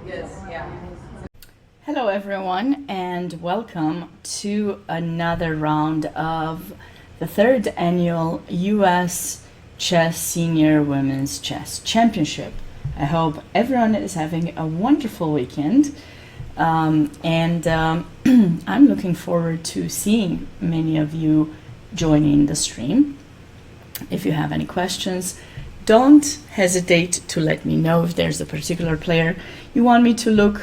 Yes, yeah. Hello everyone and welcome to another round of the third annual US Chess Senior Women's Chess Championship. I hope everyone is having a wonderful weekend and I'm looking forward to seeing many of you joining the stream. If you have any questions, don't hesitate to let me know if there's a particular player you want me to look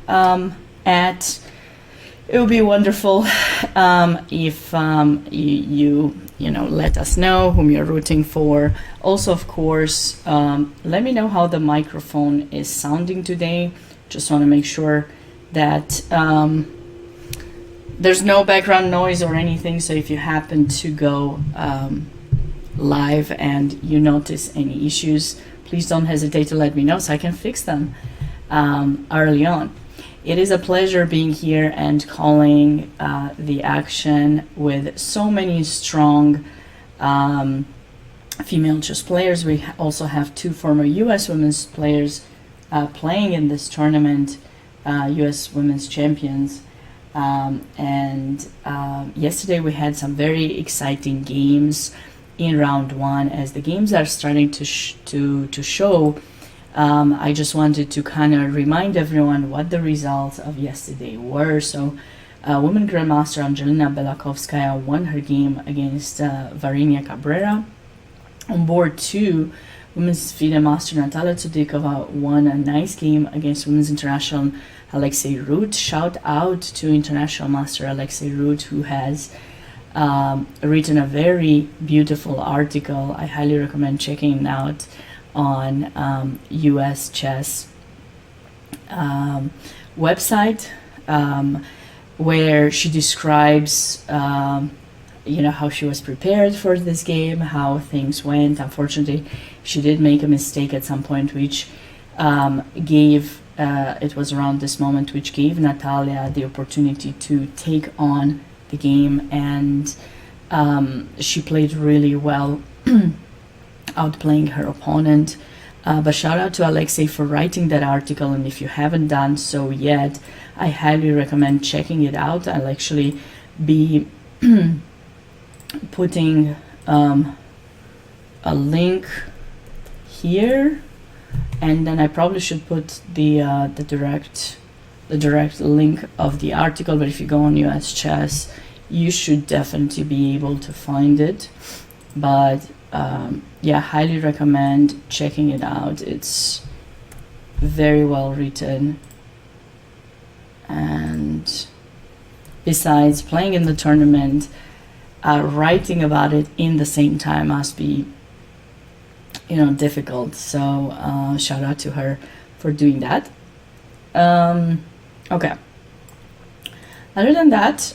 at. It would be wonderful if you know let us know whom you're rooting for. Also, of course, let me know how the microphone is sounding today. Just want to make sure that there's no background noise or anything. So if you happen to go live and you notice any issues, please don't hesitate to let me know so I can fix them early on. It is a pleasure being here and calling the action with so many strong female chess players. We also have two former US women's players playing in this tournament, US women's champions. Yesterday we had some very exciting games in round one. As the games are starting to show, I just wanted to kind of remind everyone what the results of yesterday were. So women grandmaster Angelina Belakovskaya won her game against Varinia Cabrera. On board two, women's FIDE master Natalia Tsudikova won a nice game against women's international Alexey Root. Shout out to international master Alexey Root, who has written a very beautiful article. I highly recommend checking it out on US Chess website, where she describes how she was prepared for this game, how things went. Unfortunately, she did make a mistake at some point, which gave it was around this moment which gave Natalia the opportunity to take on the game, and she played really well, outplaying her opponent. But shout out to Alexey for writing that article, and if you haven't done so yet, I highly recommend checking it out. I'll actually be putting a link here, and then I probably should put the direct link of the article, but if you go on US Chess, you should definitely be able to find it. But yeah, highly recommend checking it out. It's very well written, and besides playing in the tournament, writing about it in the same time must be difficult. So shout out to her for doing that. Okay, other than that,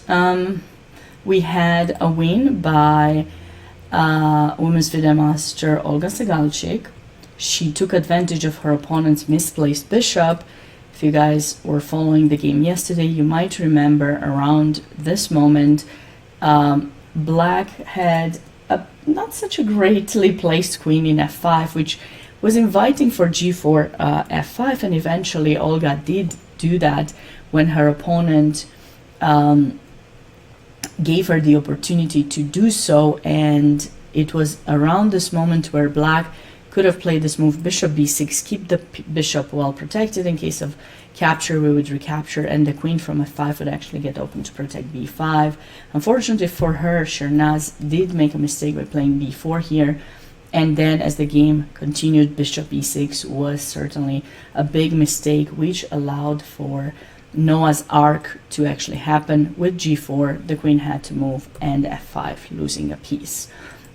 we had a win by women's FIDE master Olga Segalchik. She took advantage of her opponent's misplaced bishop. If you guys were following the game yesterday, you might remember around this moment, Black had a not such a greatly placed queen in f5, which was inviting for g4 f5, and eventually Olga did do that when her opponent gave her the opportunity to do so. And it was around this moment where Black could have played this move, bishop b6, keep the bishop well protected. In case of capture, we would recapture, and the queen from f5 would actually get open to protect b5. Unfortunately for her, Shernaz did make a mistake by playing b4 here, and then as the game continued, bishop e6 was certainly a big mistake, which allowed for Noah's Ark to actually happen. With g4, the queen had to move, and f5, losing a piece.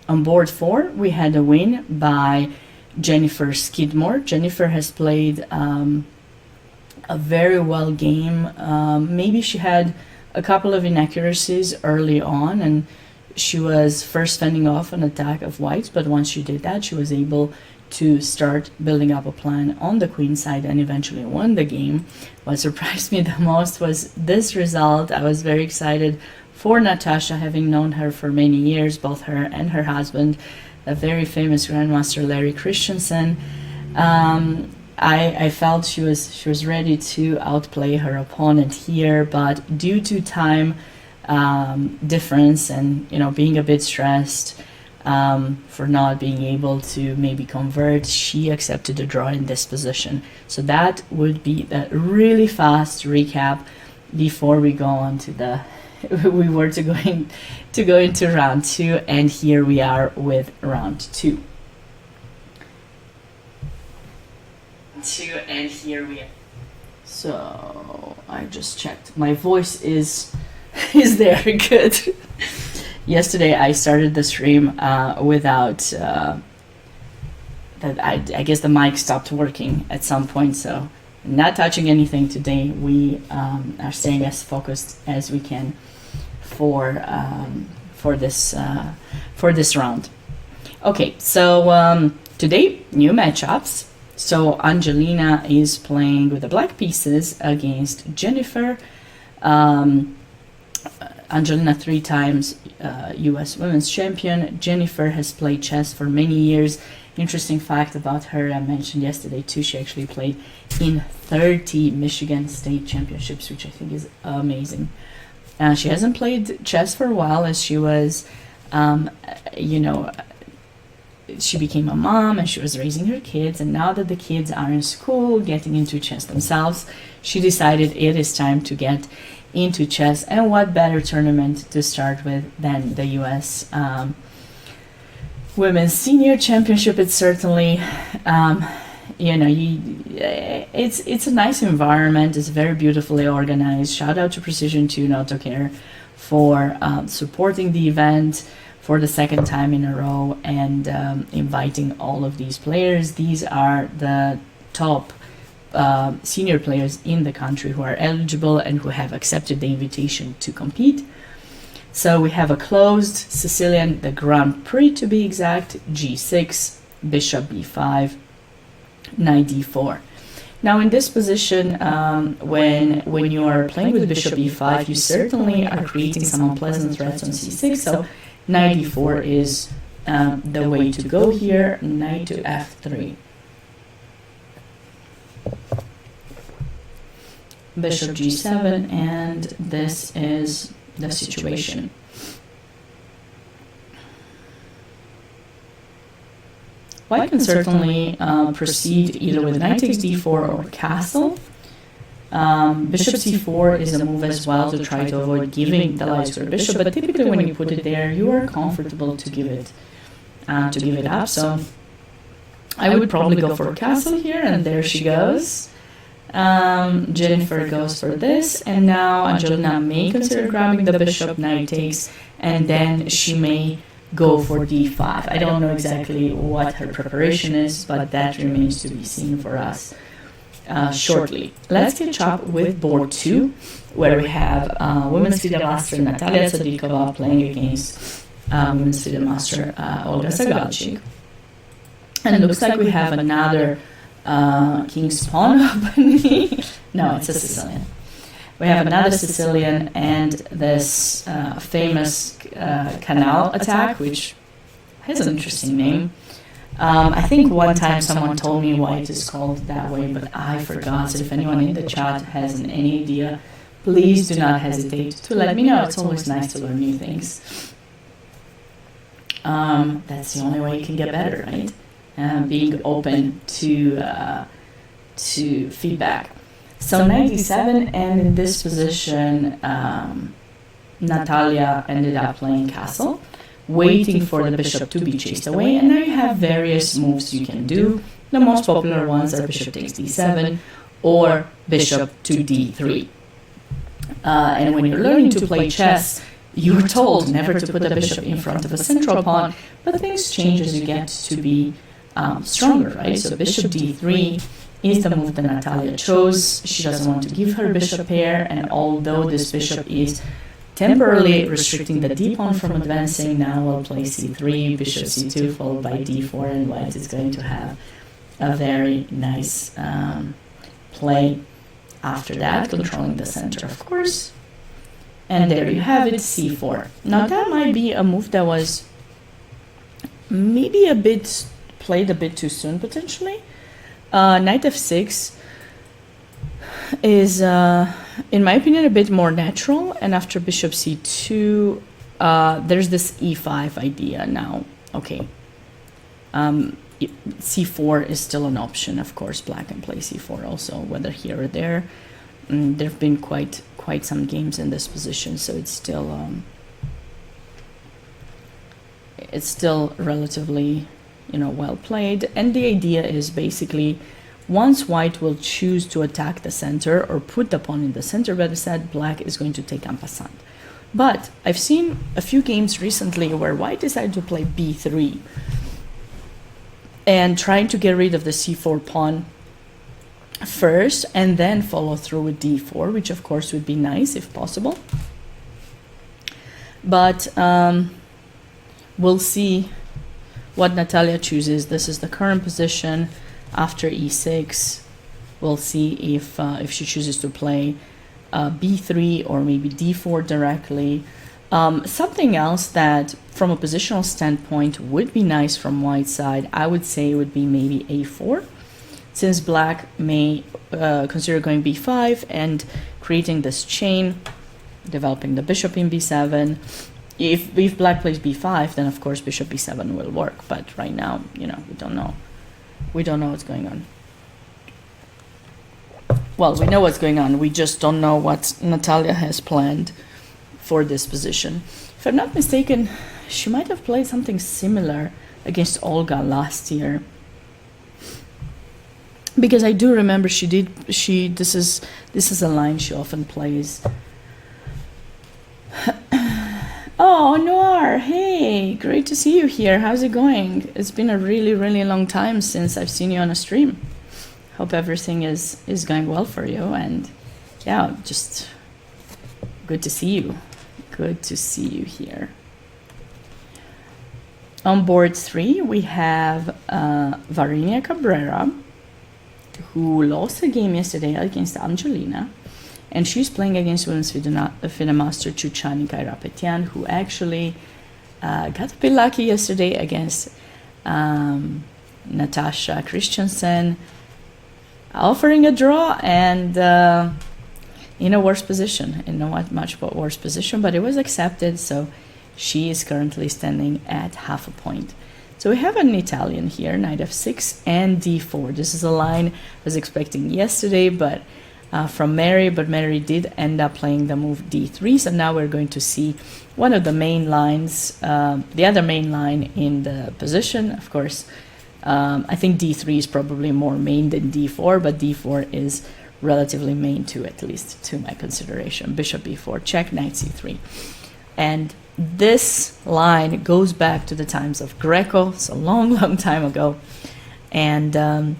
On board 4, we had a win by Jennifer Skidmore. Jennifer has played a very well game. Maybe she had a couple of inaccuracies early on, and she was first fending off an attack of white, but once she did that, she was able to start building up a plan on the queen side and eventually won the game. What surprised me the most was this result. I was very excited for Natasha, having known her for many years, both her and her husband, a very famous grandmaster Larry Christensen. I felt she was ready to outplay her opponent here, but due to time difference and being a bit stressed for not being able to maybe convert, she accepted the draw in this position. So that would be a really fast recap before we go on to the we were to go into round 2, and here we are with round 2. And here we are. So I just checked. My voice is there. Good. Yesterday I started the stream without that. I guess the mic stopped working at some point, so not touching anything today. We are staying as focused as we can for this round. Okay, so today new matchups. So Angelina is playing with the black pieces against Jennifer. Angelina 3 times US Women's Champion. Jennifer has played chess for many years. Interesting fact about her, I mentioned yesterday too, she actually played in 30 Michigan State Championships, which I think is amazing. She hasn't played chess for a while, as she was, she became a mom and she was raising her kids, and now that the kids are in school getting into chess themselves, she decided it is time to get into chess. And what better tournament to start with than the US Women's Senior Championship? It's certainly it's a nice environment. It's very beautifully organized. Shout out to Precision 2 AutoCare for supporting the event for the second time in a row and inviting all of these players. These are the top senior players in the country who are eligible and who have accepted the invitation to compete. So we have a closed Sicilian, the Grand Prix to be exact, G6, Bishop B5, Knight D4. Now in this position, when you are playing with Bishop B5, you certainly are creating some unpleasant threats on C6, so Knight D4 is the way to go here. Knight to F3. Bishop G7, and this is the situation. White can certainly proceed either with Knight takes D4 or castle. Bishop C4 is a move as well to try to avoid giving the light square bishop, but typically when you put it there, you are comfortable to give it up. So I would probably go for a castle here, and there she goes. Jennifer goes for this, and now Angelina may consider grabbing the bishop. Knight takes, and then she may go for D5. I don't know exactly what her preparation is, but that remains to be seen for us shortly. Let's catch up with board 2, where we have Women's FIDE Master Natalia Sadikova playing against Women's FIDE Master Olga Sagalchik. And it looks like we have another King's Pawn opening. No, it's a Sicilian. We have another Sicilian and this famous canal attack, which has an interesting name. I think one time someone told me why it is called that way, but I forgot. So if anyone in the chat has any idea, please do not hesitate to let me know. It's always nice to learn new things. That's the only way you can get better, right? Being open to feedback. So 97, and in this position, Natalia ended up playing castle, waiting for the bishop to be chased away, and now you have various moves you can do. The most popular ones are bishop takes d7 or bishop to d3. And when you're learning to play chess, you were told never to put a bishop in front of a central pawn, but things change as you get to be stronger, right? So bishop d3 is the move that Natalia chose. She doesn't want to give her bishop pair, and although this bishop is temporarily restricting the d pawn from advancing, now I'll play c3, bishop c2, followed by d4, and white is going to have a very nice play after that, controlling the center, of course. And there you have it, c4. Now that might be a move that was maybe played a bit too soon, potentially. Knight f6 is, in my opinion, a bit more natural. And after bishop c2, there's this e5 idea now. Okay. C4 is still an option. Of course, black can play c4 also, whether here or there. There have been quite some games in this position, so it's still relatively, well played. And the idea is basically, once white will choose to attack the center or put the pawn in the center, better said, black is going to take en passant. But I've seen a few games recently where white decided to play b3 and trying to get rid of the c4 pawn first and then follow through with d4, which of course would be nice if possible. But we'll see what Natalia chooses. This is the current position after e6. We'll see if she chooses to play b3 or maybe d4 directly. Something else that from a positional standpoint would be nice from white's side, I would say, would be maybe a4, since black may consider going b5 and creating this chain, developing the bishop in b7. If black plays b5, then of course bishop b7 will work, but right now, we don't know. We don't know what's going on. Well, we know what's going on, we just don't know what Natalia has planned for this position. If I'm not mistaken, she might have played something similar against Olga last year, because I do remember this is a line she often plays. Oh, Noir, hey, great to see you here. How's it going? It's been a really, really long time since I've seen you on a stream. Hope everything is going well for you, and yeah, just good to see you. Good to see you here. On board 3, we have Varinia Cabrera, who lost a game yesterday against Angelina, and she's playing against women's FIDE master Chuchani Kairapetian, who actually got a bit lucky yesterday against Natasha Christensen, offering a draw and in a worse position, in a much worse position, but it was accepted, so she is currently standing at half a point. So we have an Italian here, knight f6 and d4. This is a line I was expecting yesterday, but from Mary, but Mary did end up playing the move d3, so now we're going to see one of the main lines, the other main line in the position. Of course, I think d3 is probably more main than d4, but d4 is relatively main too, at least to my consideration. Bishop b4, check, knight c3. And this line goes back to the times of Greco. It's a long, long time ago. And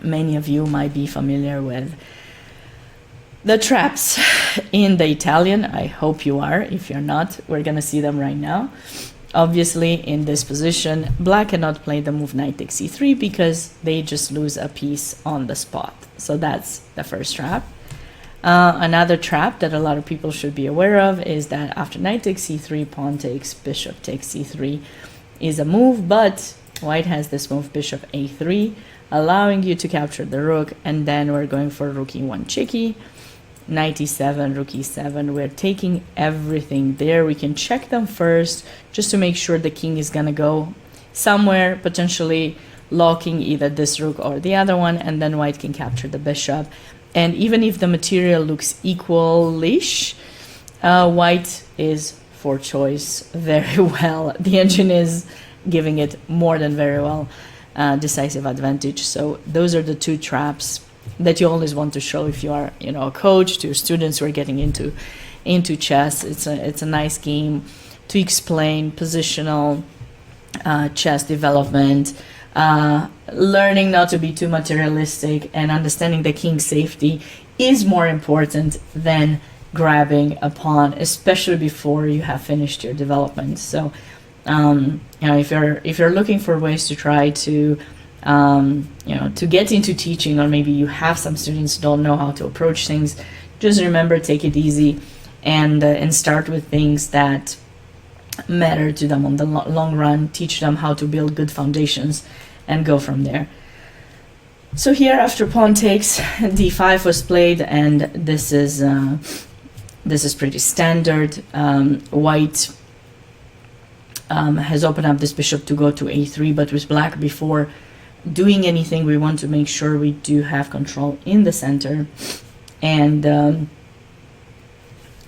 many of you might be familiar with the traps in the Italian. I hope you are. If you're not, we're going to see them right now. Obviously, in this position, black cannot play the move knight takes c3 because they just lose a piece on the spot. So that's the first trap. Another trap that a lot of people should be aware of is that after knight takes c3, pawn takes, bishop takes c3 is a move, but white has this move bishop a3, allowing you to capture the rook, and then we're going for rook e1 cheeky, knight e7, rook e7. We're taking everything there. We can check them first just to make sure the king is gonna go somewhere, potentially locking either this rook or the other one, and then white can capture the bishop. And even if the material looks equal-ish, white is for choice very well. The engine is giving it more than very well decisive advantage. So those are the two traps that you always want to show if you are, a coach to your students who are getting into chess. It's a nice game to explain positional chess development, learning not to be too materialistic, and understanding the king's safety is more important than grabbing a pawn, especially before you have finished your development. So, if you're looking for ways to try to to get into teaching, or maybe you have some students who don't know how to approach things, just remember, take it easy and start with things that matter to them on the long run. Teach them how to build good foundations and go from there. So here, after pawn takes, d5 was played, and this is pretty standard. White has opened up this bishop to go to a3, but with black, before doing anything, we want to make sure we do have control in the center, and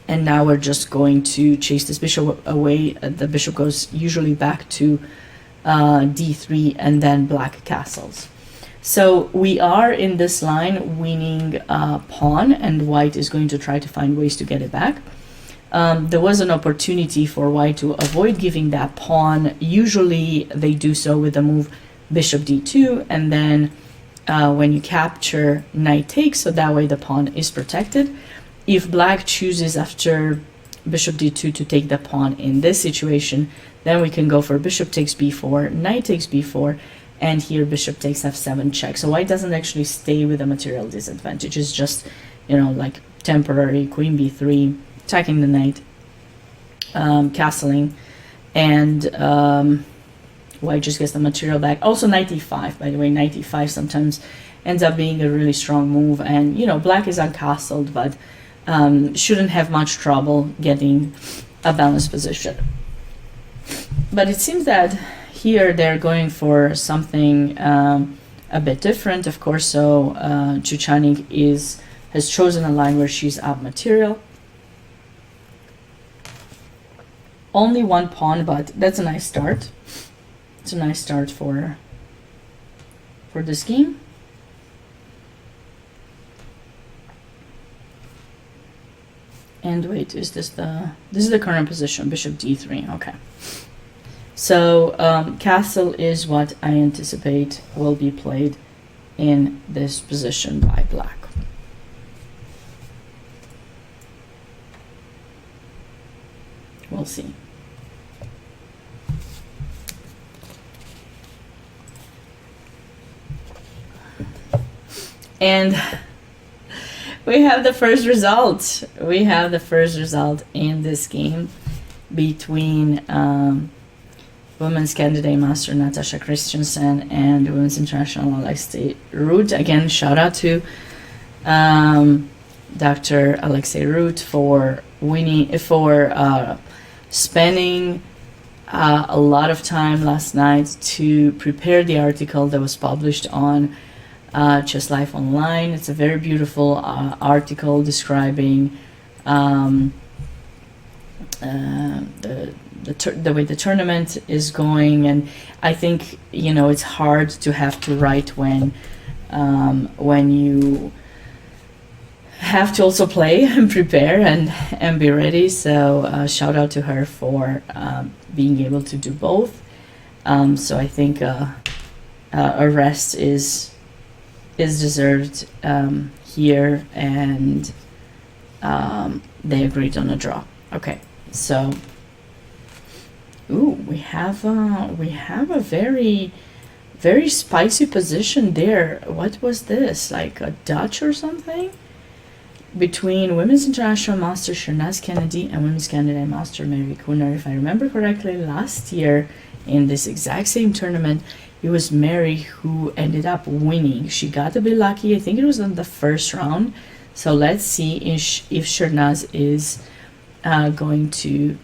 now we're just going to chase this bishop away. The bishop goes usually back to d3, and then black castles. So we are in this line winning pawn, and white is going to try to find ways to get it back. There was an opportunity for white to avoid giving that pawn. Usually they do so with the move bishop d2, and then when you capture, knight takes, so that way the pawn is protected. If black chooses after bishop d2 to take the pawn in this situation, then we can go for bishop takes b4, knight takes b4, and here bishop takes f7 check. So white doesn't actually stay with a material disadvantage. It's just, you know, like temporary. Queen b3, attacking the knight, castling, and white just gets the material back. Also knight e5, by the way. Knight e5 sometimes ends up being a really strong move, and you know, black is uncastled, but shouldn't have much trouble getting a balanced position. But it seems that here they're going for something a bit different, of course. So Chuchanik has chosen a line where she's up material. Only one pawn, but that's a nice start. It's a nice start for this game. And wait, is this is the current position? Bishop d3. Okay. So castle is what I anticipate will be played in this position by black. We'll see. And we have the first result. We have the first result in this game between Women's Candidate Master Natasha Christensen and Women's International Alexey Root. Again, shout out to Dr. Alexey Root for spending a lot of time last night to prepare the article that was published on Chess Life Online. It's a very beautiful article describing the way the tournament is going, and I think, you know, it's hard to have to write when you have to also play and prepare and be ready. So shout out to her for being able to do both. So I think a rest is deserved here, and they agreed on a draw. Okay, so we have a very spicy position there. What was this, like a Dutch or something? Between Women's International Master Shernaz Kennedy and Women's Candidate Master Mary Kuhner. If I remember correctly, last year in this exact same tournament, it was Mary who ended up winning. She got a bit lucky. I think it was in the first round. So let's see if Shernaz is going to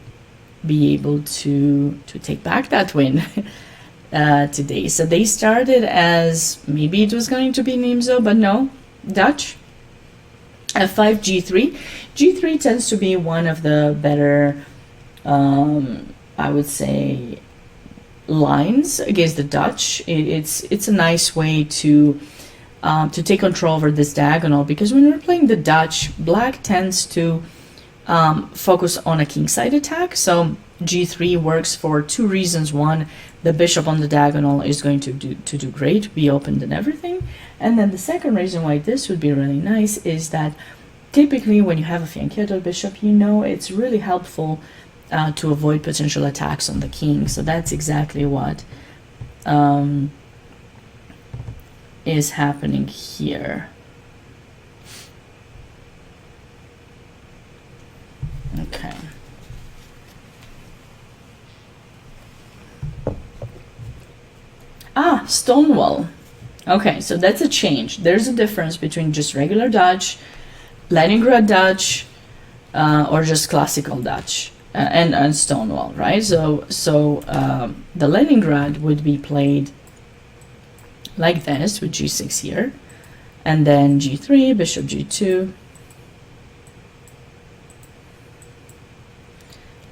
be able to take back that win today. So they started as maybe it was going to be Nimzo, but no, Dutch. F5, G3. G3 tends to be one of the better, I would say, lines against the Dutch. It's a nice way to take control over this diagonal, because when we're playing the Dutch, black tends to focus on a kingside attack. So G3 works for two reasons. One, the bishop on the diagonal is going to do great, be opened and everything. And then the second reason why this would be really nice is that typically when you have a fianchetto bishop, you know, it's really helpful to avoid potential attacks on the king. So that's exactly what is happening here. Okay. Stonewall. Okay, so that's a change. There's a difference between just regular Dutch, Leningrad Dutch, or just classical Dutch, and Stonewall, right? So the Leningrad would be played like this with G6 here, and then G3, Bishop G2,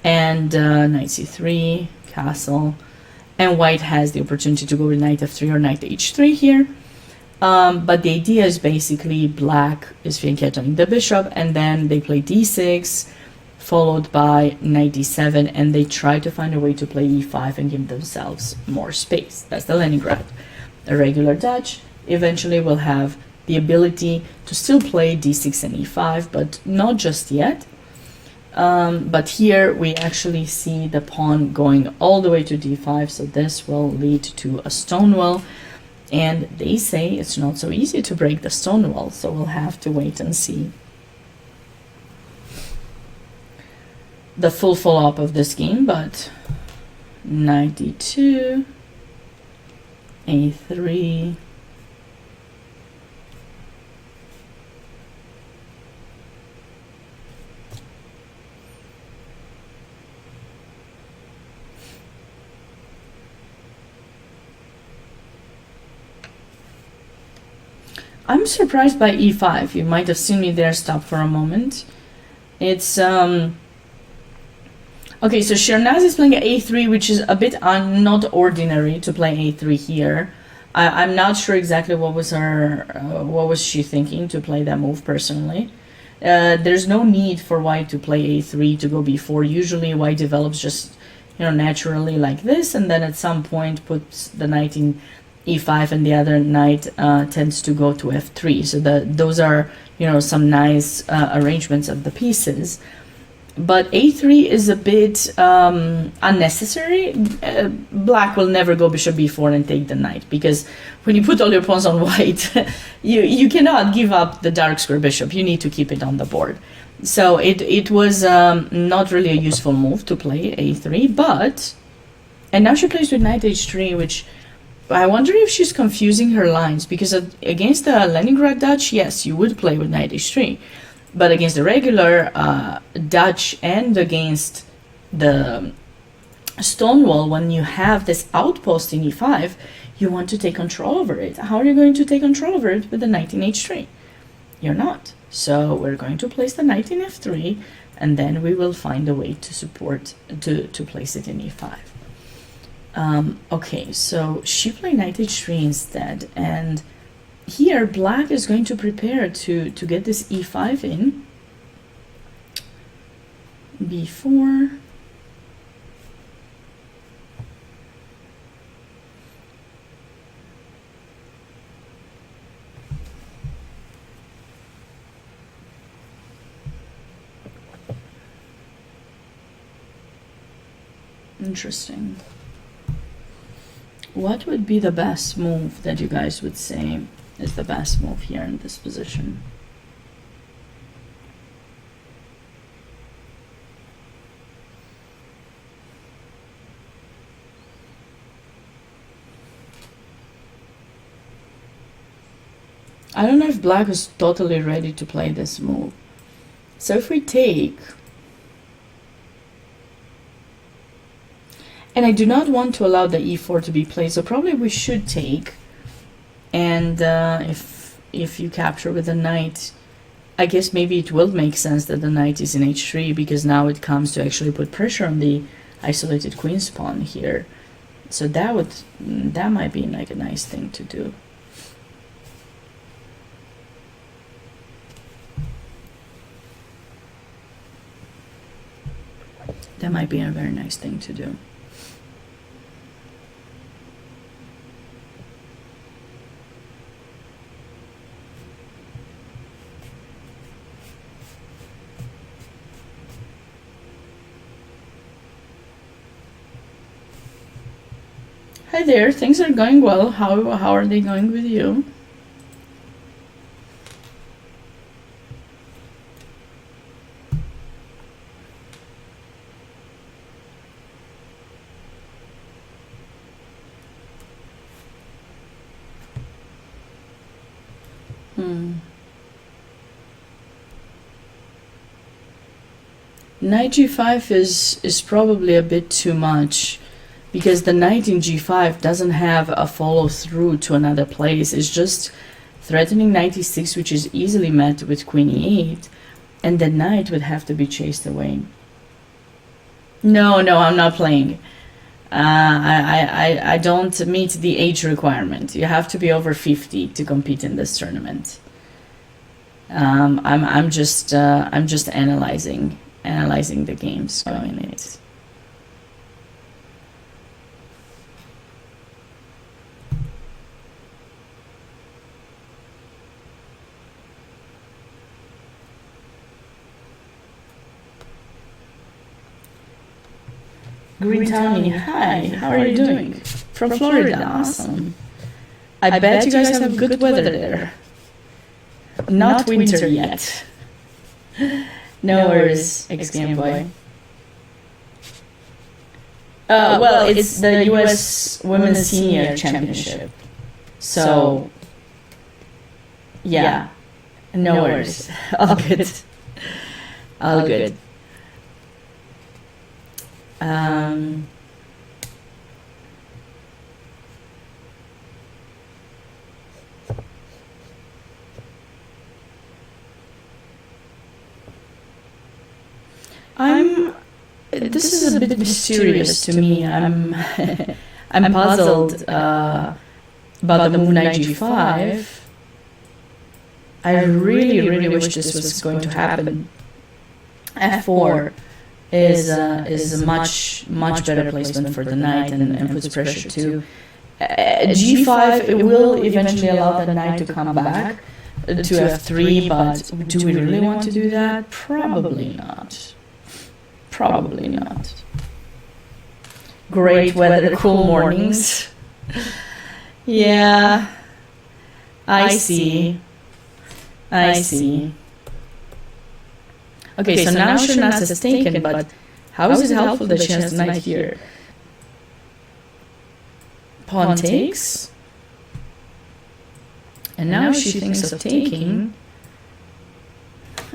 and Knight C3, Castle, and White has the opportunity to go with Knight F3 or Knight H3 here. But the idea is basically Black is fianchettoing the bishop, and then they play D6, followed by Knight D7, and they try to find a way to play E5 and give themselves more space. That's the Leningrad. A regular Dutch eventually will have the ability to still play D6 and E5, but not just yet. But here we actually see the pawn going all the way to D5, so this will lead to a Stonewall. And they say it's not so easy to break the Stonewall, so we'll have to wait and see the full follow-up of this game. But Knight D2, A3, I'm surprised by E5. You might have seen me there stop for a moment. It's okay, so Shernaz is playing A3, which is a bit not ordinary to play A3 here. I'm not sure exactly what was she thinking to play that move personally. There's no need for White to play A3 to go B4. Usually White develops just naturally like this, and then at some point puts the knight in E5 and the other knight tends to go to F3. So those are some nice arrangements of the pieces. But A3 is a bit unnecessary. Black will never go bishop B4 and take the knight, because when you put all your pawns on white, you cannot give up the dark square bishop. You need to keep it on the board. So it was not really a useful move to play A3, and now she plays with knight H3, which I wonder if she's confusing her lines, because against the Leningrad Dutch, yes, you would play with knight H3. But against the regular Dutch and against the Stonewall, when you have this outpost in E5, you want to take control over it. How are you going to take control over it with the knight in H3? You're not. So we're going to place the knight in F3, and then we will find a way to support, to place it in E5. Okay, so she played knight H3 instead, and here Black is going to prepare to get this E5 in. B4. Interesting. What would be the best move that you guys would say is the best move here in this position? I don't know if Black is totally ready to play this move. So if we take, and I do not want to allow the E4 to be played, so probably we should take. And if you capture with the knight, I guess maybe it will make sense that the knight is in H3, because now it comes to actually put pressure on the isolated queen's pawn here. So that might be like a nice thing to do. That might be a very nice thing to do. Hi there, things are going well. How are they going with you? Knight g5 is probably a bit too much, because the knight in g5 doesn't have a follow through to another place. It's just threatening knight e6, which is easily met with queen e8, and the knight would have to be chased away. No, I'm not playing. I don't meet the age requirement. You have to be over 50 to compete in this tournament. I'm just analyzing the games going in it. Green Townie, hi, how are you doing? From Florida, awesome. I bet you guys have good weather there. Not winter yet. No worries, X-Game Boy. Well, it's the US Women's Senior Championship. So, yeah, no worries. All good. All good. This is a bit mysterious to me. I'm puzzled about the move knight g5. I really wish this was going to happen. f4 is a much better placement for the knight and puts pressure too. g5, it will eventually allow the knight to come back to f3, but do we really want to do that? Probably not. Probably not. Great weather, cool mornings. Yeah, I see. Okay, so now Shernaz is taken, but how is it helpful that she has knight here? Pawn takes. And now she thinks of taking.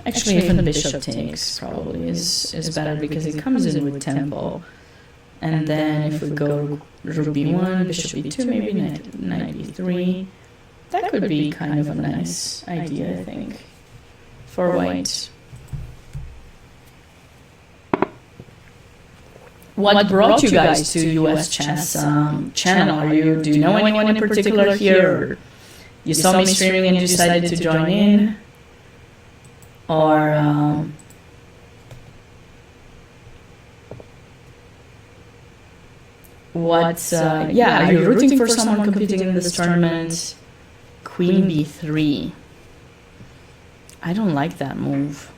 Actually, even bishop takes probably is better because it comes in with tempo. And then if we go rook b1, bishop b2, maybe knight b3, that could be kind of a nice idea, I think, for white. What brought you guys to US Chess channel? Do you know anyone in particular here? Or you saw me streaming and you decided to join in? Or are you rooting for someone competing in this tournament? Queen b3. I don't like that move.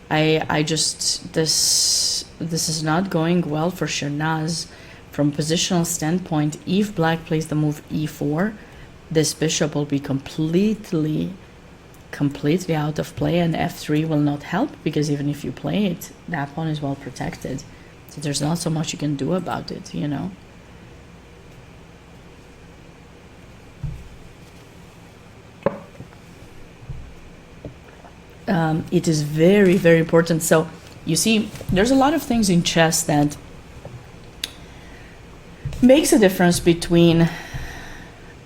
I just this is not going well for Shernaz from positional standpoint. If black plays the move e4, this bishop will be completely out of play, and f3 will not help, because even if you play it, that pawn is well protected, so there's not so much you can do about it, you know. It is very important. So you see, there's a lot of things in chess that makes a difference between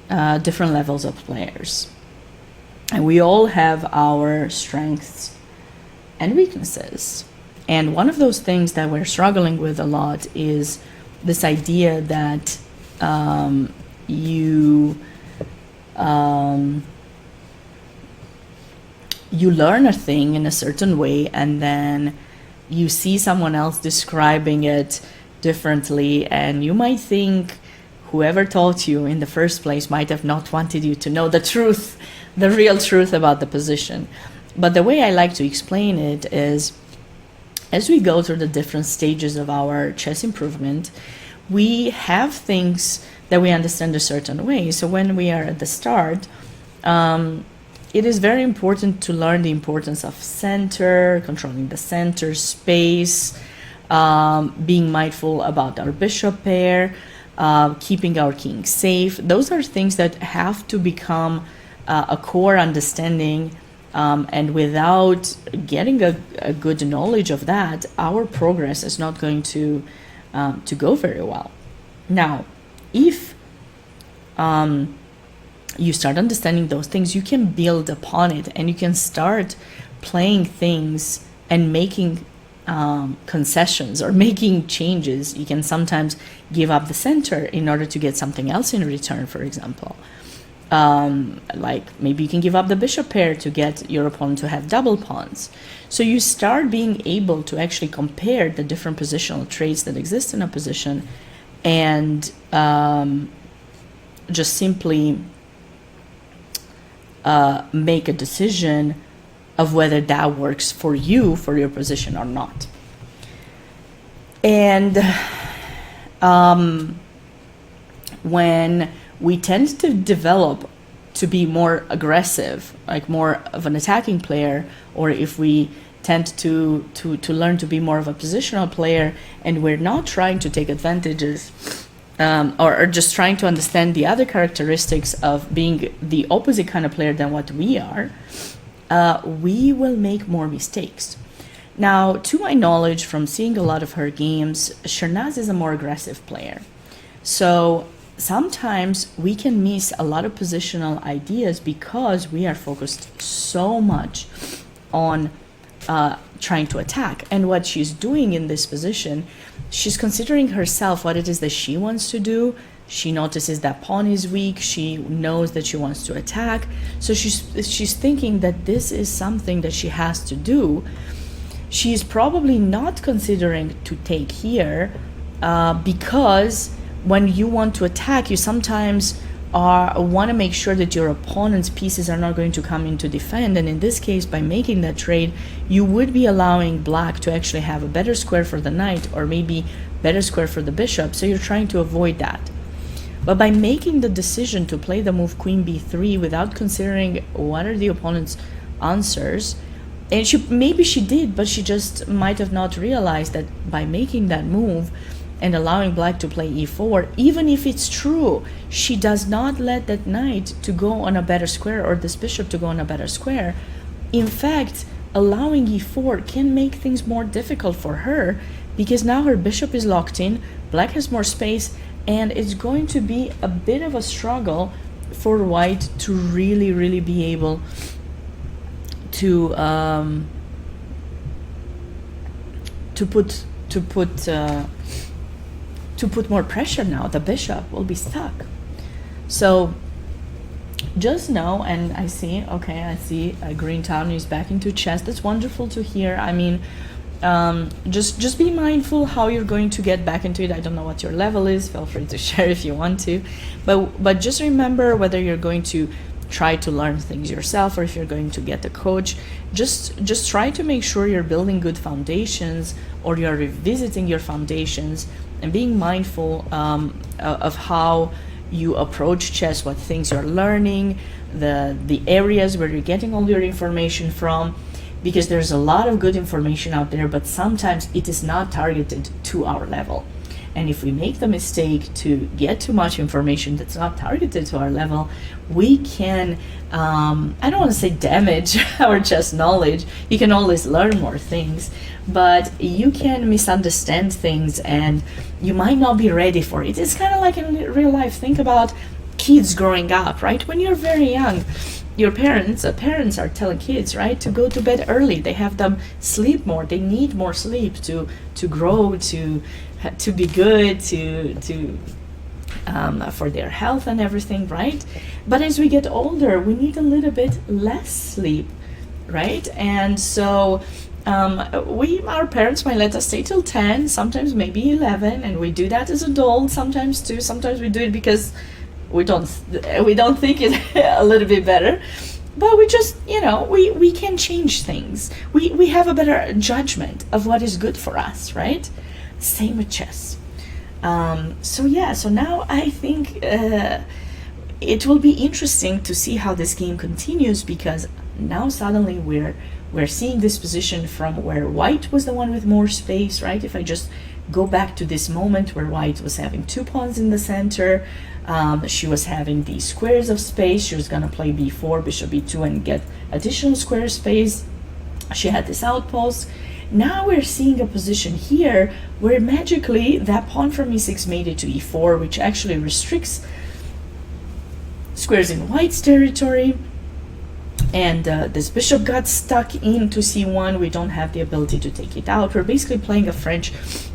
different levels of players. And we all have our strengths and weaknesses. And one of those things that we're struggling with a lot is this idea that you learn a thing in a certain way, and then you see someone else describing it differently, and you might think whoever taught you in the first place might have not wanted you to know the truth, the real truth about the position. But the way I like to explain it is, as we go through the different stages of our chess improvement, we have things that we understand a certain way. So when we are at the start, it is very important to learn the importance of center, controlling the center, space, being mindful about our bishop pair, keeping our king safe. Those are things that have to become a core understanding, and without getting a good knowledge of that, our progress is not going to go very well. Now, if you start understanding those things, you can build upon it, and you can start playing things and making concessions or making changes. You can sometimes give up the center in order to get something else in return, for example. Like maybe you can give up the bishop pair to get your opponent to have double pawns. So you start being able to actually compare the different positional traits that exist in a position, and just simply make a decision of whether that works for you, for your position or not. And when we tend to develop to be more aggressive, like more of an attacking player, or if we tend to learn to be more of a positional player, and we're not trying to take advantages or just trying to understand the other characteristics of being the opposite kind of player than what we are, we will make more mistakes. Now, to my knowledge, from seeing a lot of her games, Shehnaz is a more aggressive player. So sometimes we can miss a lot of positional ideas because we are focused so much on trying to attack. And what she's doing in this position, she's considering herself what it is that she wants to do. She notices that pawn is weak. She knows that she wants to attack. So she's thinking that this is something that she has to do. She's probably not considering to take here because when you want to attack, you sometimes want to make sure that your opponent's pieces are not going to come in to defend. And in this case, by making that trade, you would be allowing black to actually have a better square for the knight, or maybe better square for the bishop. So you're trying to avoid that. But by making the decision to play the move queen b3 without considering what are the opponent's answers, and maybe she did, but she just might have not realized that by making that move and allowing black to play e4, even if it's true, she does not let that knight to go on a better square or this bishop to go on a better square. In fact, allowing e4 can make things more difficult for her, because now her bishop is locked in, black has more space, and it's going to be a bit of a struggle for white to really be able to put more pressure. Now the bishop will be stuck. So just know, and I see Green Town is back into chess. That's wonderful to hear. I mean, just be mindful how you're going to get back into it. I don't know what your level is. Feel free to share if you want to, but just remember, whether you're going to try to learn things yourself or if you're going to get a coach, just try to make sure you're building good foundations, or you're revisiting your foundations and being mindful of how you approach chess, what things you're learning, the areas where you're getting all your information from, because there's a lot of good information out there, but sometimes it is not targeted to our level. And if we make the mistake to get too much information that's not targeted to our level, we can, I don't want to say damage our chess knowledge. You can always learn more things, but you can misunderstand things and you might not be ready for it. It's kind of like in real life. Think about kids growing up, right? When you're very young, your parents are telling kids, right, to go to bed early. They have them sleep more. They need more sleep to grow, to be good, to for their health and everything, right? But as we get older, we need a little bit less sleep, right? And so our parents might let us stay till 10, sometimes maybe 11, and we do that as adults sometimes too. Sometimes we do it because we don't think it a little bit better, but we just, we can change things. We have a better judgment of what is good for us, right? Same with chess. So now I think it will be interesting to see how this game continues, because now suddenly we're seeing this position from where white was the one with more space, right? If I just go back to this moment where white was having two pawns in the center, She was having these squares of space. She was going to play b4, bishop b2, and get additional square space. She had this outpost. Now we're seeing a position here where magically that pawn from e6 made it to e4, which actually restricts squares in white's territory. And this bishop got stuck into c1. We don't have the ability to take it out. We're basically playing a French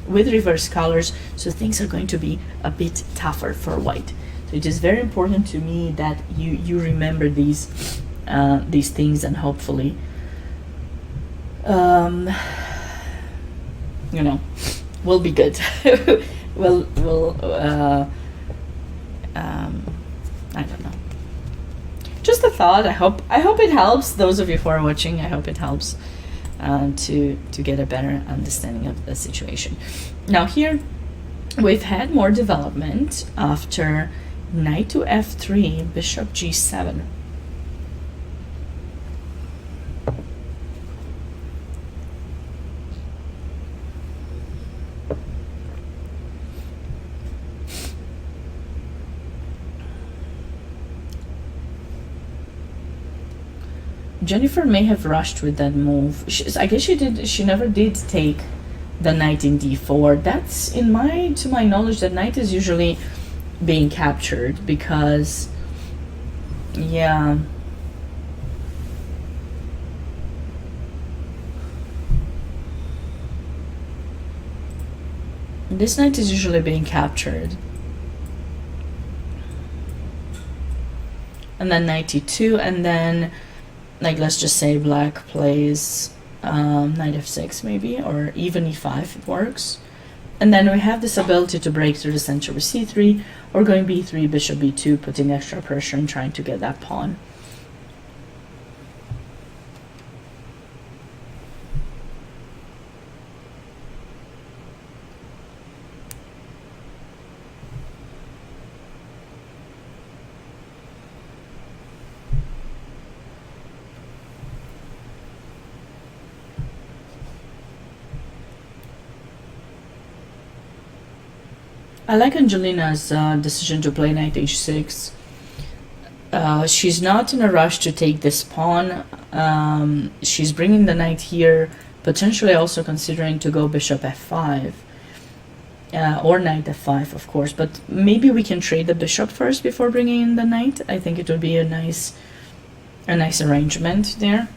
with reverse colors, so things are going to be a bit tougher for white. So it is very important to me that you remember these things, and hopefully you know, we'll be good. we'll I don't know. Just a thought. I hope it helps those of you who are watching. I hope it helps to get a better understanding of the situation. Now here we've had more development after knight to f3, bishop g7. Jennifer may have rushed with that move. I guess she never did take the knight in d4. That's, to my knowledge, that knight is usually being captured because, yeah. This knight is usually being captured. And then knight e2, and then, like, let's just say black plays knight f6 maybe, or even e5 it works. And then we have this ability to break through the center with c3, or going b3, bishop b2, putting extra pressure and trying to get that pawn. I like Angelina's decision to play knight h6. She's not in a rush to take this pawn. She's bringing the knight here, potentially also considering to go bishop f5, or knight f5, of course. But maybe we can trade the bishop first before bringing in the knight. I think it would be a nice arrangement there.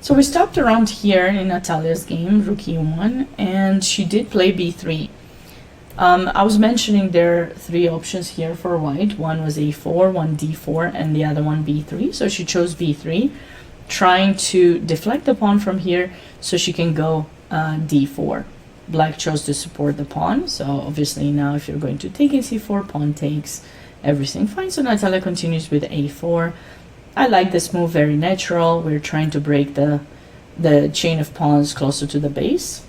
So we stopped around here in Natalia's game, rook e1, and she did play b3. I was mentioning there are three options here for white. One was a4, one d4, and the other one b3. So she chose b3, trying to deflect the pawn from here so she can go d4. Black chose to support the pawn, so obviously now if you're going to take in c4, pawn takes, everything fine. So Natalia continues with a4. I like this move, very natural. We're trying to break the chain of pawns closer to the base.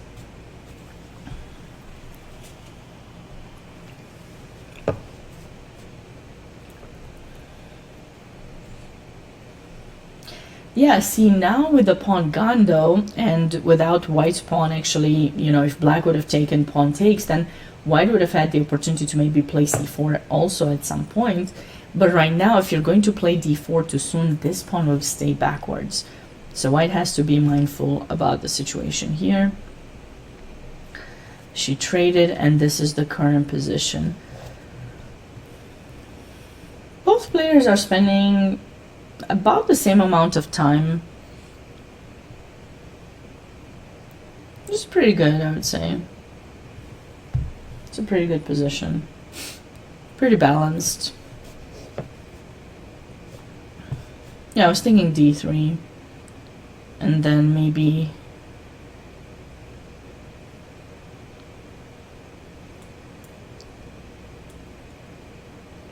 Yeah, see, now with the pawn gone though, and without white's pawn actually, if black would have taken pawn takes, then white would have had the opportunity to maybe play c4 also at some point. But right now, if you're going to play d4 too soon, this pawn will stay backwards. So white has to be mindful about the situation here. She traded, and this is the current position. Both players are spending about the same amount of time. It's pretty good, I would say. It's a pretty good position. Pretty balanced. Yeah, I was thinking d3, and then maybe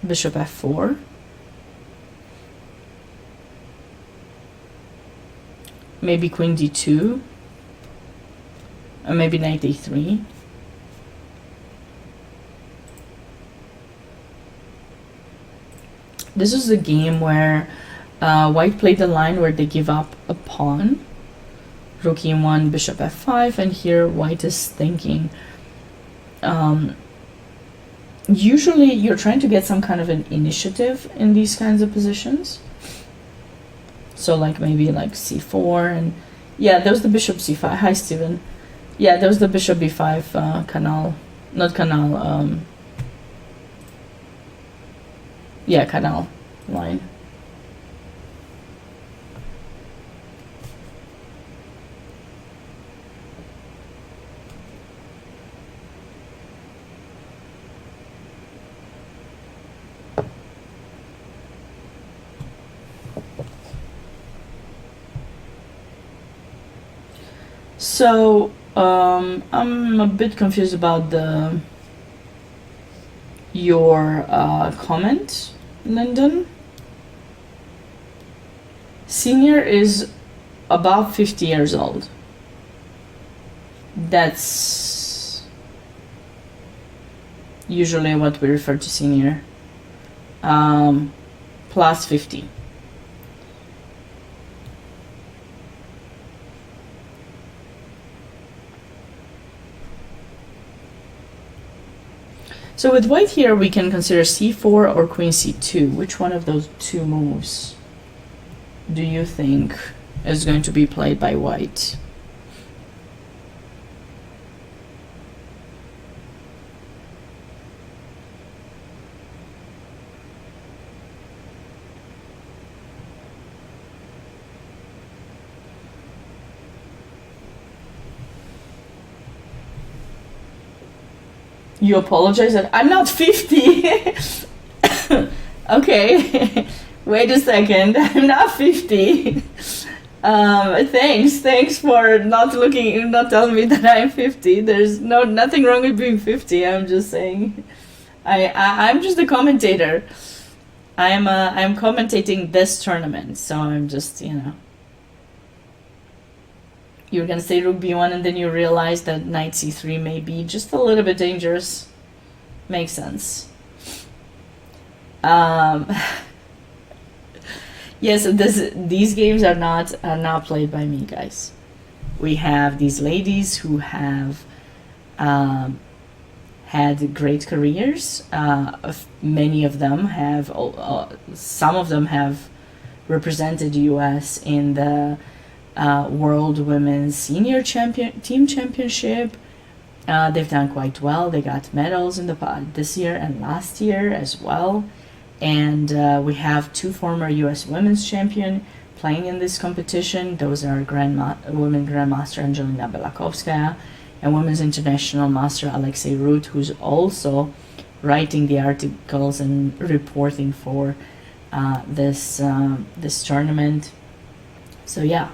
bishop f4. Maybe queen d2, or maybe knight a3. I This is the game where white played the line where they give up a pawn. Rook e1, bishop f5, and here white is thinking. Usually you're trying to get some kind of an initiative in these kinds of positions. So like maybe like c4, and yeah, there was the bishop c5. Hi, Steven. Yeah, there was the bishop b5 canal, not canal, yeah, canal line. So I'm a bit confused about your comment, Lyndon. Senior is about 50 years old. That's usually what we refer to senior. Plus 50. So with white here, we can consider c4 or queen c2. Which one of those two moves do you think is going to be played by white? You apologize that I'm not 50. Okay. Wait a second. I'm not 50. Thanks for not telling me that I'm 50. There's nothing wrong with being 50. I'm just saying. I'm just a commentator. I'm commentating this tournament, so I'm just, You're gonna say rook b1 and then you realize that knight c3 may be just a little bit dangerous. Makes sense. Yes, these games are not played by me, guys. We have these ladies who have had great careers. Many of them have, some of them have represented U.S. in the World Women's Senior Team Championship. They've done quite well. They got medals in this year and last year as well. And we have two former U.S. Women's Champion playing in this competition. Those are Women Grandmaster Angelina Belakovskaya and Women's International Master Alexey Root, who's also writing the articles and reporting for this tournament. So yeah.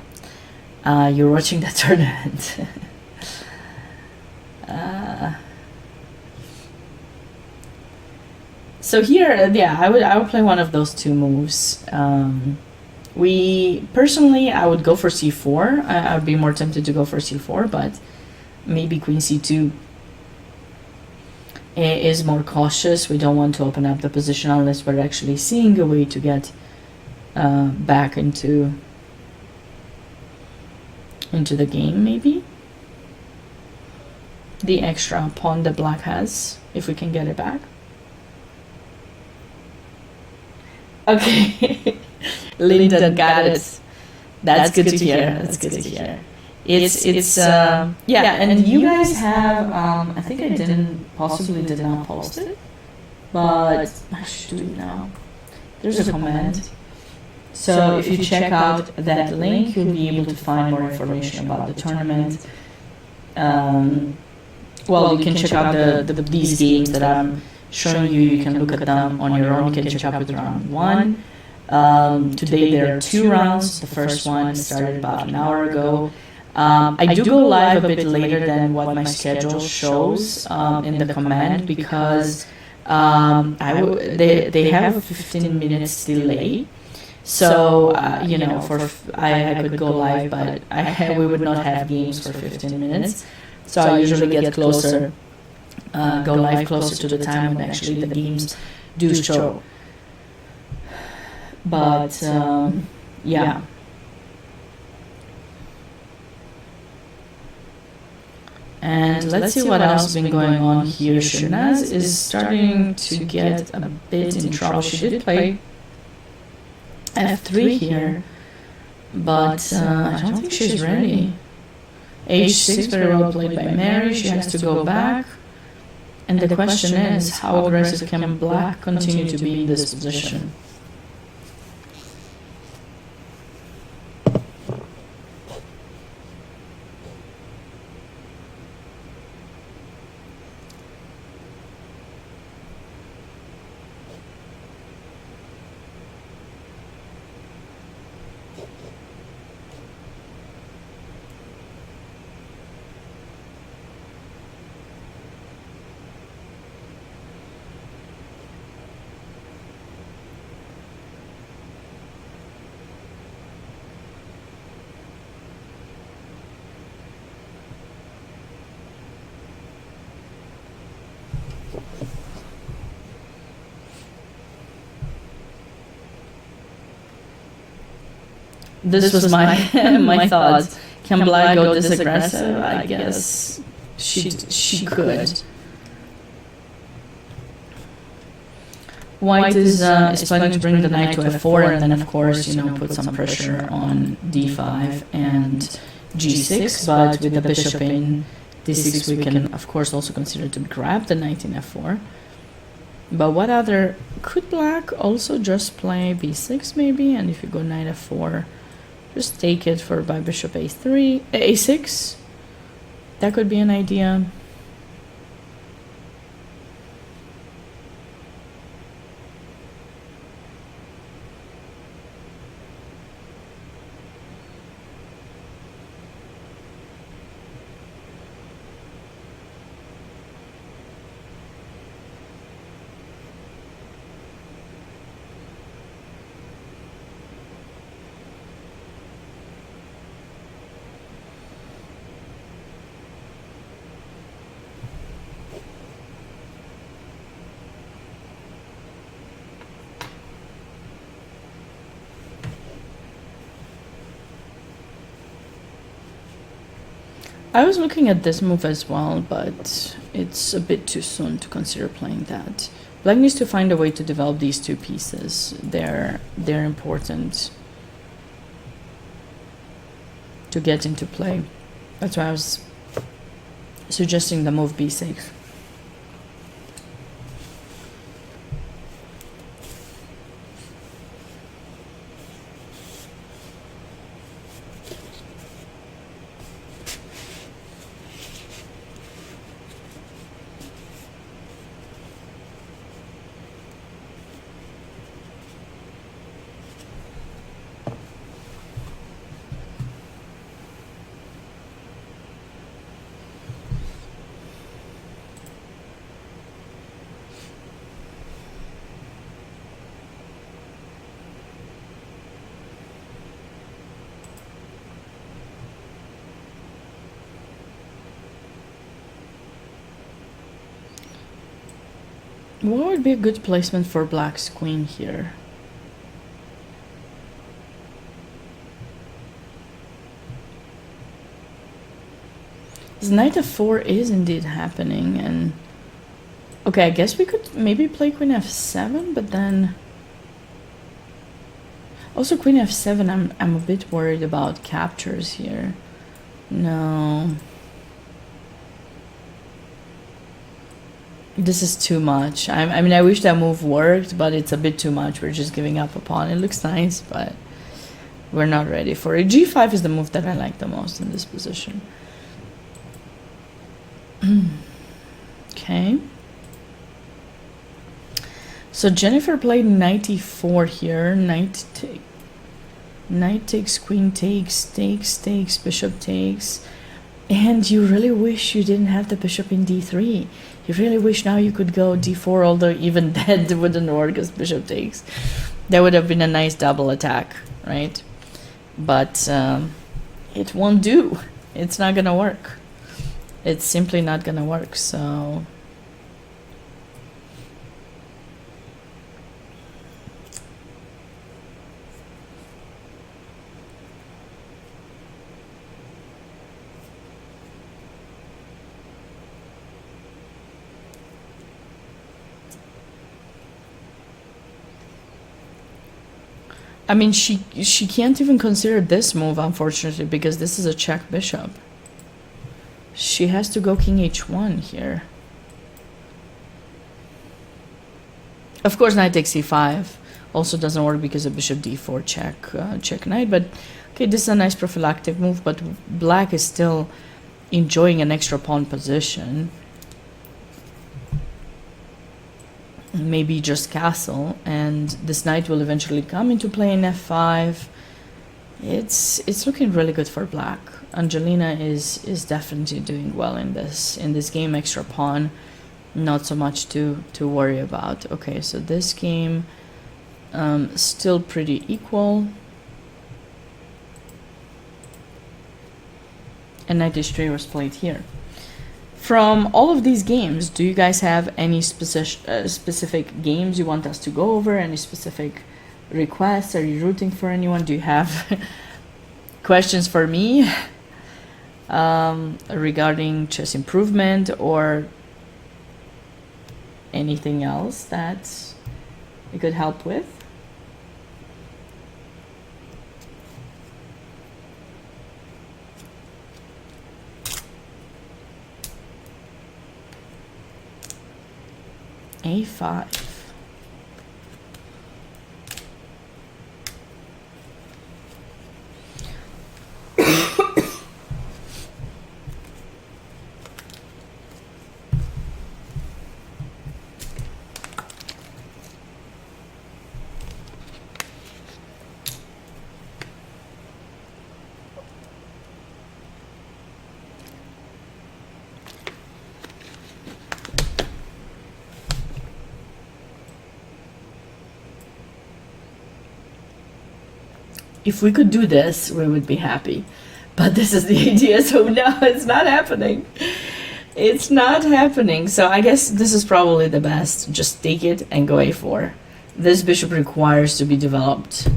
You're watching that tournament. So here, yeah, I would play one of those two moves. I would go for c4. I would be more tempted to go for c4, but maybe queen c2 is more cautious. We don't want to open up the position unless we're actually seeing a way to get back into the game, maybe. The extra pawn that black has, if we can get it back. Okay. Linda got it. That's good to hear. That's good to hear. It's yeah, and you guys have, I think I did not post it, but I should do it now. There's a comment. So if you check out that link, you'll be able to find more information about the tournament. Well, you can check out these games that I'm showing you. You can look at them on your own. You can check out with round one. Today there are 2 rounds. The first one started about an hour ago. I do go live a bit later than what my schedule shows in the command, because they have a 15 minutes delay. So, I could go live, but we would not have games for 15 minutes. So I usually get closer, go live closer to the time when actually the games do show. But yeah. And let's see what else has been going on here. Shernaz is starting to get a bit in trouble. She did play f3 here, but I don't think she's ready. h6 very well played by Mary. She has to go back. And the question is, how aggressive can black continue to be in this position? This was my my thought. Can black go this aggressive? I guess she could. White is planning to bring the knight to f4, and then of course, you know, put some pressure on d5 and g6. But with the bishop in d6, we can of course also consider to grab the knight in f4. But what other, could black also just play b6 maybe? And if you go knight f4, just take it for by bishop a3, a6. That could be an idea. I was looking at this move as well, but it's a bit too soon to consider playing that. Black needs to find a way to develop these two pieces. They're important to get into play. That's why I was suggesting the move b6. What would be a good placement for black's queen here? His knight f4 is indeed happening, and okay, I guess we could maybe play queen f7, but then also queen f7, I'm a bit worried about captures here. No. This is too much. I mean, I wish that move worked, but it's a bit too much. We're just giving up a pawn. It looks nice, but we're not ready for it. g5 is the move that I like the most in this position. Okay. So Jennifer played knight e4 here. Knight takes, queen takes, takes, bishop takes. And you really wish you didn't have the bishop in d3. You really wish now you could go d4, although even that wouldn't work because bishop takes. That would have been a nice double attack, right? But it won't do. It's not gonna work. It's simply not gonna work, so... I mean, she can't even consider this move, unfortunately, because this is a check bishop. She has to go king h1 here. Of course, knight takes c5 also doesn't work because of bishop d4 check, check knight. But okay, this is a nice prophylactic move, but black is still enjoying an extra pawn position. Maybe just castle, and this knight will eventually come into play in f5. It's looking really good for black. Angelina is definitely doing well in this game. Extra pawn, not so much to worry about. Okay, so this game still pretty equal. And knight h3 was played here. From all of these games, do you guys have any specific games you want us to go over? Any specific requests? Are you rooting for anyone? Do you have questions for me regarding chess improvement or anything else that we could help with? A5. If we could do this, we would be happy. But this is the idea, so no, it's not happening. It's not happening. So I guess this is probably the best. Just take it and go a4. This bishop requires to be developed.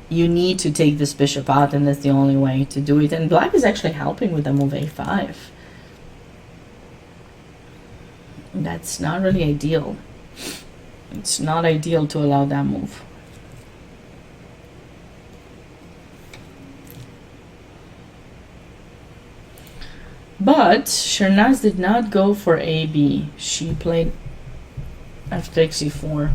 You need to take this bishop out, and that's the only way to do it. And black is actually helping with the move a5. That's not really ideal. It's not ideal to allow that move. But Shernaz did not go for AB. She played f takes e4.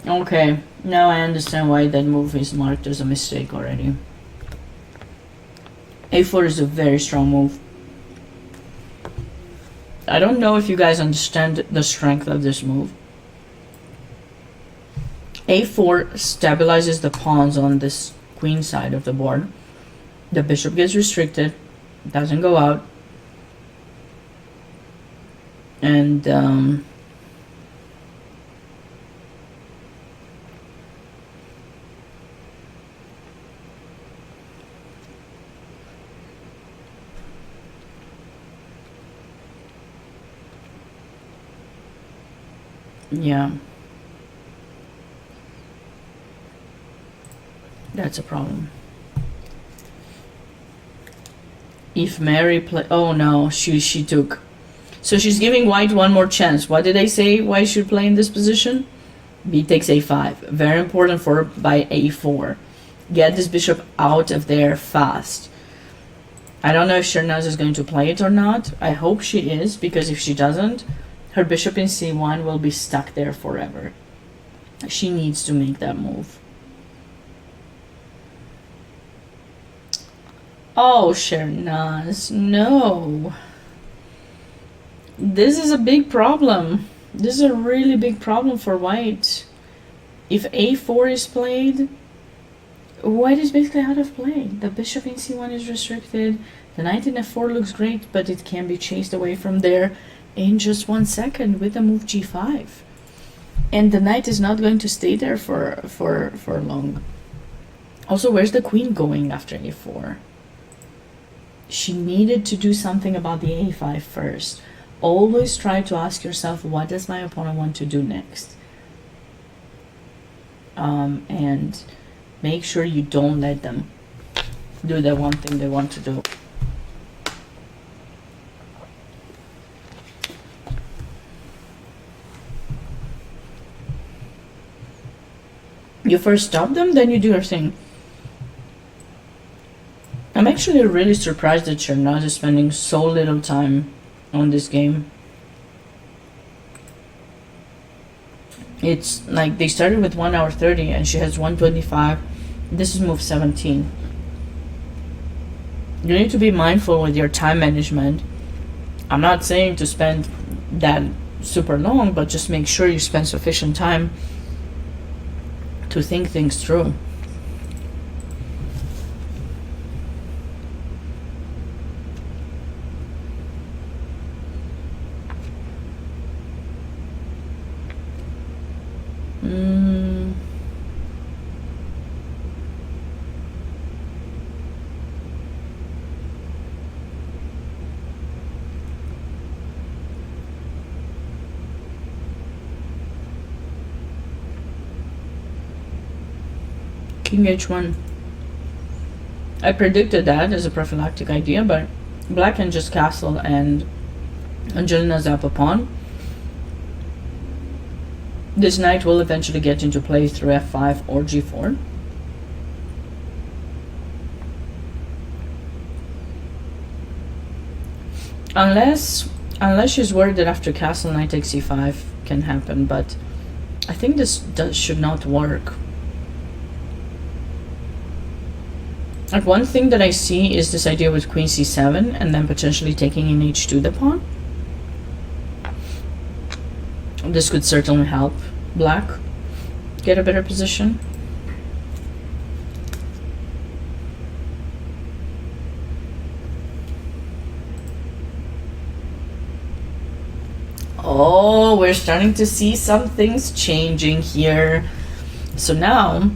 Okay, now I understand why that move is marked as a mistake already. A4 is a very strong move. I don't know if you guys understand the strength of this move. A4 stabilizes the pawns on this queen side of the board. The bishop gets restricted, doesn't go out. And yeah, that's a problem. If Mary play, oh no, she took. So she's giving white one more chance. What did I say white should play in this position? B takes a5. Very important for by a4. Get this bishop out of there fast. I don't know if Shernaz is going to play it or not. I hope she is, because if she doesn't, her bishop in c1 will be stuck there forever. She needs to make that move. Oh, Shernaz, no. This is a big problem. This is a really big problem for white. If a4 is played, white is basically out of play. The bishop in c1 is restricted. The knight in f4 looks great, but it can be chased away from there in just 1 second with the move g5. And the knight is not going to stay there for long. Also, where's the queen going after a4? She needed to do something about the a5 first. Always try to ask yourself, what does my opponent want to do next? and make sure you don't let them do the one thing they want to do. You first stop them, then you do your thing. I'm actually really surprised that Shernaz is spending so little time on this game. It's like they started with 1 hour 30 and she has 125. This is move 17. You need to be mindful with your time management. I'm not saying to spend that super long, but just make sure you spend sufficient time to think things through. King h1. I predicted that as a prophylactic idea, but black can just castle and Angelina zap a pawn. This knight will eventually get into play through f5 or g4. Unless she's worried that after castle knight takes c5 can happen, but I think this should not work. Like, one thing that I see is this idea with queen c7 and then potentially taking in h2 the pawn. This could certainly help black get a better position. Oh, we're starting to see some things changing here. So now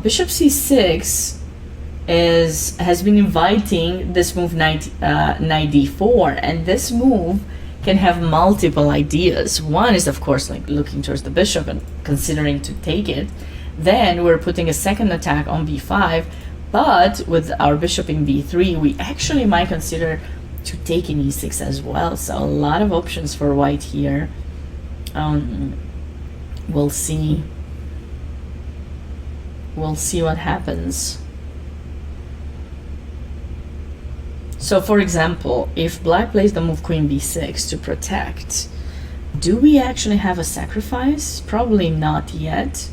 bishop c6 has been inviting this move knight d4, and this move can have multiple ideas. One is, of course, like looking towards the bishop and considering to take it. Then we're putting a second attack on b5, but with our bishop in b3, we actually might consider to take in e6 as well. So a lot of options for white here. We'll see. We'll see what happens. So, for example, if black plays the move queen b6 to protect, do we actually have a sacrifice? Probably not yet.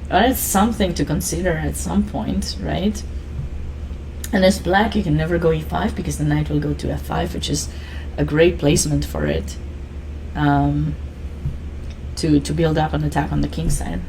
But it's something to consider at some point, right? And as black, you can never go e5 because the knight will go to f5, which is a great placement for it, to build up an attack on the king side.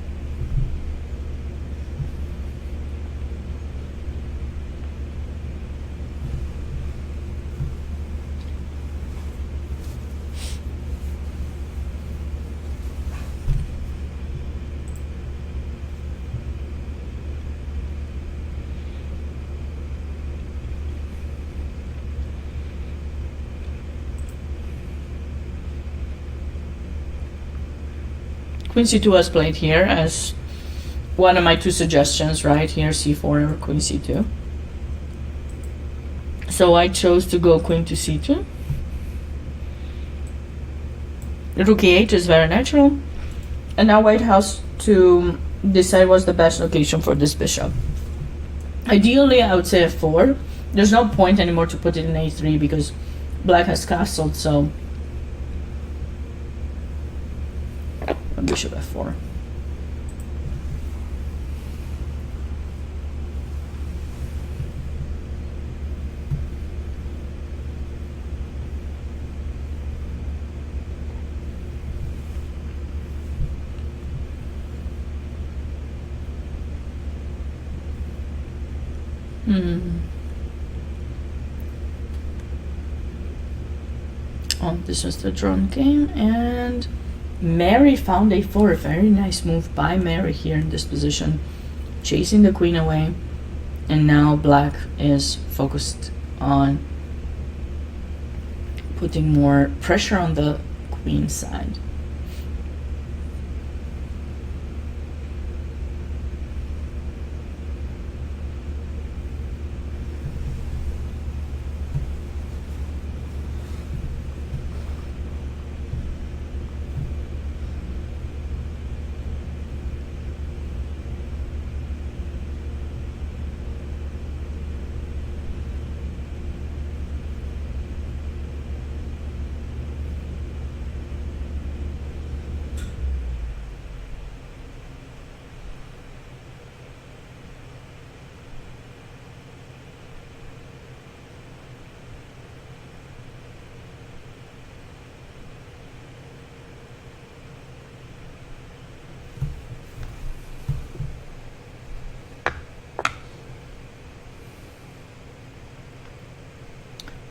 Queen c2 was played here as one of my two suggestions, right? Here, c4 or queen c2. So I chose to go queen to c2. Rook e8 is very natural. And now white has to decide what's the best location for this bishop. Ideally, I would say f4. There's no point anymore to put it in a3 because black has castled, so bishop f4. Oh, this was the drawn game, and Mary found a4. Very nice move by Mary here in this position, chasing the queen away, and now black is focused on putting more pressure on the queen side.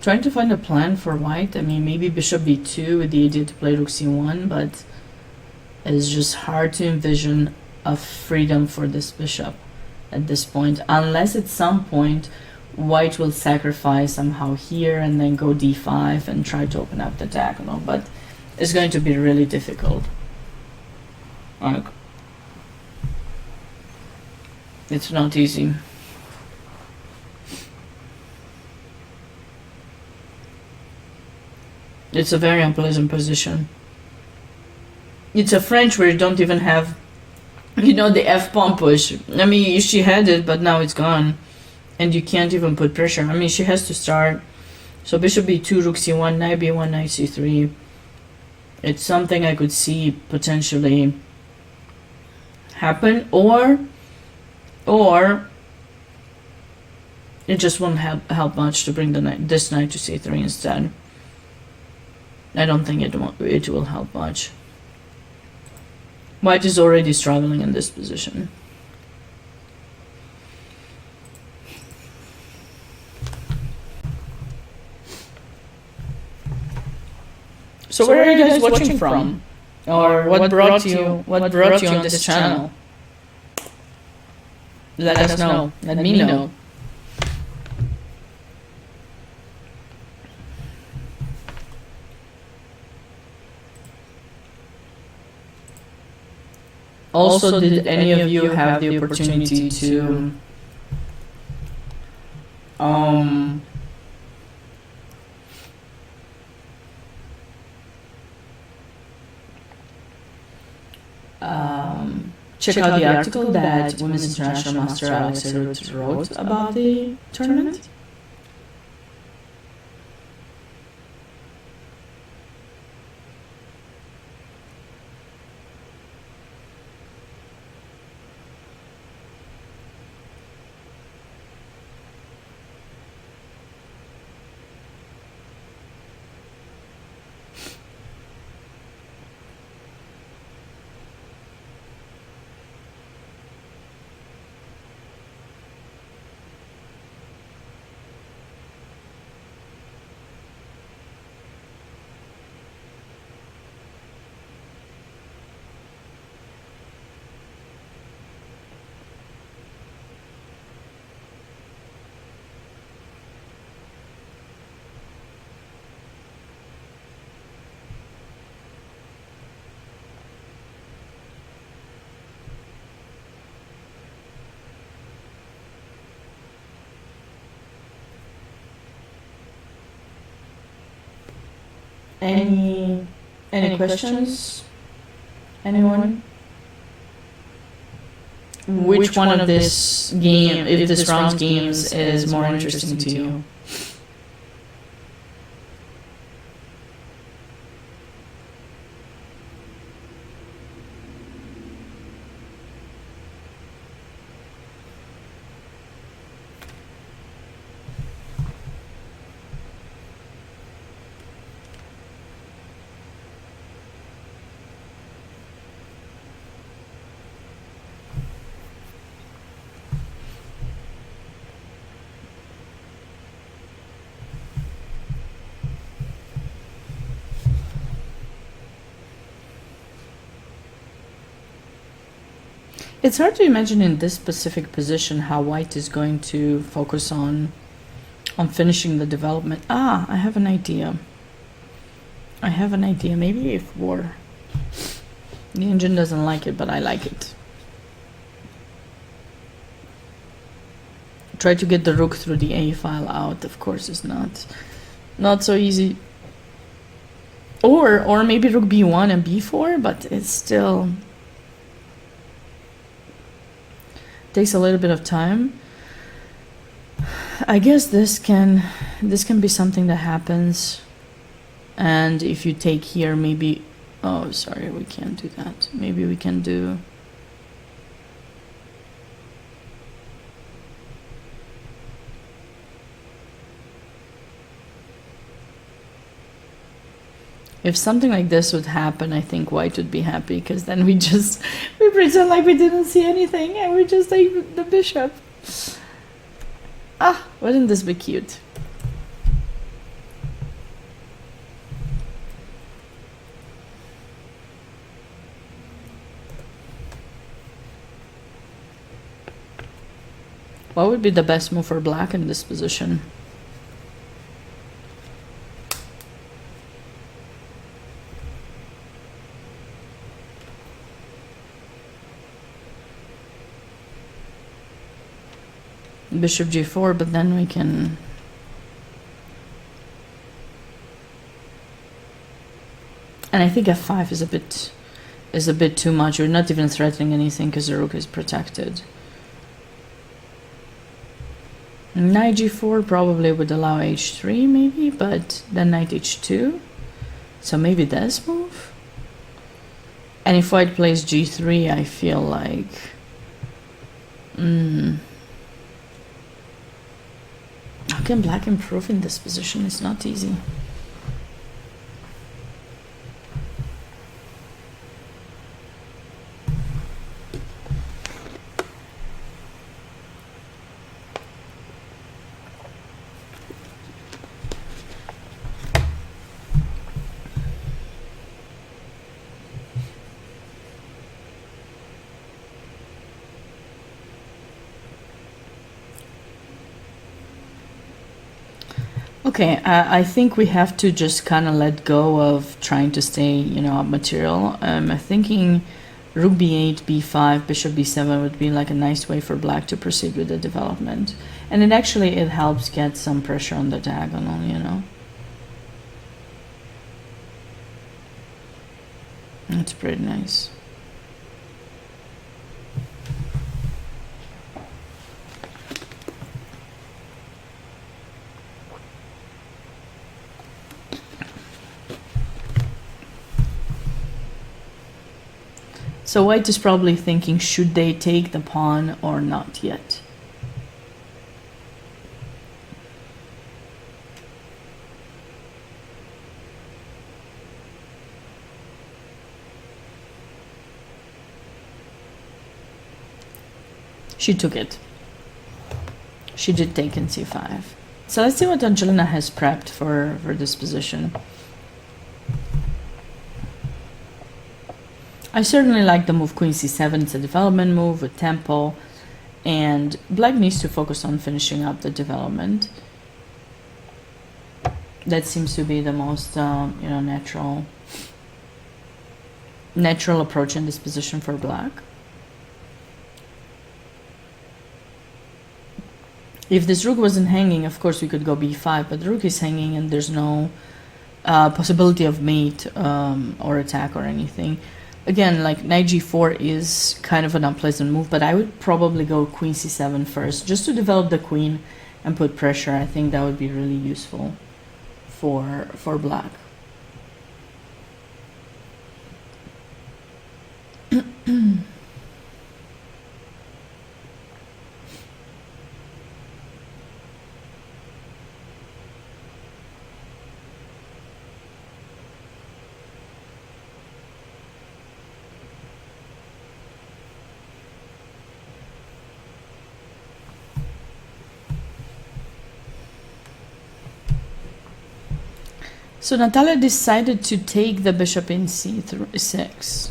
Trying to find a plan for white. I mean, maybe bishop b2 with the idea to play rook c1, but it's just hard to envision a freedom for this bishop at this point, unless at some point white will sacrifice somehow here and then go d5 and try to open up the diagonal, but it's going to be really difficult. It's not easy. It's a very unpleasant position. It's a French where you don't even have, you know, the f-pawn push. I mean, she had it, but now it's gone. And you can't even put pressure. I mean, she has to start. So bishop b2, rook c1, knight b1, knight c3. It's something I could see potentially happen, or it just won't help much to bring the knight, this knight to c3 instead. I don't think it will help much. White is already struggling in this position. So where are you guys watching from? Or what brought you on this channel? Let us know. Let me know. Also, did any of you have the opportunity to check out the article that Women's International Master Alexey Root wrote about the tournament? Any questions? Anyone? Which one of this game, if this round's games, is more interesting to you? It's hard to imagine in this specific position how white is going to focus on finishing the development. I have an idea. Maybe if war. The engine doesn't like it, but I like it. Try to get the rook through the A file out. Of course, it's not so easy. Or maybe rook b1 and b4, but it's still takes a little bit of time. I guess this can be something that happens, and if you take here, maybe, oh sorry, we can't do that. Maybe we can do if something like this would happen, I think white would be happy, because then we pretend like we didn't see anything and we just take the bishop. Wouldn't this be cute? What would be the best move for black in this position? Bishop g4, but then we can... And I think f5 is a bit too much. We're not even threatening anything because the rook is protected. Knight g4 probably would allow h3 maybe, but then knight h2. So maybe this move. And if white plays g3, I feel like... How can black improve in this position? It's not easy. Okay, I think we have to just kind of let go of trying to stay, you know, up material. I'm thinking rook b8, b5, bishop b7 would be like a nice way for black to proceed with the development. And it helps get some pressure on the diagonal, you know. That's pretty nice. So white is probably thinking, should they take the pawn or not yet? She took it. She did take in c5. So let's see what Angelina has prepped for this position. I certainly like the move queen c7. It's a development move with tempo, and black needs to focus on finishing up the development. That seems to be the most you know, natural approach in this position for black. If this rook wasn't hanging, of course we could go b5, but the rook is hanging and there's no possibility of mate or attack or anything. Again, like knight g4 is kind of an unpleasant move, but I would probably go queen c7 first, just to develop the queen and put pressure. I think that would be really useful for black. So Natalia decided to take the bishop in c6.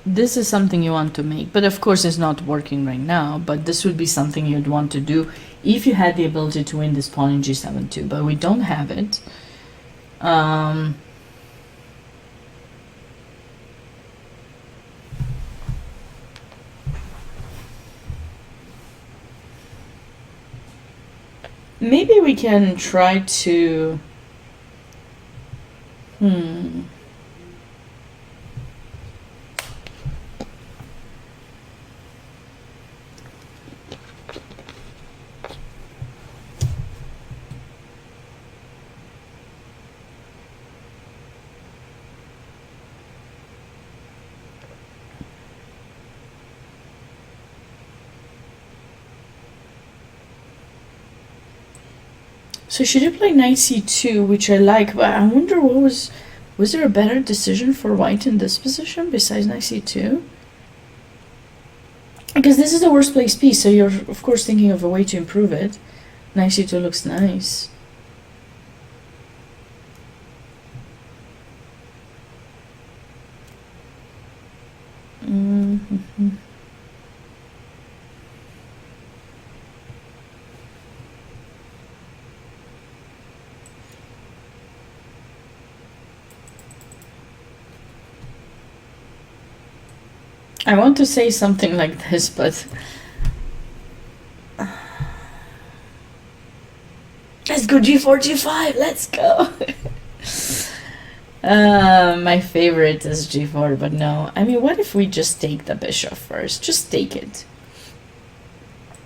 This is something you want to make, but of course it's not working right now, but this would be something you'd want to do if you had the ability to win this pawn in g7 too, but we don't have it. Maybe we can try to... So she did play knight c2, which I like, but I wonder what was there a better decision for white in this position besides knight c2? Because this is the worst placed piece, so you're of course thinking of a way to improve it. Knight c2 looks nice. I want to say something like this, but let's go G4, G5, let's go. My favorite is G4, but no. I mean, what if we just take the bishop first? Just take it.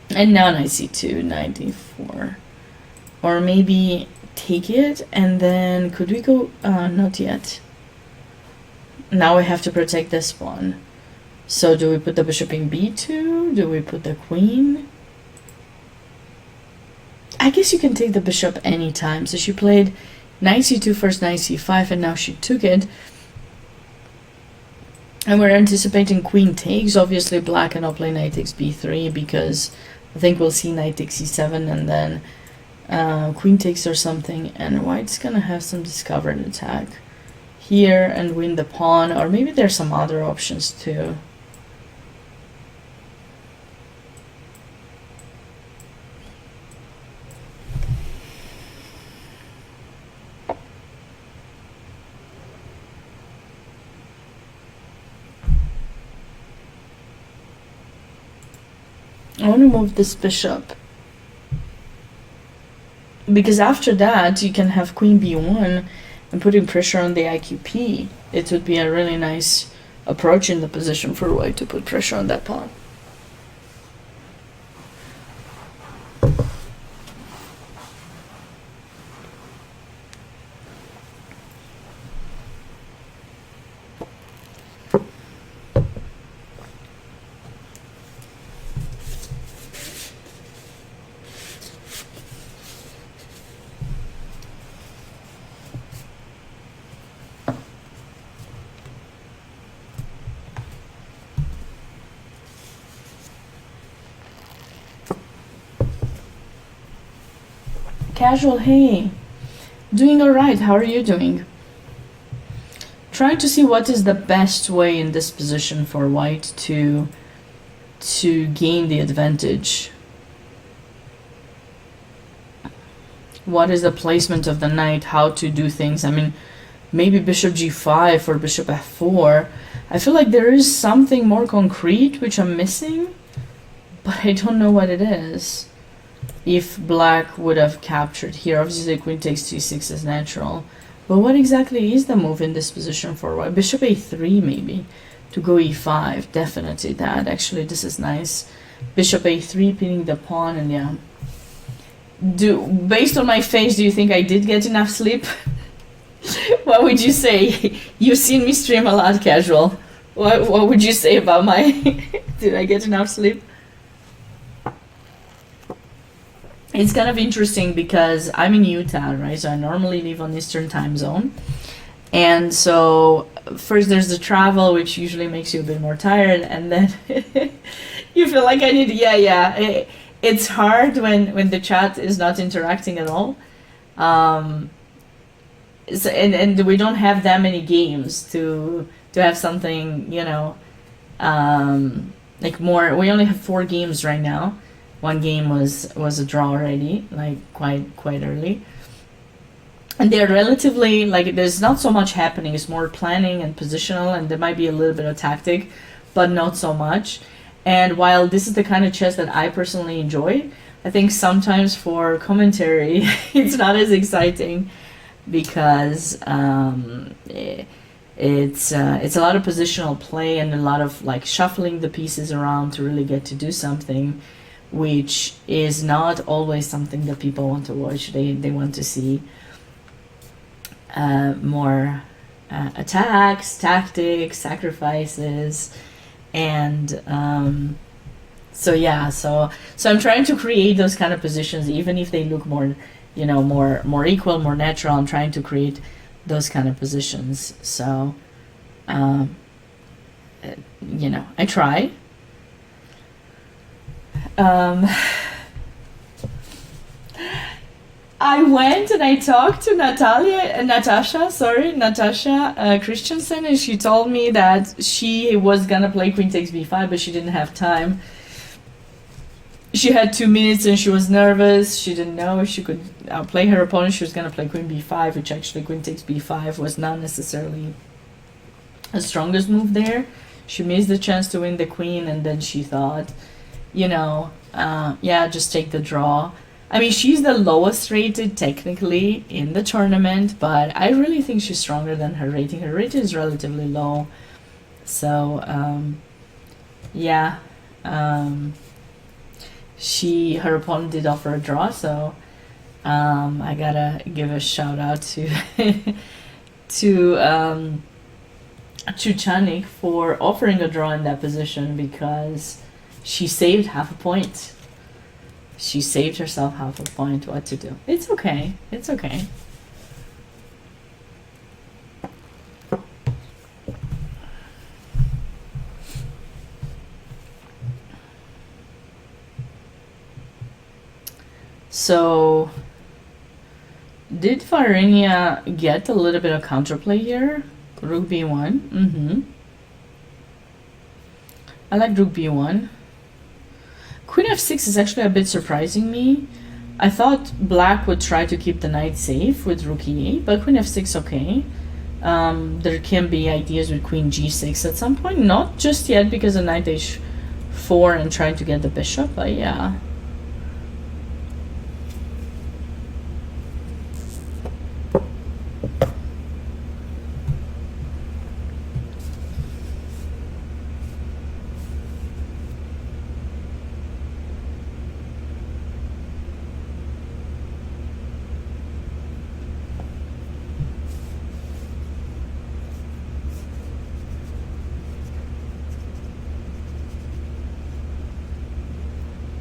And now knight c2, knight d4. Or maybe take it, and then could we go... not yet. Now we have to protect this pawn. So do we put the bishop in b2? Do we put the queen? I guess you can take the bishop anytime. So she played knight c2 first, knight c5, and now she took it. And we're anticipating queen takes. Obviously black cannot play knight takes b3 because I think we'll see knight takes c7 and then queen takes or something. And white's gonna have some discovered attack here and win the pawn. Or maybe there's some other options too. I want to move this bishop because after that you can have queen b1 and putting pressure on the IQP. It would be a really nice approach in the position for white to put pressure on that pawn. Casual, hey, doing all right. How are you doing? Trying to see what is the best way in this position for white to gain the advantage. What is the placement of the knight? How to do things? I mean, maybe bishop g5 or bishop f4. I feel like there is something more concrete which I'm missing, but I don't know what it is. If black would have captured here, obviously queen takes c6 is natural, but what exactly is the move in this position for white? Bishop a3 maybe to go e5. Definitely that. Actually this is nice. Bishop a3 pinning the pawn. And yeah, based on my face, do you think I did get enough sleep? What would you say? You've seen me stream a lot, Casual. What would you say about my did I get enough sleep? It's kind of interesting because I'm in Utah, right? So I normally live on Eastern time zone. And so first there's the travel, which usually makes you a bit more tired. And then you feel like I need, it's hard when the chat is not interacting at all. So, and we don't have that many games to have something, you know, like more. We only have 4 games right now. One game was a draw already, like quite early. And they're relatively, like, there's not so much happening. It's more planning and positional, and there might be a little bit of tactic, but not so much. And while this is the kind of chess that I personally enjoy, I think sometimes for commentary, it's not as exciting because it's a lot of positional play and a lot of like shuffling the pieces around to really get to do something, which is not always something that people want to watch. They want to see more attacks, tactics, sacrifices, and so I'm trying to create those kind of positions, even if they look more, you know, more equal, more natural. I'm trying to create those kind of positions. So you know, I try. I went and I talked to Natasha Christensen, and she told me that she was gonna play queen takes b5, but she didn't have time. She had 2 minutes and she was nervous. She didn't know if she could outplay her opponent. She was gonna play queen b5, which actually queen takes b5 was not necessarily the strongest move there. She missed the chance to win the queen, and then she thought, you know, yeah, just take the draw. I mean, she's the lowest rated technically in the tournament, but I really think she's stronger than her rating. Her rating is relatively low. So, yeah. Her opponent did offer a draw, so I gotta give a shout out to to Chanik for offering a draw in that position, because she saved half a point. She saved herself half a point. What to do? It's okay. It's okay. So, did Farinia get a little bit of counterplay here? Rook b1. I like rook b1. Queen f6 is actually a bit surprising me. I thought black would try to keep the knight safe with rook e8, but queen f6 okay. There can be ideas with queen g6 at some point. Not just yet because of knight h4 and trying to get the bishop, but yeah.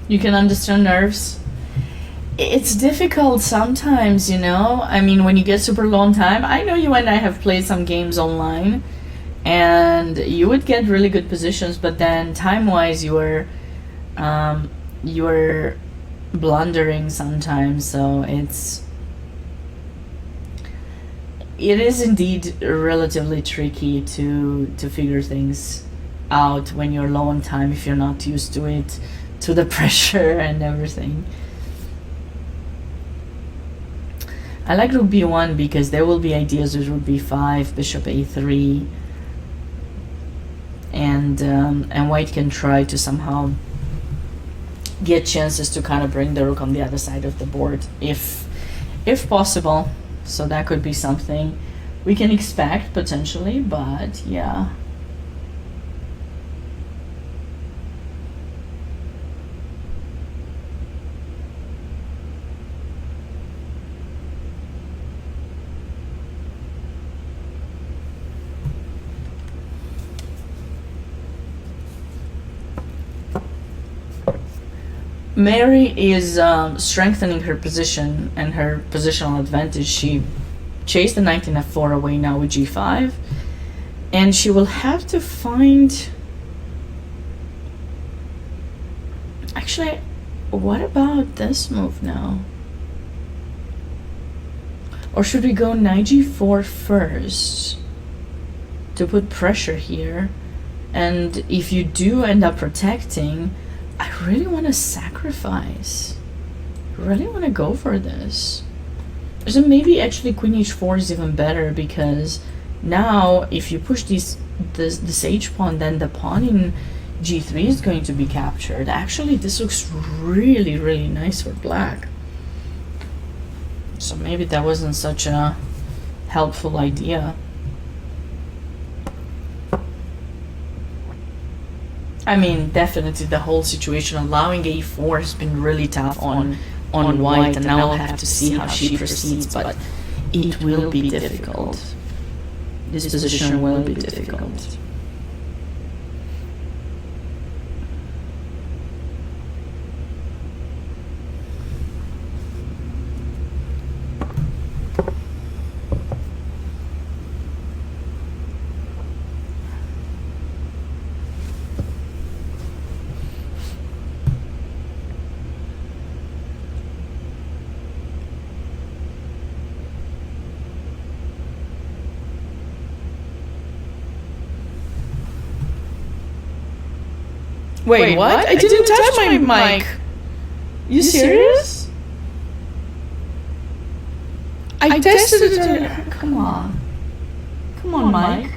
You can understand nerves. It's difficult sometimes, you know. I mean, when you get super long time, I know you and I have played some games online, and you would get really good positions, but then time-wise, you were blundering sometimes. So it is indeed relatively tricky to figure things out when you're low on time if you're not used to it, to the pressure and everything. I like rook b1 because there will be ideas with rook b5, bishop a3, and white can try to somehow get chances to kind of bring the rook on the other side of the board if possible. So that could be something we can expect potentially, but yeah. Mary is strengthening her position and her positional advantage. She chased the knight in f4 away now with g5, and she will have to find... Actually, what about this move now? Or should we go knight g4 first to put pressure here? And if you do end up protecting, I really want to sacrifice. I really want to go for this. So maybe actually queen h4 is even better, because now if you push this h pawn, then the pawn in g3 is going to be captured. Actually, this looks really, really nice for black. So maybe that wasn't such a helpful idea. I mean, definitely the whole situation allowing a4 has been really tough on white, and now I'll have to see how she proceeds, but it will be difficult. This position will be difficult. Wait, what? I didn't touch my mic. You serious? I tested it. Come on. Come on, Mike.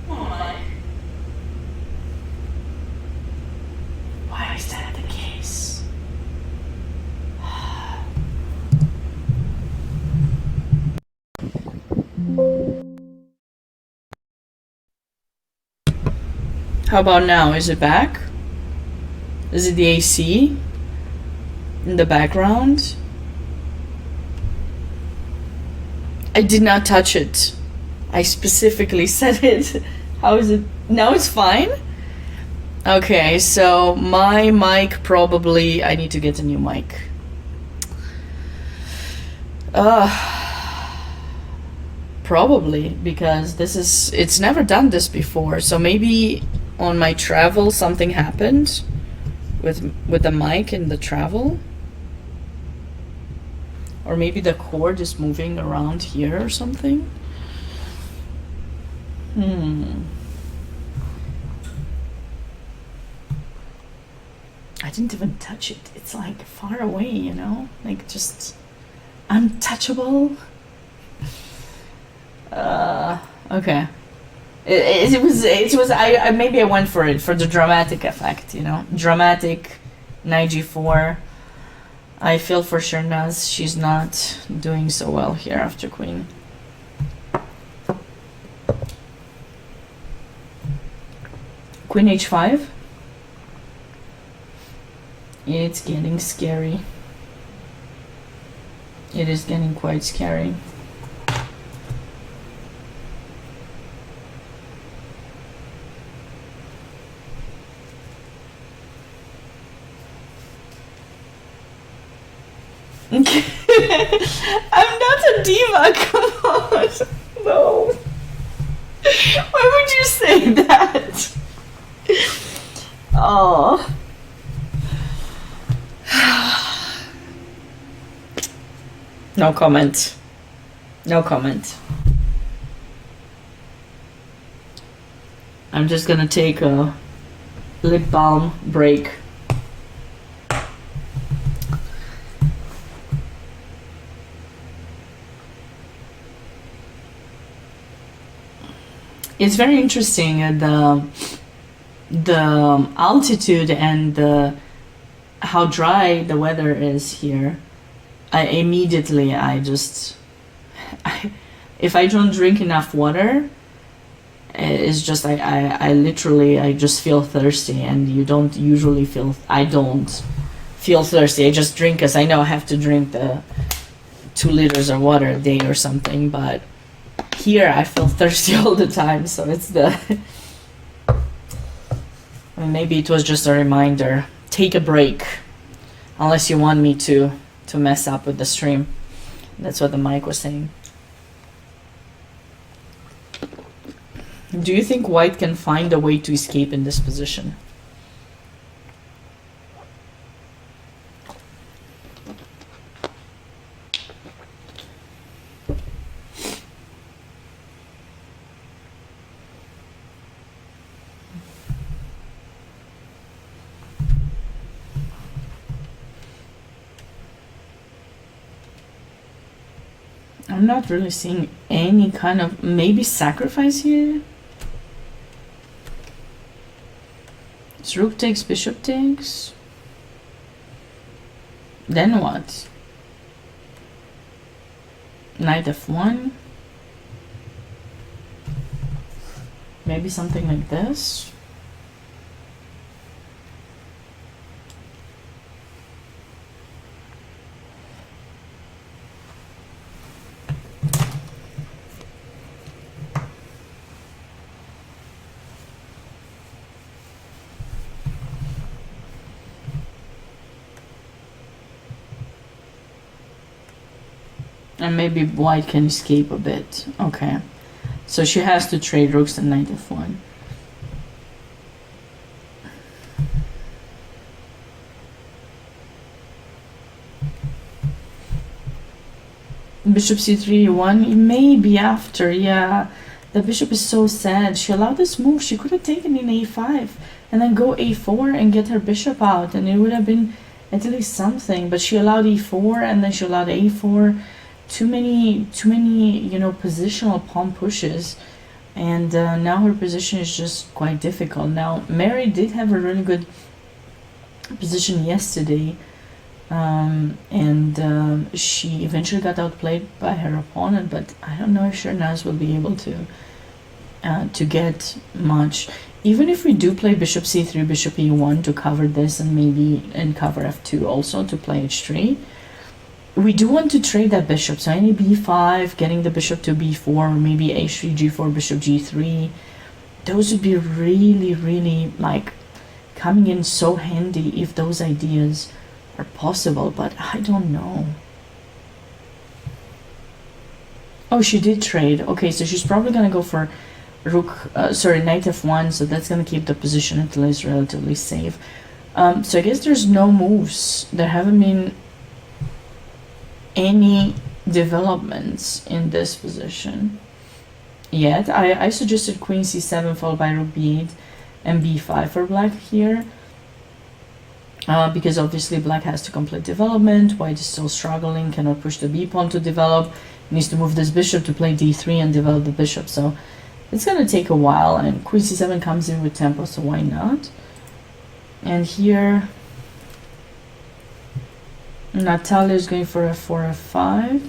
Come on, Mike. Why is that the case? How about now? Is it back? Is it the AC in the background? I did not touch it. I specifically said it. How is it? Now it's fine? Okay, so my mic probably... I need to get a new mic. Probably, because this is... It's never done this before, so maybe on my travel something happened with the mic in the travel. Or maybe the cord is moving around here or something. I didn't even touch it. It's like far away, you know? Like just untouchable. Okay. It was I maybe I went for it for the dramatic effect, you know? Dramatic knight g4. I feel for sure Naz, she's not doing so well here after queen. Queen h5. It's getting scary. It is getting quite scary. I'm not a diva, come on. No. Why would you say that? Oh. No comment. No comment. I'm just gonna take a lip balm break. It's very interesting, the altitude and how dry the weather is here. If I don't drink enough water, it's just I literally I just feel thirsty, and you don't usually feel. I don't feel thirsty. I just drink because I know I have to drink the 2 liters of water a day or something, but here I feel thirsty all the time, so it's the... Maybe it was just a reminder. Take a break. Unless you want me to mess up with the stream. That's what the mic was saying. Do you think white can find a way to escape in this position? I'm not really seeing any kind of maybe sacrifice here. It's rook takes, bishop takes. Then what? Knight f1. Maybe something like this. And maybe white can escape a bit. Okay. So she has to trade rooks and knight f1. Bishop c3, 1, maybe after, yeah. The bishop is so sad. She allowed this move. She could have taken in a5 and then go a4 and get her bishop out, and it would have been at least something. But she allowed e4 and then she allowed a4. Too many, you know, positional pawn pushes, and now her position is just quite difficult. Now, Marriott did have a really good position yesterday, and she eventually got outplayed by her opponent, but I don't know if Shernaz will be able to get much. Even if we do play bishop c3, bishop e1 to cover this, and maybe cover f2 also to play h3, we do want to trade that bishop. So any b5, getting the bishop to b4, or maybe h3, g4, bishop g3, those would be really, really like coming in so handy if those ideas are possible, but I don't know. Oh, she did trade. Okay, so she's probably gonna go for knight f1, so that's gonna keep the position at least relatively safe. So I guess there's no moves. There haven't been any developments in this position yet. I suggested queen c7 followed by rook b8 and b5 for black here, because obviously black has to complete development. White is still struggling, cannot push the b pawn to develop, needs to move this bishop to play d3 and develop the bishop, so it's gonna take a while, and queen c7 comes in with tempo, so why not? And here Natalia is going for f4, f5.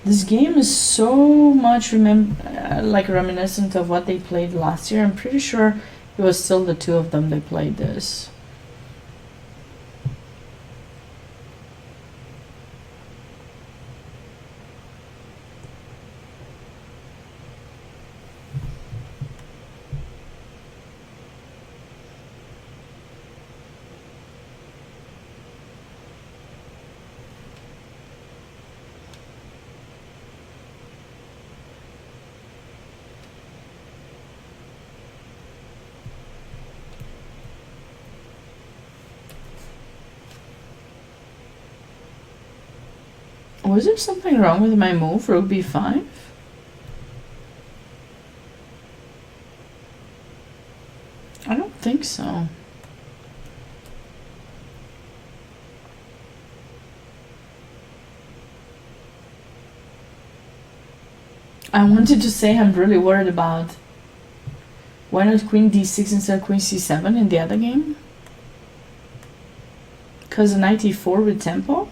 This game is so much like reminiscent of what they played last year. I'm pretty sure it was still the two of them that played this. Was there something wrong with my move, rook b5? I don't think so. I wanted to say I'm really worried about why not queen d6 instead of queen c7 in the other game? Because knight e4 with tempo?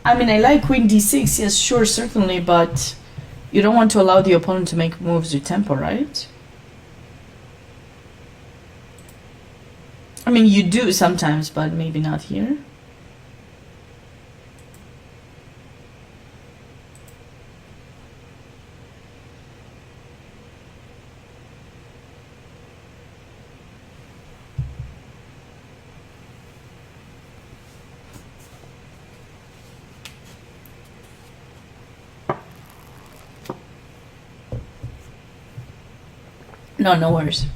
I mean, I like queen d6, yes, sure, certainly, but you don't want to allow the opponent to make moves with tempo, right? I mean, you do sometimes, but maybe not here. No, no worries.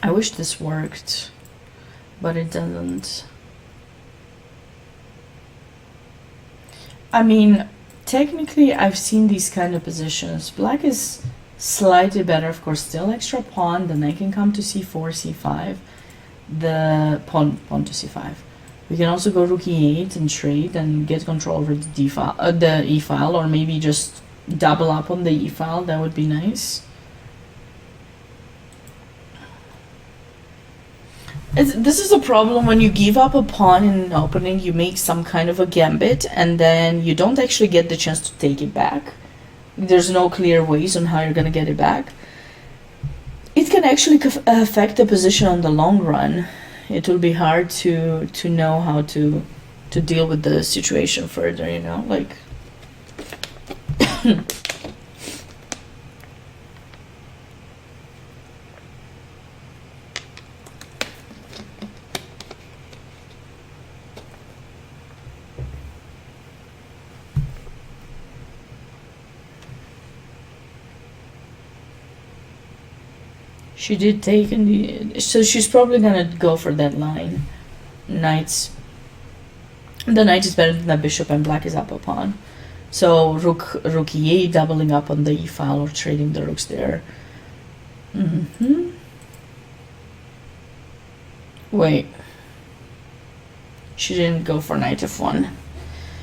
I wish this worked, but it doesn't. I mean, technically I've seen these kind of positions. Black is slightly better, of course, still extra pawn, then I can come to c4, c5, the pawn to c5. We can also go rook e8 and trade and get control over the d file, the e file, or maybe just double up on the e file. That would be nice. This is a problem when you give up a pawn in an opening. You make some kind of a gambit, and then you don't actually get the chance to take it back. There's no clear ways on how you're gonna get it back. It can actually affect the position on the long run. It will be hard to know how to deal with the situation further, you know, like she did take in the, so she's probably gonna go for that line. the knight is better than the bishop, and black is up a pawn. So rook e8, doubling up on the e file or trading the rooks there. Wait, she didn't go for knight f1.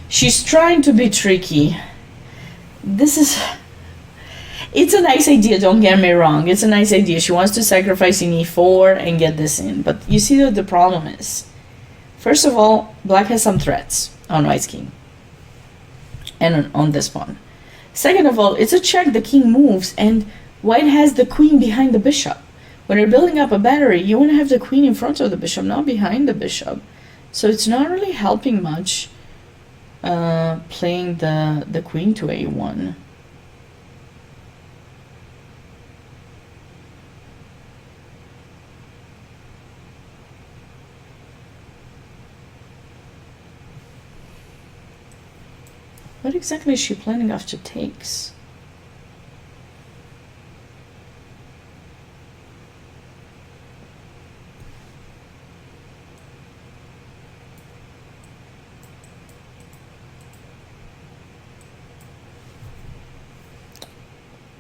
She's trying to be tricky. It's a nice idea, don't get me wrong. It's a nice idea. She wants to sacrifice in e4 and get this in. But you see what the problem is. First of all, black has some threats on white's king. And on this pawn. Second of all, it's a check, the king moves, and white has the queen behind the bishop. When you're building up a battery, you want to have the queen in front of the bishop, not behind the bishop. So it's not really helping much playing the queen to a1. What exactly is she planning after takes?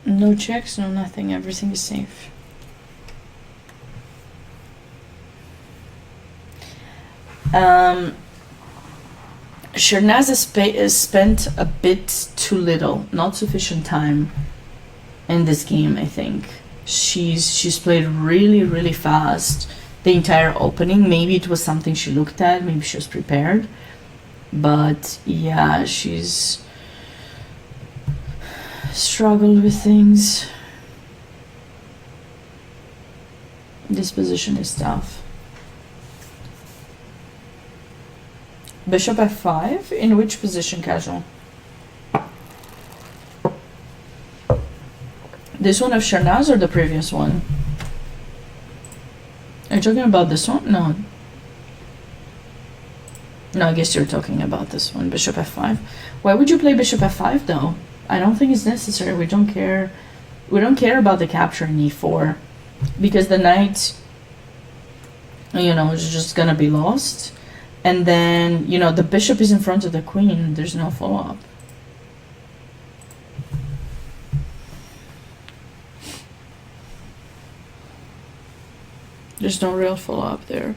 No checks, no nothing, everything is safe. Shernaz has spent a bit too little, not sufficient time in this game, I think. She's played really fast the entire opening. Maybe it was something she looked at, maybe she was prepared. But yeah, she's struggled with things. This position is tough. Bishop f5? In which position, casual? This one of Shernaz or the previous one? Are you talking about this one? No. No, I guess you're talking about this one, bishop f5. Why would you play bishop f5 though? I don't think it's necessary. We don't care about the capture in e4 because the knight, you know, is just gonna be lost. And then, you know, the bishop is in front of the queen. There's no follow-up. There's no real follow-up there.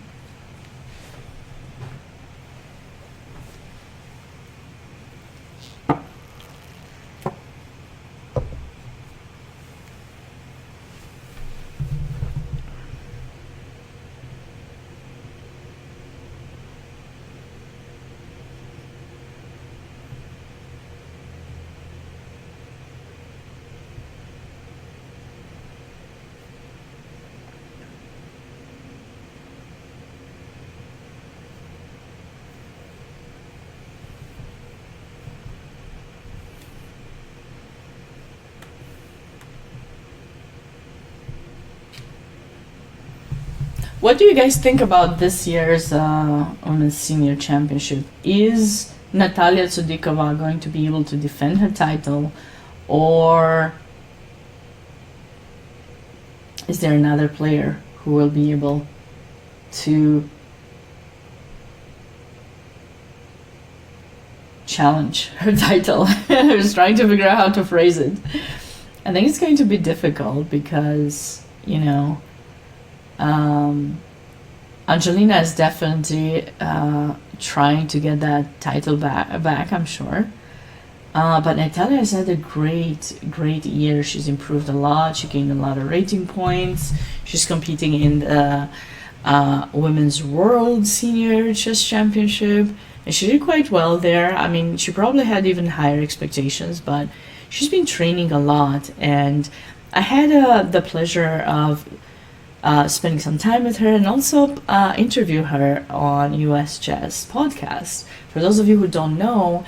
What do you guys think about this year's Women's Senior Championship? Is Natalia Tsudikova going to be able to defend her title, or is there another player who will be able to challenge her title? I was trying to figure out how to phrase it. I think it's going to be difficult because, you know, Angelina is definitely trying to get that title back, I'm sure. But Natalia has had a great year. She's improved a lot. She gained a lot of rating points. She's competing in the Women's World Senior Chess Championship. And she did quite well there. I mean, she probably had even higher expectations, but she's been training a lot. And I had the pleasure of spending some time with her and also interview her on US Chess podcast. For those of you who don't know,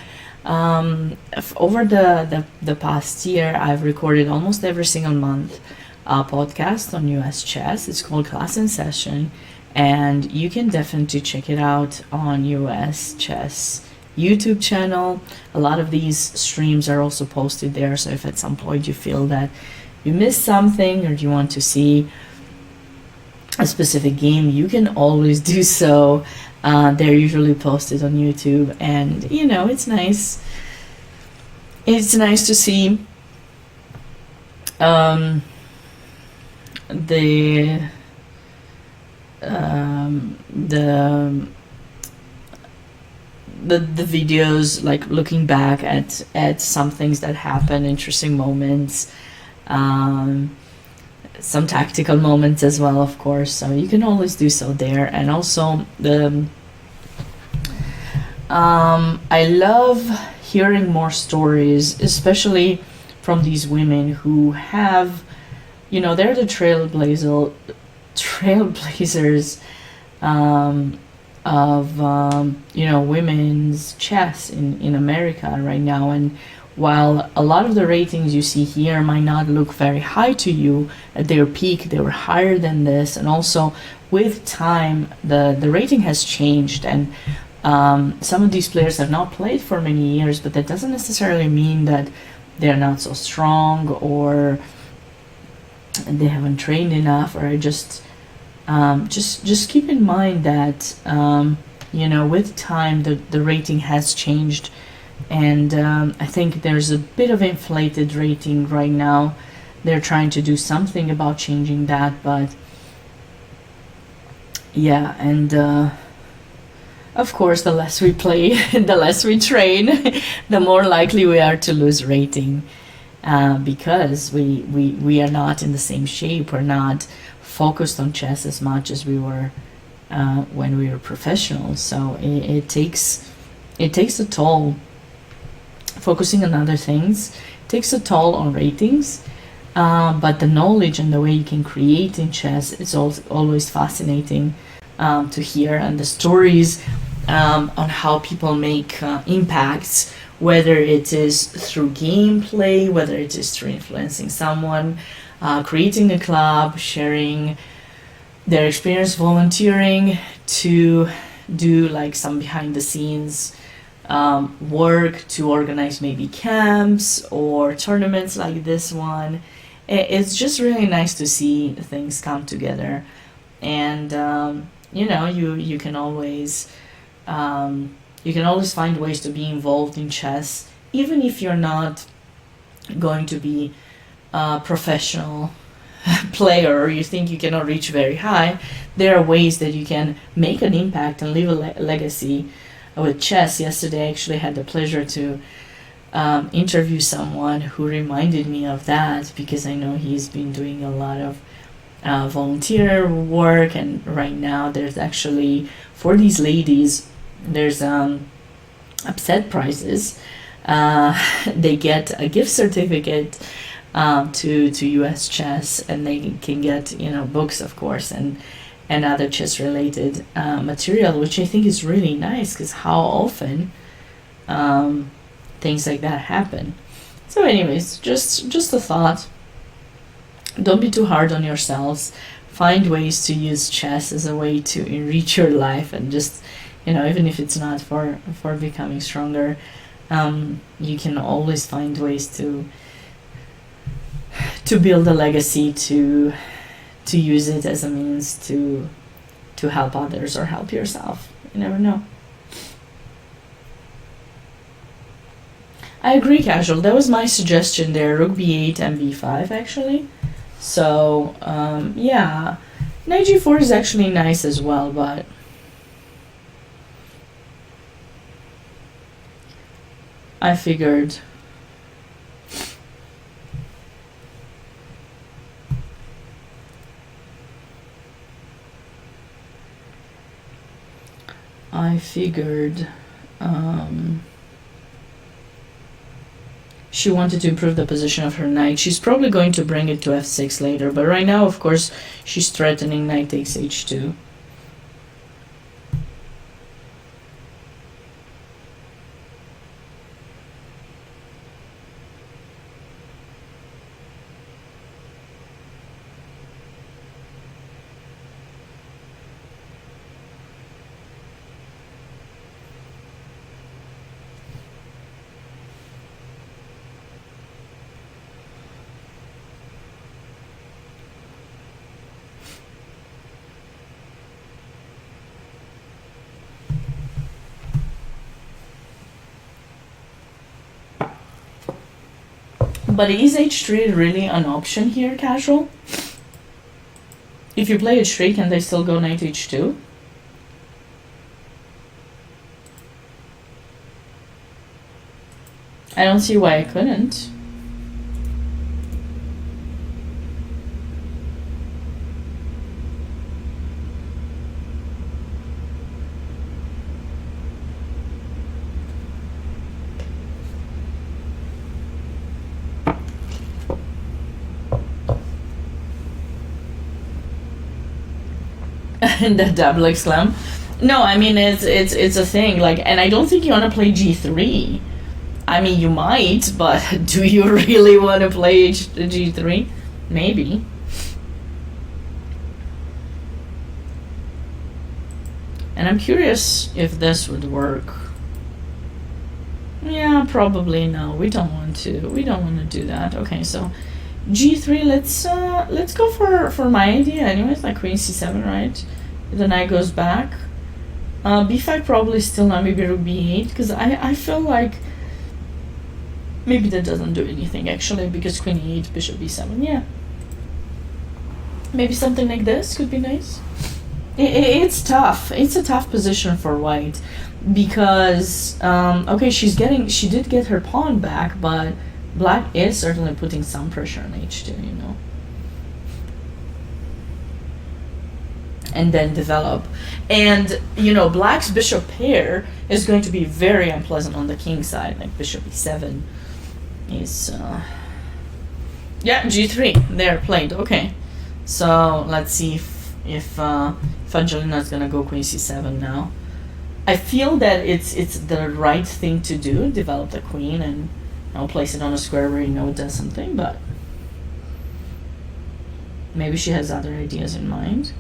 over the past year, I've recorded almost every single month a podcast on US Chess. It's called Class in Session, and you can definitely check it out on US Chess YouTube channel. A lot of these streams are also posted there, so if at some point you feel that you missed something or you want to see a specific game, you can always do so. They're usually posted on YouTube, and you know, it's nice. It's nice to see um, the um, the the videos, like looking back at some things that happen, interesting moments, um, some tactical moments as well, of course. So you can always do so there. And also the I love hearing more stories, especially from these women who have, you know, they're the trailblazers of you know, women's chess in America right now. And while a lot of the ratings you see here might not look very high to you, at their peak they were higher than this. And also with time the rating has changed, and some of these players have not played for many years, but that doesn't necessarily mean that they're not so strong, or they haven't trained enough, or just keep in mind that you know, with time the rating has changed. And I think there's a bit of inflated rating right now. They're trying to do something about changing that, but yeah. And of course, the less we play, the less we train, the more likely we are to lose rating, because we are not in the same shape. We're not focused on chess as much as we were when we were professionals. So it takes a toll. Focusing on other things takes a toll on ratings, but the knowledge and the way you can create in chess is always fascinating to hear, and the stories on how people make impacts, whether it is through gameplay, whether it is through influencing someone, creating a club, sharing their experience volunteering to do like some behind the scenes work to organize maybe camps or tournaments like this one. It's just really nice to see things come together. And you know, you can always find ways to be involved in chess, even if you're not going to be a professional player, or you think you cannot reach very high. There are ways that you can make an impact and leave a legacy with chess. Yesterday I actually had the pleasure to interview someone who reminded me of that, because I know he's been doing a lot of volunteer work. And right now there's actually, for these ladies, there's upset prizes. They get a gift certificate to US Chess, and they can get, you know, books, of course, and other chess related material, which I think is really nice, because how often things like that happen. So anyways, just a thought. Don't be too hard on yourselves. Find ways to use chess as a way to enrich your life, and just, you know, even if it's not for becoming stronger, you can always find ways to build a legacy, to use it as a means to help others or help yourself. You never know. I agree, Casual. That was my suggestion there. Rook b8 and b5, actually. So yeah, knight g4 is actually nice as well, but I figured she wanted to improve the position of her knight. She's probably going to bring it to f6 later, but right now, of course, she's threatening knight takes h2. But is h3 really an option here, casual? If you play h3, can they still go knight h2? I don't see why I couldn't. The double exclam. No, I mean it's a thing. Like, and I don't think you want to play g3. I mean, you might, but do you really want to play g3? Maybe. And I'm curious if this would work. Yeah, probably no. We don't want to. We don't want to do that. Okay, so g3. Let's go for my idea. Anyways, like queen c7, right? The knight goes back. b5 probably still not. Maybe rook b8, because I feel like maybe that doesn't do anything actually, because queen e8, bishop b7. Yeah. Maybe something like this could be nice. It's tough. It's a tough position for white, because okay, she did get her pawn back, but black is certainly putting some pressure on h2, you know. And then develop. And, you know, black's bishop pair is going to be very unpleasant on the king side, like bishop e7 is, yeah, g3, there, played, okay. So, let's see if Angelina's gonna go queen c7 now. I feel that it's the right thing to do, develop the queen and, you know, place it on a square where you know it does something, but maybe she has other ideas in mind.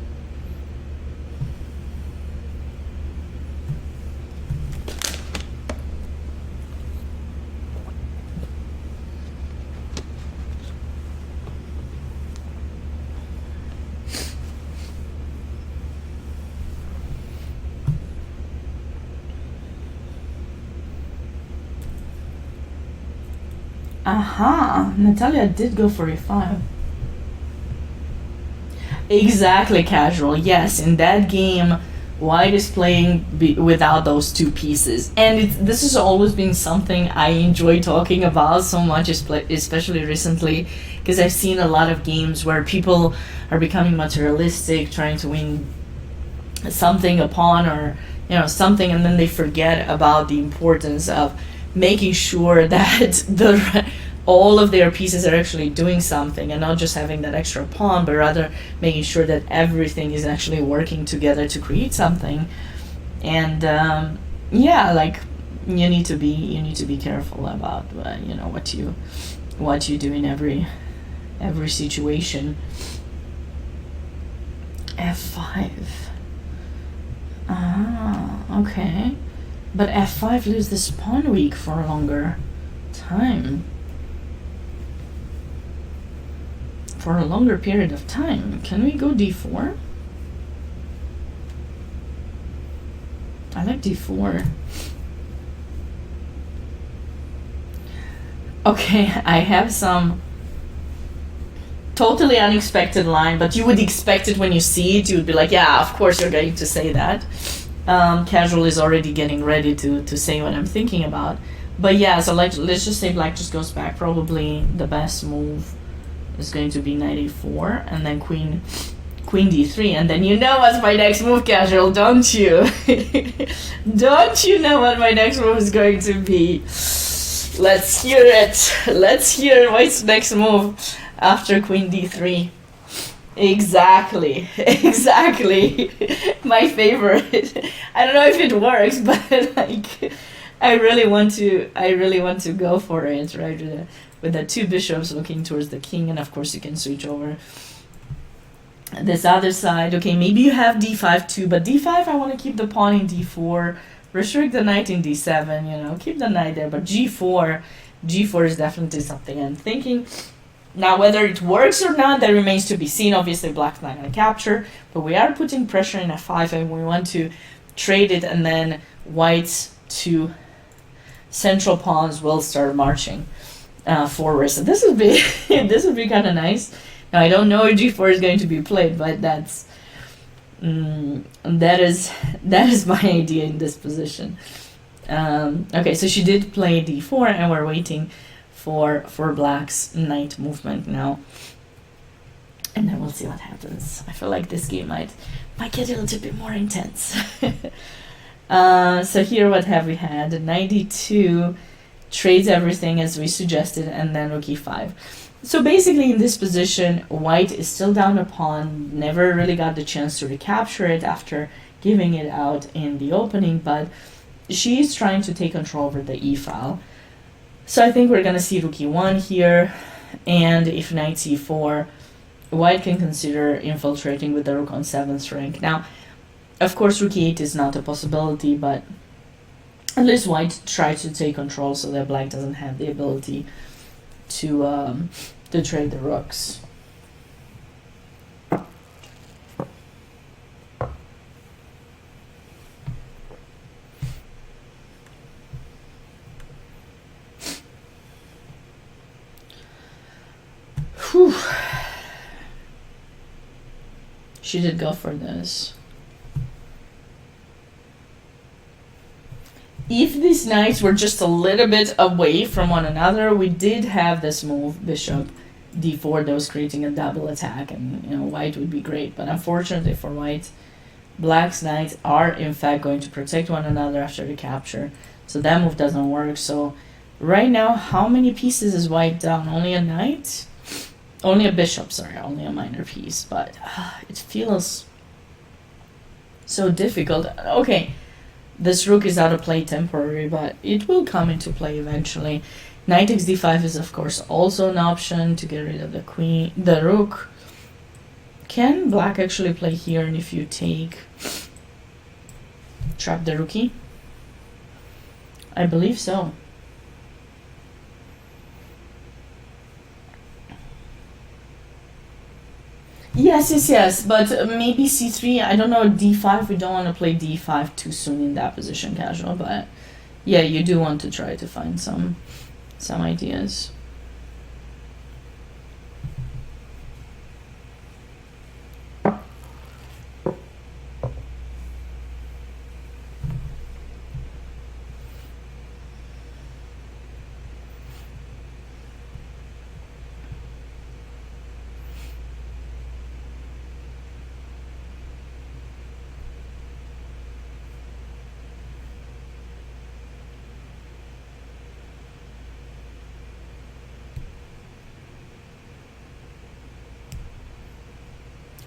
Aha, Natalia did go for e5. Exactly, casual. Yes, in that game, white is playing without those two pieces. And this has always been something I enjoy talking about so much, especially recently, because I've seen a lot of games where people are becoming materialistic, trying to win something, a pawn or, you know, something, and then they forget about the importance of making sure that all of their pieces are actually doing something, and not just having that extra pawn, but rather making sure that everything is actually working together to create something. And yeah, like you need to be careful about you know, what you do in every situation. f5. Ah, okay. But f5 leaves this pawn weak for a longer time. For a longer period of time. Can we go d4? I like d4. Okay, I have some totally unexpected line, but you would expect it when you see it. You would be like, yeah, of course you're going to say that. Casual is already getting ready to say what I'm thinking about. But yeah, so like, let's just say black just goes back. Probably the best move is going to be knight e4 and then queen d3, and then you know what's my next move, casual, don't you? Don't you know what my next move is going to be? Let's hear it. Let's hear what's next move after queen d3. Exactly. My favorite. I don't know if it works, but like I really want to go for it, right? With the two bishops looking towards the king, and of course you can switch over this other side. Okay, maybe you have d5 too, but d5 I want to keep the pawn in d4, restrict the knight in d7, you know, keep the knight there, but g4 is definitely something I'm thinking. Now, whether it works or not, that remains to be seen. Obviously, black's not going to capture, but we are putting pressure in f5, and we want to trade it, and then white's two central pawns will start marching. forward. So this would be this would be kind of nice. Now I don't know if g4 is going to be played, but that is my idea in this position. Okay, so she did play d4, and we're waiting for black's knight movement now, and then we'll see what happens. I feel like this game might get a little bit more intense. So here, what have we had? Knight d2 trades everything as we suggested, and then rook e5. So basically, in this position, white is still down a pawn, never really got the chance to recapture it after giving it out in the opening, but she's trying to take control over the e file. So I think we're going to see rook e1 here, and if knight c4, white can consider infiltrating with the rook on 7th rank. Now, of course, rook e8 is not a possibility, but at least white tries to take control so that black doesn't have the ability to trade the rooks. Whew. She did go for this. If these knights were just a little bit away from one another, we did have this move, bishop d4, that was creating a double attack, and white would be great. But unfortunately for white, black's knights are in fact going to protect one another after the capture, so that move doesn't work. So right now, how many pieces is white down? Only a knight? Only a bishop, sorry, only a minor piece, but it feels so difficult. Okay. This rook is out of play temporary, but it will come into play eventually. Knight takes d5 is of course also an option to get rid of the rook. Can black actually play here, and if you take, trap the rookie? I believe so. Yes, but maybe c3, I don't know, d5, we don't want to play d5 too soon in that position, casual, but yeah, you do want to try to find some ideas.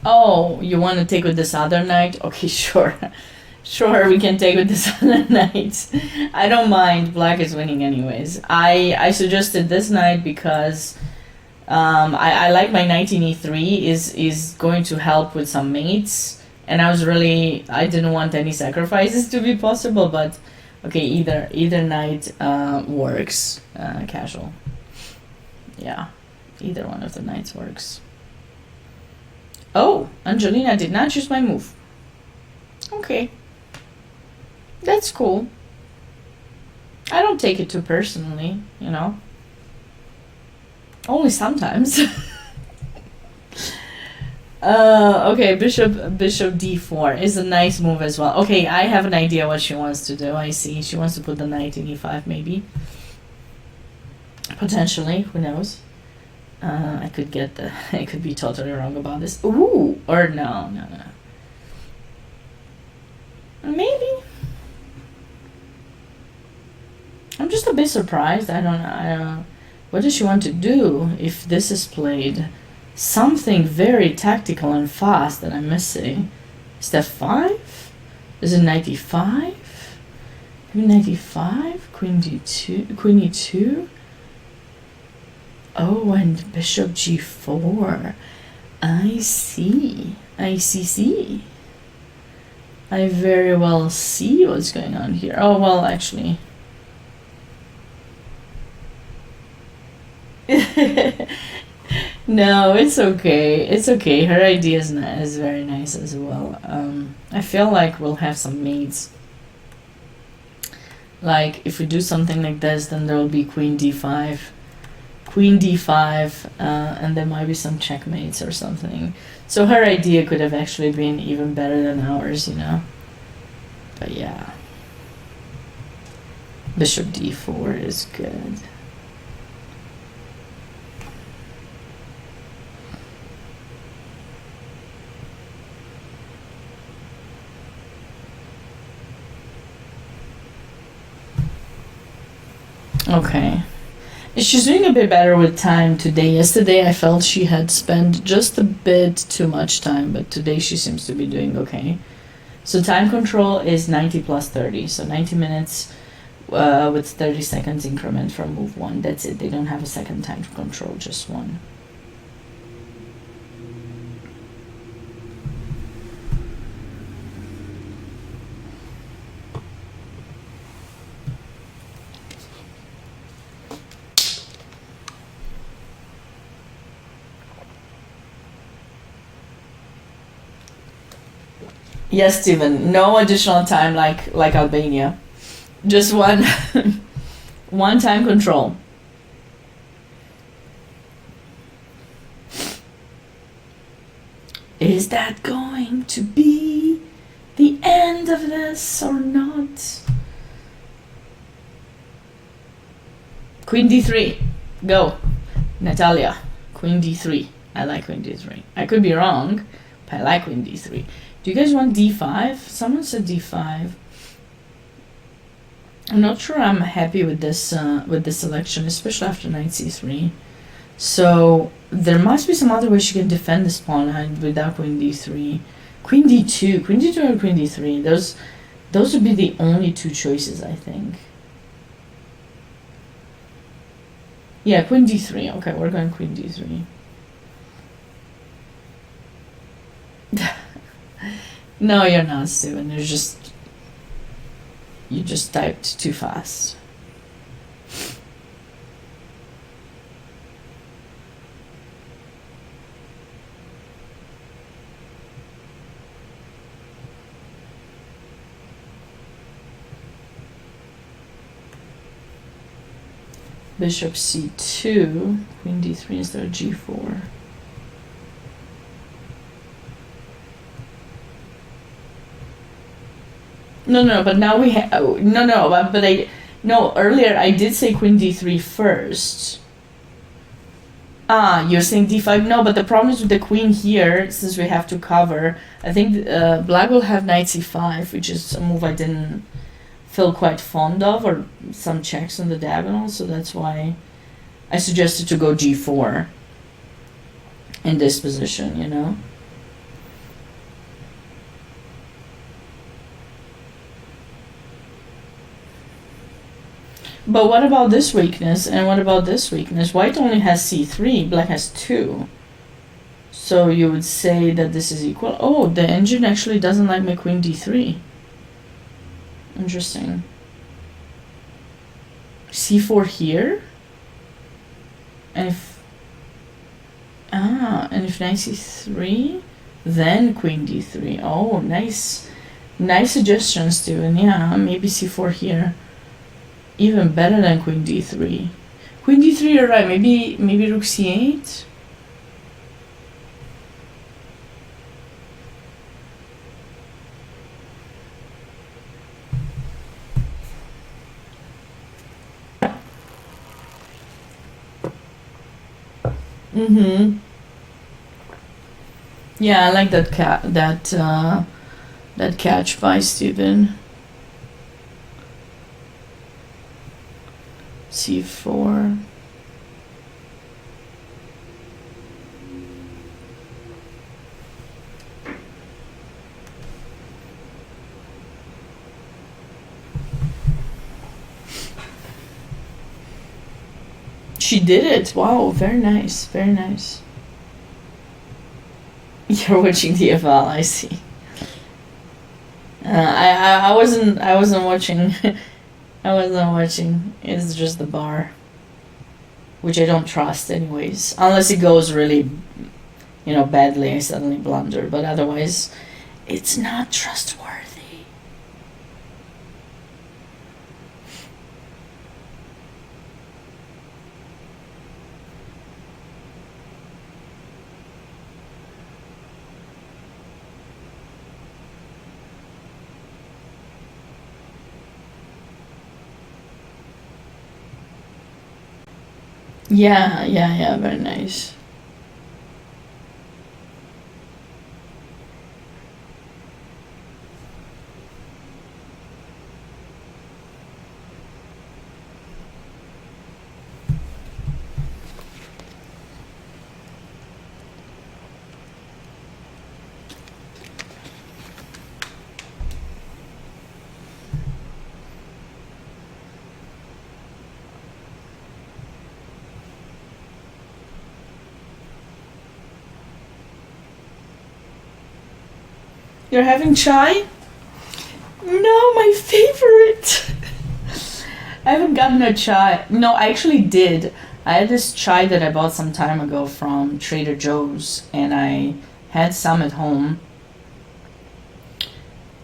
Oh, you want to take with this other knight? Okay, sure. Sure, we can take with this other knight. I don't mind. Black is winning anyways. I suggested this knight because I like my knight in e3 is going to help with some mates. And I didn't want any sacrifices to be possible, but okay, either knight works, casual. Yeah, either one of the knights works. Oh, Angelina did not choose my move. Okay. That's cool. I don't take it too personally, Only sometimes. Okay, bishop d4 is a nice move as well. Okay, I have an idea what she wants to do. I see. She wants to put the knight in e5 maybe. Potentially, who knows? I could be totally wrong about this. Ooh, or no. Maybe. I'm just a bit surprised. I don't know. What does she want to do if this is played? Something very tactical and fast that I'm missing. Is that 5? Is it knight e5? Maybe knight e5? Queen d2? Queen e2? Oh, and bishop g4. I see. I very well see what's going on here. Oh, well, actually. No, it's okay. It's okay. Her idea is very nice as well. I feel like we'll have some mates. Like, if we do something like this, then there will be queen d5. queen d5, and there might be some checkmates or something. So her idea could have actually been even better than ours, you know. But yeah. Bishop d4 is good. Okay. She's doing a bit better with time today. Yesterday I felt she had spent just a bit too much time, but today she seems to be doing okay. So time control is 90 plus 30, so 90 minutes with 30 seconds increment from move 1. That's it. They don't have a second time to control, just one. Yes, Stephen. No additional time like Albania. Just one one time control. Is that going to be the end of this or not? Queen d3. Go. Natalia. Queen d3. I like queen d3. I could be wrong, but I like queen d3. Do you guys want d5? Someone said d5. I'm not sure I'm happy with this selection, especially after knight c3. So there must be some other way she can defend this pawn without queen d3. Queen d2. Queen d2 or queen d3. Those would be the only two choices, I think. Yeah, queen d3. Okay, we're going queen d3. No, you're not, Steven. You just typed too fast. Bishop c2, queen d3 instead of g4. No, but now we have earlier I did say queen d3 first. You're saying d5. No, but the problem is with the queen here, since we have to cover. I think black will have knight c5, which is a move I didn't feel quite fond of, or some checks on the diagonal, so that's why I suggested to go g4 in this position, you know. But what about this weakness, and what about this weakness? White only has c3, black has 2. So you would say that this is equal. Oh, the engine actually doesn't like my queen d3. Interesting. c4 here? And if knight c3, then queen d3. Oh, nice suggestion, Steven. Yeah, maybe c4 here. Even better than queen d3. Queen d3, you're right. Maybe rook c8. Yeah, I like that that catch by Steven. c4. She did it. Wow, very nice, very nice. You're watching TFL, I see. I wasn't watching. I wasn't watching. It's just the bar, which I don't trust anyways, unless it goes really, badly. I suddenly blunder, but otherwise, it's not trustworthy. Yeah, yeah, yeah, very nice. You're having chai? No, my favorite. I haven't gotten a chai. No, I actually did. I had this chai that I bought some time ago from Trader Joe's, and I had some at home.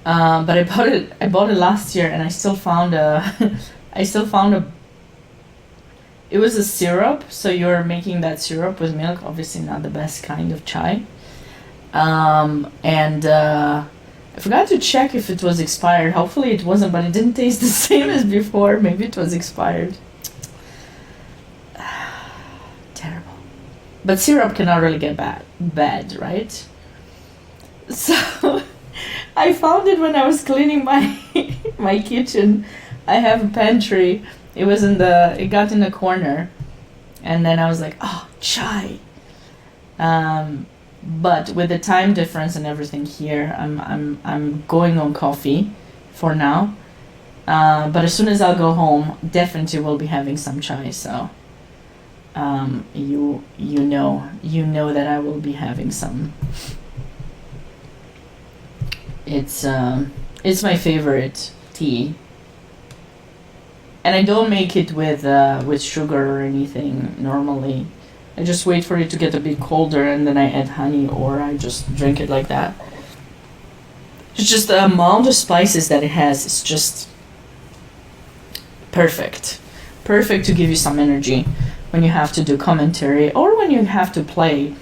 But I bought it. I bought it last year, and I still found a. I still found a. It was a syrup, so you're making that syrup with milk. Obviously, not the best kind of chai. And I forgot to check if it was expired. Hopefully it wasn't, but it didn't taste the same as before. Maybe it was expired. Terrible. But syrup cannot really get bad, right? So I found it when I was cleaning my my kitchen. I have a pantry. It got in the corner, and then I was like, oh, chai. But with the time difference and everything here, I'm going on coffee for now. But as soon as I'll go home, definitely will be having some chai. So you know that I will be having some. It's my favorite tea. And I don't make it with sugar or anything normally. I just wait for it to get a bit colder and then I add honey, or I just drink it like that. It's just the amount of spices that it has is just perfect. Perfect to give you some energy when you have to do commentary or when you have to play.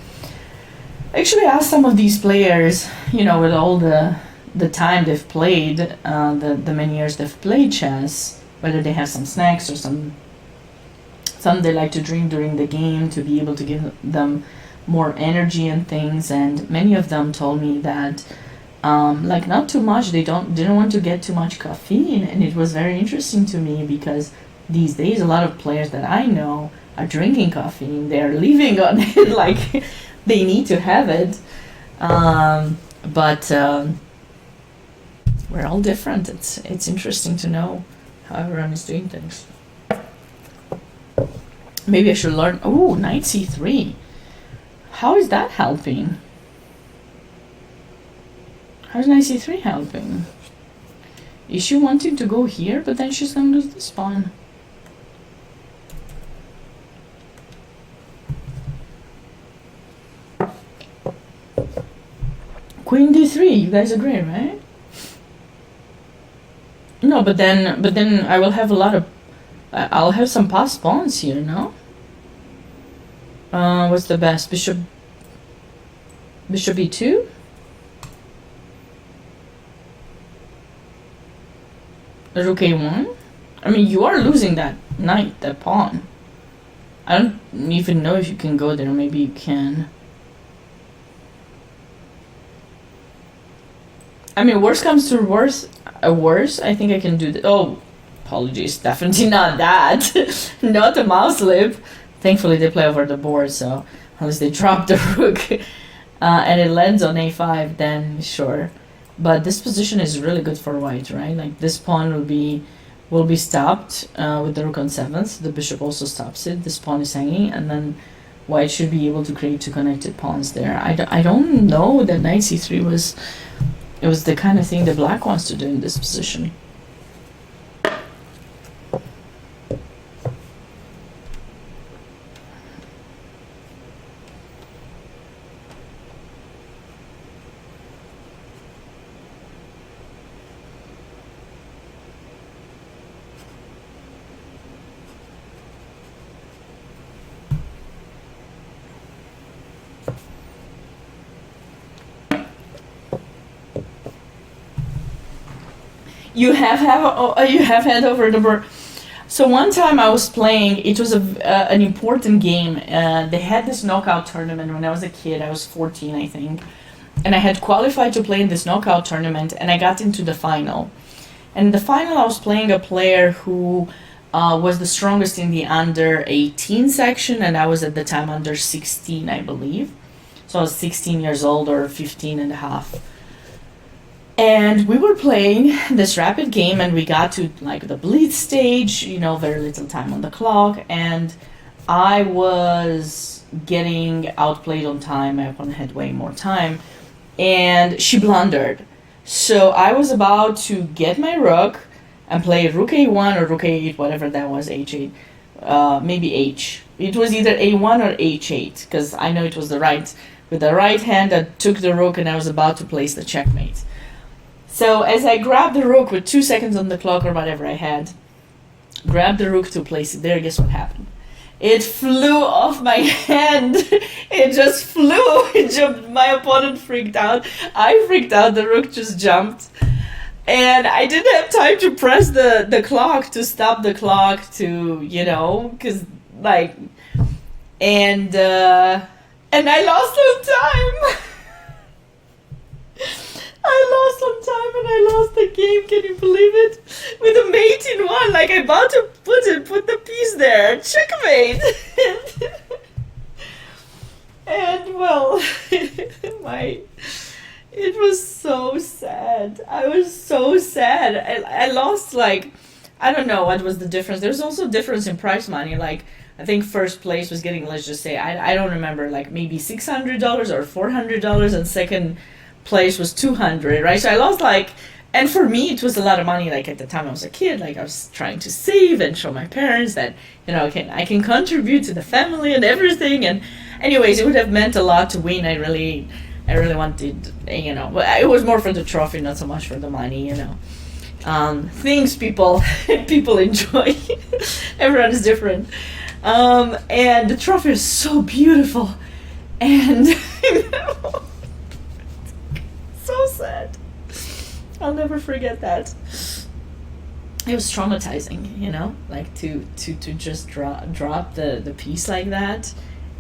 I actually asked some of these players, with all the time they've played, the many years they've played chess, whether they have some snacks or some they like to drink during the game to be able to give them more energy and things. And many of them told me that not too much. They didn't want to get too much caffeine, and it was very interesting to me because these days a lot of players that I know are drinking caffeine. They are living on it like they need to have it. But we're all different. It's interesting to know how everyone is doing things. Maybe I should learn. Oh, knight c3. How is that helping? How's knight c3 helping? Is she wanting to go here, but then she's gonna lose this pawn? Queen d3. You guys agree, right? No, but then I will have a lot of. I'll have some passed pawns here, no? What's the best? Bishop e2? Rook a1? I mean, you are losing that knight, that pawn. I don't even know if you can go there. Maybe you can. I mean, worst comes to worst, I think I can do that. Oh, apologies, definitely not that. Not a mouse lip. Thankfully, they play over the board, so unless they drop the rook and it lands on a5, then sure. But this position is really good for white, right? Like this pawn will be stopped with the rook on 7th. The bishop also stops it. This pawn is hanging, and then white should be able to create two connected pawns there. I don't know that knight c3 was the kind of thing that black wants to do in this position. You have had over the board. So one time I was playing, it was an important game. They had this knockout tournament when I was a kid. I was 14, I think. And I had qualified to play in this knockout tournament, and I got into the final. And in the final, I was playing a player who was the strongest in the under 18 section, and I was at the time under 16, I believe. So I was 16 years old, or 15 and a half. And we were playing this rapid game, and we got to like the blitz stage, you know, very little time on the clock, and I was getting outplayed on time. My opponent had way more time, and she blundered. So I was about to get my rook and play rook a1 or rook a8, whatever that was, h8, maybe h. It was either a1 or h8, because I know it was with the right hand I took the rook, and I was about to place the checkmate. So as I grabbed the rook with 2 seconds on the clock or whatever I had, grabbed the rook to place it there, guess what happened? It flew off my hand. It just flew. It jumped. My opponent freaked out. I freaked out. The rook just jumped. And I didn't have time to press the clock, to stop the clock, to, you know, because, like, and I lost some time. I lost some time and I lost the game. Can you believe it? With a mate in one, like I'm about to put the piece there, checkmate. And well, it was so sad. I was so sad. I lost, like, I don't know what was the difference. There was also a difference in prize money. Like, I think first place was getting, let's just say, I don't remember, like maybe $600 or $400, and second place was 200, right? So I lost, like, and for me it was a lot of money. Like at the time I was a kid, like I was trying to save and show my parents that, you know, I can contribute to the family and everything. And anyways, it would have meant a lot to win. I really wanted, you know, it was more for the trophy, not so much for the money, you know. Things people enjoy. Everyone is different. And the trophy is so beautiful, and you know, so sad. I'll never forget that. It was traumatizing, you know, like to just drop the piece like that.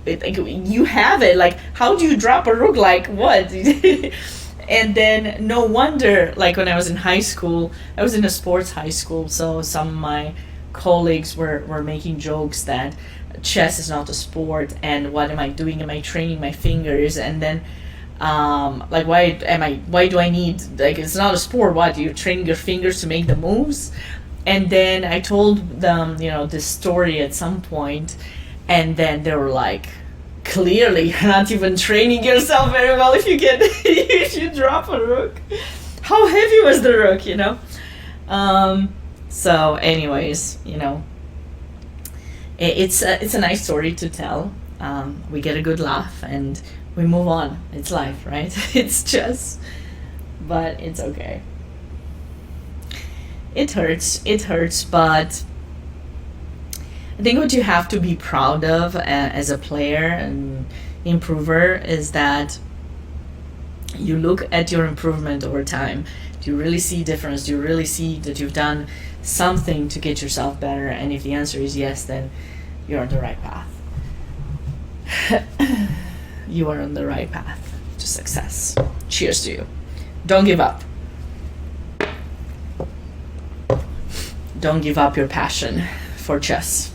Like you have it, like how do you drop a rook, like what? And then no wonder, like when I was in high school, I was in a sports high school, so some of my colleagues were making jokes that chess is not a sport, and what am I doing? Am I training my fingers? And then like why do I need, like, it's not a sport, what, you're training your fingers to make the moves? And then I told them, you know, this story at some point, and then they were like, clearly you're not even training yourself very well if you get if you drop a rook. How heavy was the rook, you know? So anyways, you know, it's a nice story to tell. We get a good laugh and we move on. It's life, right? It's chess, but it's okay. It hurts, but I think what you have to be proud of as a player and improver is that you look at your improvement over time. Do you really see difference? Do you really see that you've done something to get yourself better? And if the answer is yes, then you're on the right path. You are on the right path to success. Cheers to you. Don't give up. Don't give up your passion for chess.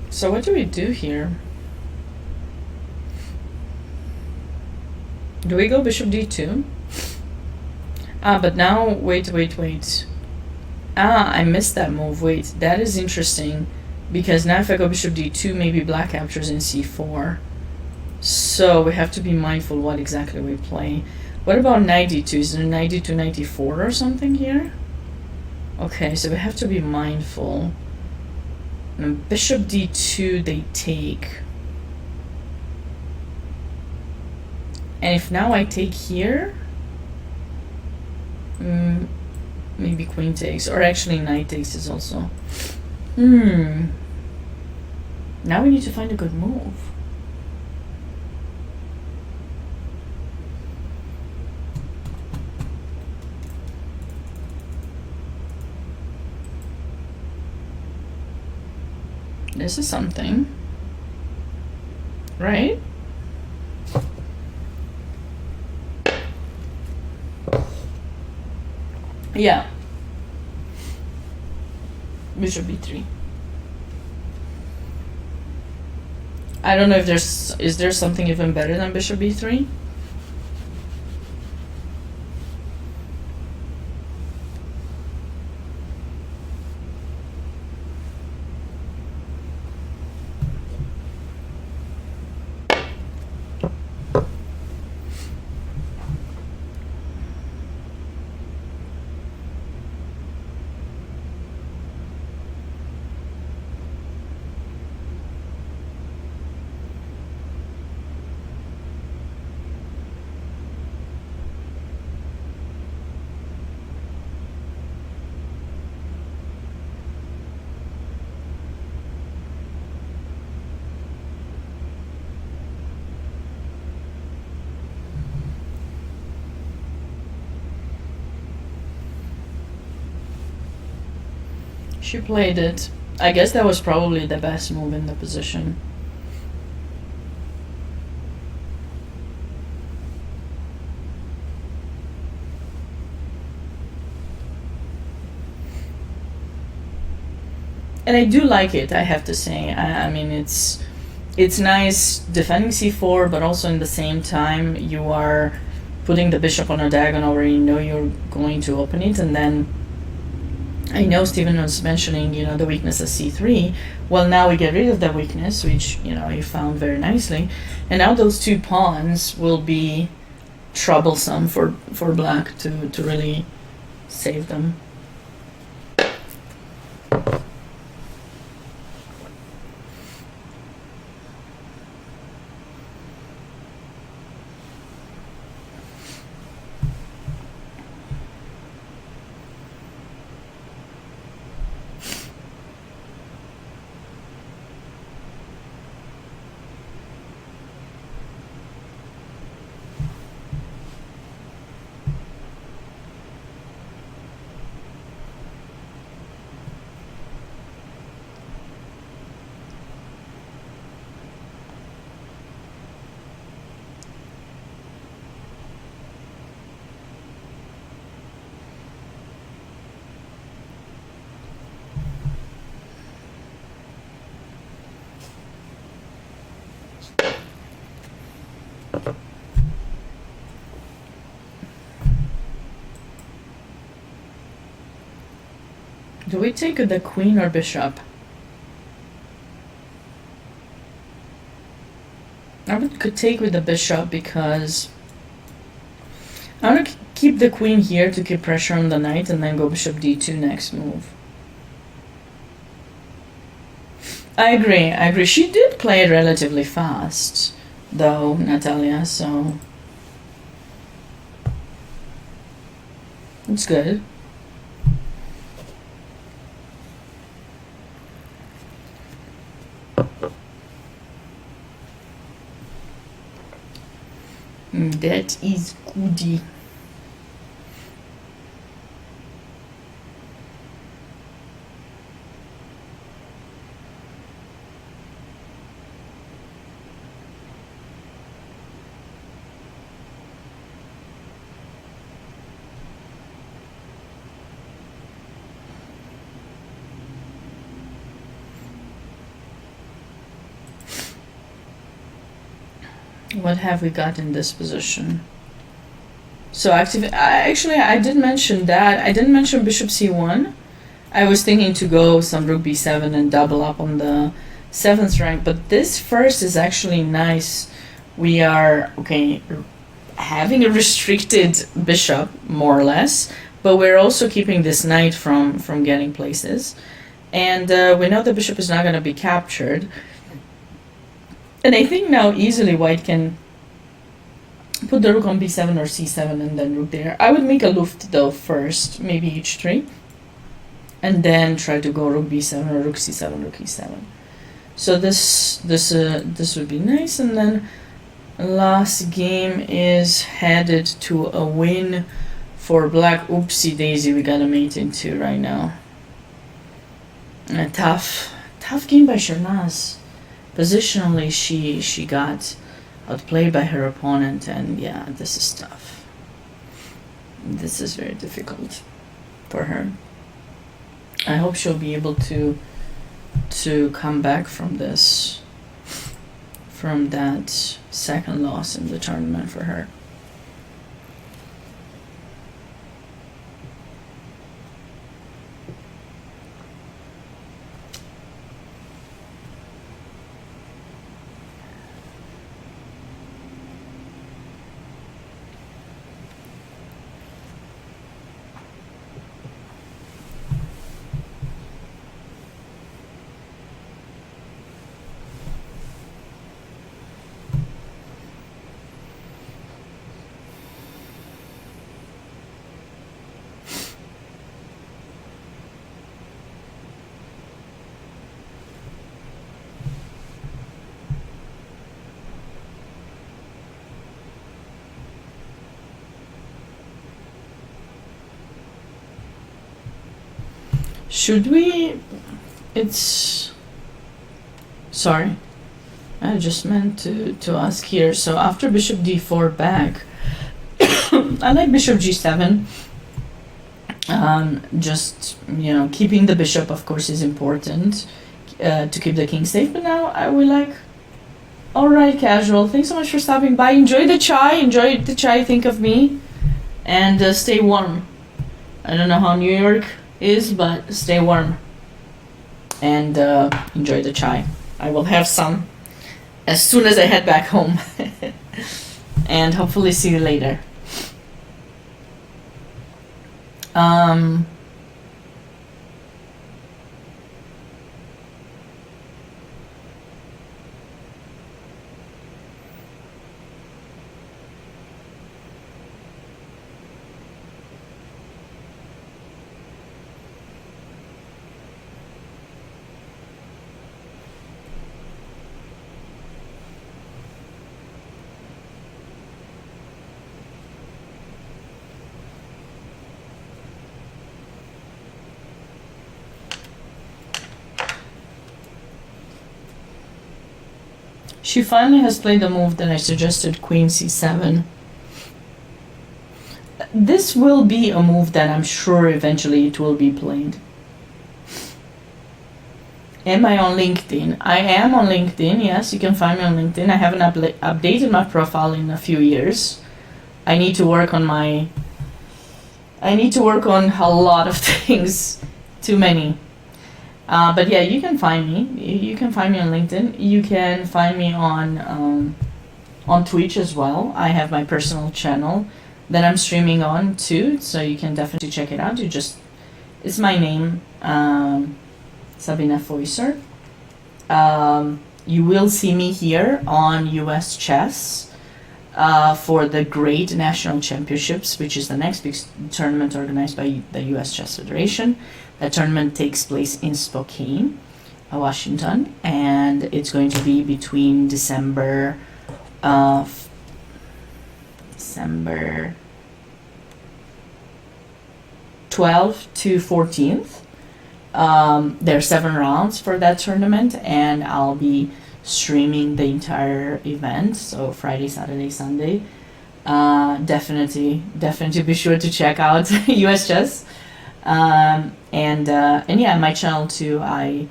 So what do we do here? Do we go bishop d2? But now, wait. I missed that move. Wait, that is interesting, because now if I go bishop d2, maybe black captures in c4. So we have to be mindful what exactly we play. What about knight d2? Is there knight d2, knight d4 or something here? Okay, so we have to be mindful. And bishop d2, they take. And if now I take here, maybe queen takes, or actually knight takes is also. Now we need to find a good move. This is something, right? Yeah. Bishop b3. I don't know if is there something even better than bishop b3? She played it. I guess that was probably the best move in the position. And I do like it, I have to say. I mean, it's nice defending c4, but also in the same time you are putting the bishop on a diagonal where you know you're going to open it, and then I know Stephen was mentioning, the weakness of c3. Well, now we get rid of that weakness, which, you found very nicely. And now those two pawns will be troublesome for black to really save them. Do we take the queen or bishop? I could take with the bishop because I want to keep the queen here to keep pressure on the knight and then go bishop d2 next move. I agree. She did play it relatively fast, though, Natalia, so it's good. That is goody. What have we got in this position? So I did mention that. I didn't mention bishop c1. I was thinking to go some rook b7 and double up on the 7th rank, but this first is actually nice. We are, having a restricted bishop, more or less, but we're also keeping this knight from getting places. And we know the bishop is not going to be captured. And I think now easily white can put the rook on b7 or c7 and then rook there. I would make a luft though first, maybe h3, and then try to go rook b7 or rook c7, rook e7. So this would be nice. And then last game is headed to a win for black. Oopsie daisy, we got a mate into right now. A tough game by Sharnaz. Positionally, she got outplayed by her opponent, and yeah, this is tough. This is very difficult for her. I hope she'll be able to come back from this, from that second loss in the tournament for her. Should we? It's. Sorry. I just meant to ask here. So after bishop d4 back, I like bishop g7. Just, keeping the bishop, of course, is important to keep the king safe. But now I will like, all right, casual. Thanks so much for stopping by. Enjoy the chai. Think of me, and stay warm. I don't know how New York is, but stay warm and enjoy the chai. I will have some as soon as I head back home. And hopefully see you later. She finally has played the move that I suggested, queen c7. This will be a move that I'm sure eventually it will be played. Am I on LinkedIn? I am on LinkedIn, yes, you can find me on LinkedIn. I haven't updated my profile in a few years. I need to work on a lot of things, too many. But yeah, you can find me. You can find me on LinkedIn. You can find me on Twitch as well. I have my personal channel that I'm streaming on too, so you can definitely check it out. It's my name, Sabina Foisor. You will see me here on US Chess for the Great National Championships, which is the next big tournament organized by the US Chess Federation. That tournament takes place in Spokane, Washington, and it's going to be between December 12th to 14th. There are 7 rounds for that tournament, and I'll be streaming the entire event, so Friday, Saturday, Sunday. Definitely be sure to check out US Chess. And yeah, my channel too. I've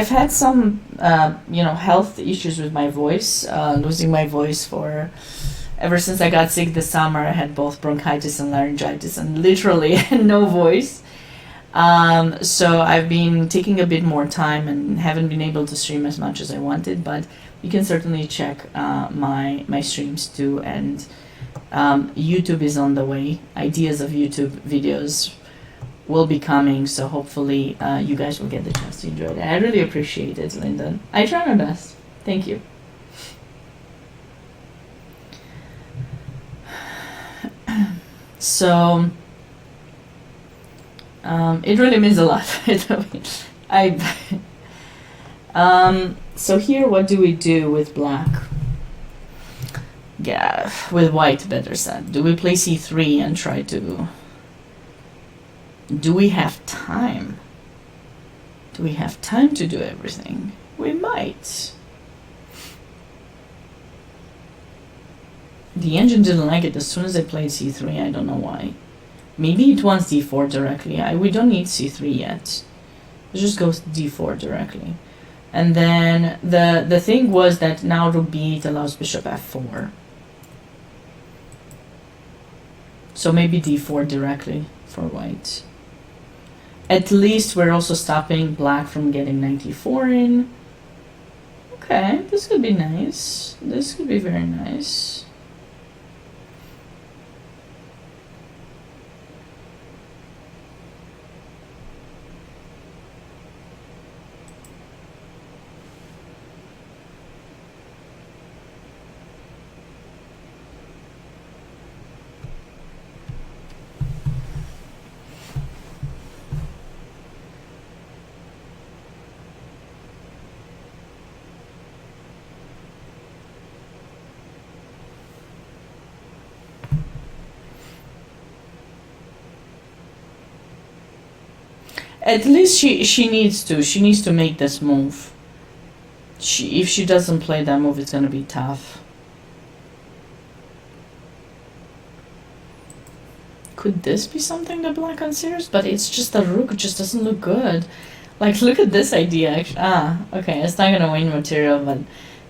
had some health issues with my voice, losing my voice ever since I got sick this summer. I had both bronchitis and laryngitis and literally no voice. So I've been taking a bit more time and haven't been able to stream as much as I wanted, but you can certainly check my streams too. And YouTube is on the way. Ideas of YouTube videos will be coming, so hopefully you guys will get the chance to enjoy it. I really appreciate it, Lyndon. I try my best. Thank you. So it really means a lot. I so here, what do we do with black? Yeah, with white, better said. Do we play c3 and try to... Do we have time? Do we have time to do everything? We might. The engine didn't like it as soon as I played c3. I don't know why. Maybe it wants d4 directly. We don't need c3 yet. It just goes d4 directly. And then the thing was that now rook b8 allows bishop f4. So maybe d4 directly for white. At least we're also stopping black from getting knight e4 in. Okay, this could be nice. This could be very nice. At least she needs to make this move. If she doesn't play that move, it's gonna be tough. Could this be something that black considers? But it's just the rook, it just doesn't look good. Like, look at this idea. Okay, it's not gonna win material, but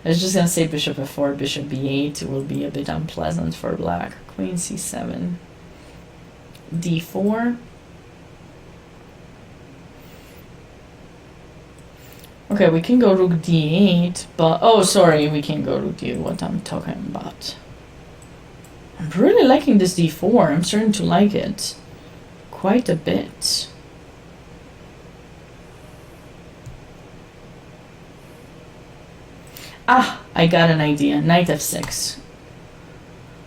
I was just gonna say bishop f4, bishop b8 will be a bit unpleasant for black. Queen c7, d4. Okay, we can go rook d8, but... Oh, sorry, we can go rook d8, what I'm talking about. I'm really liking this d4. I'm starting to like it quite a bit. I got an idea. Knight f6.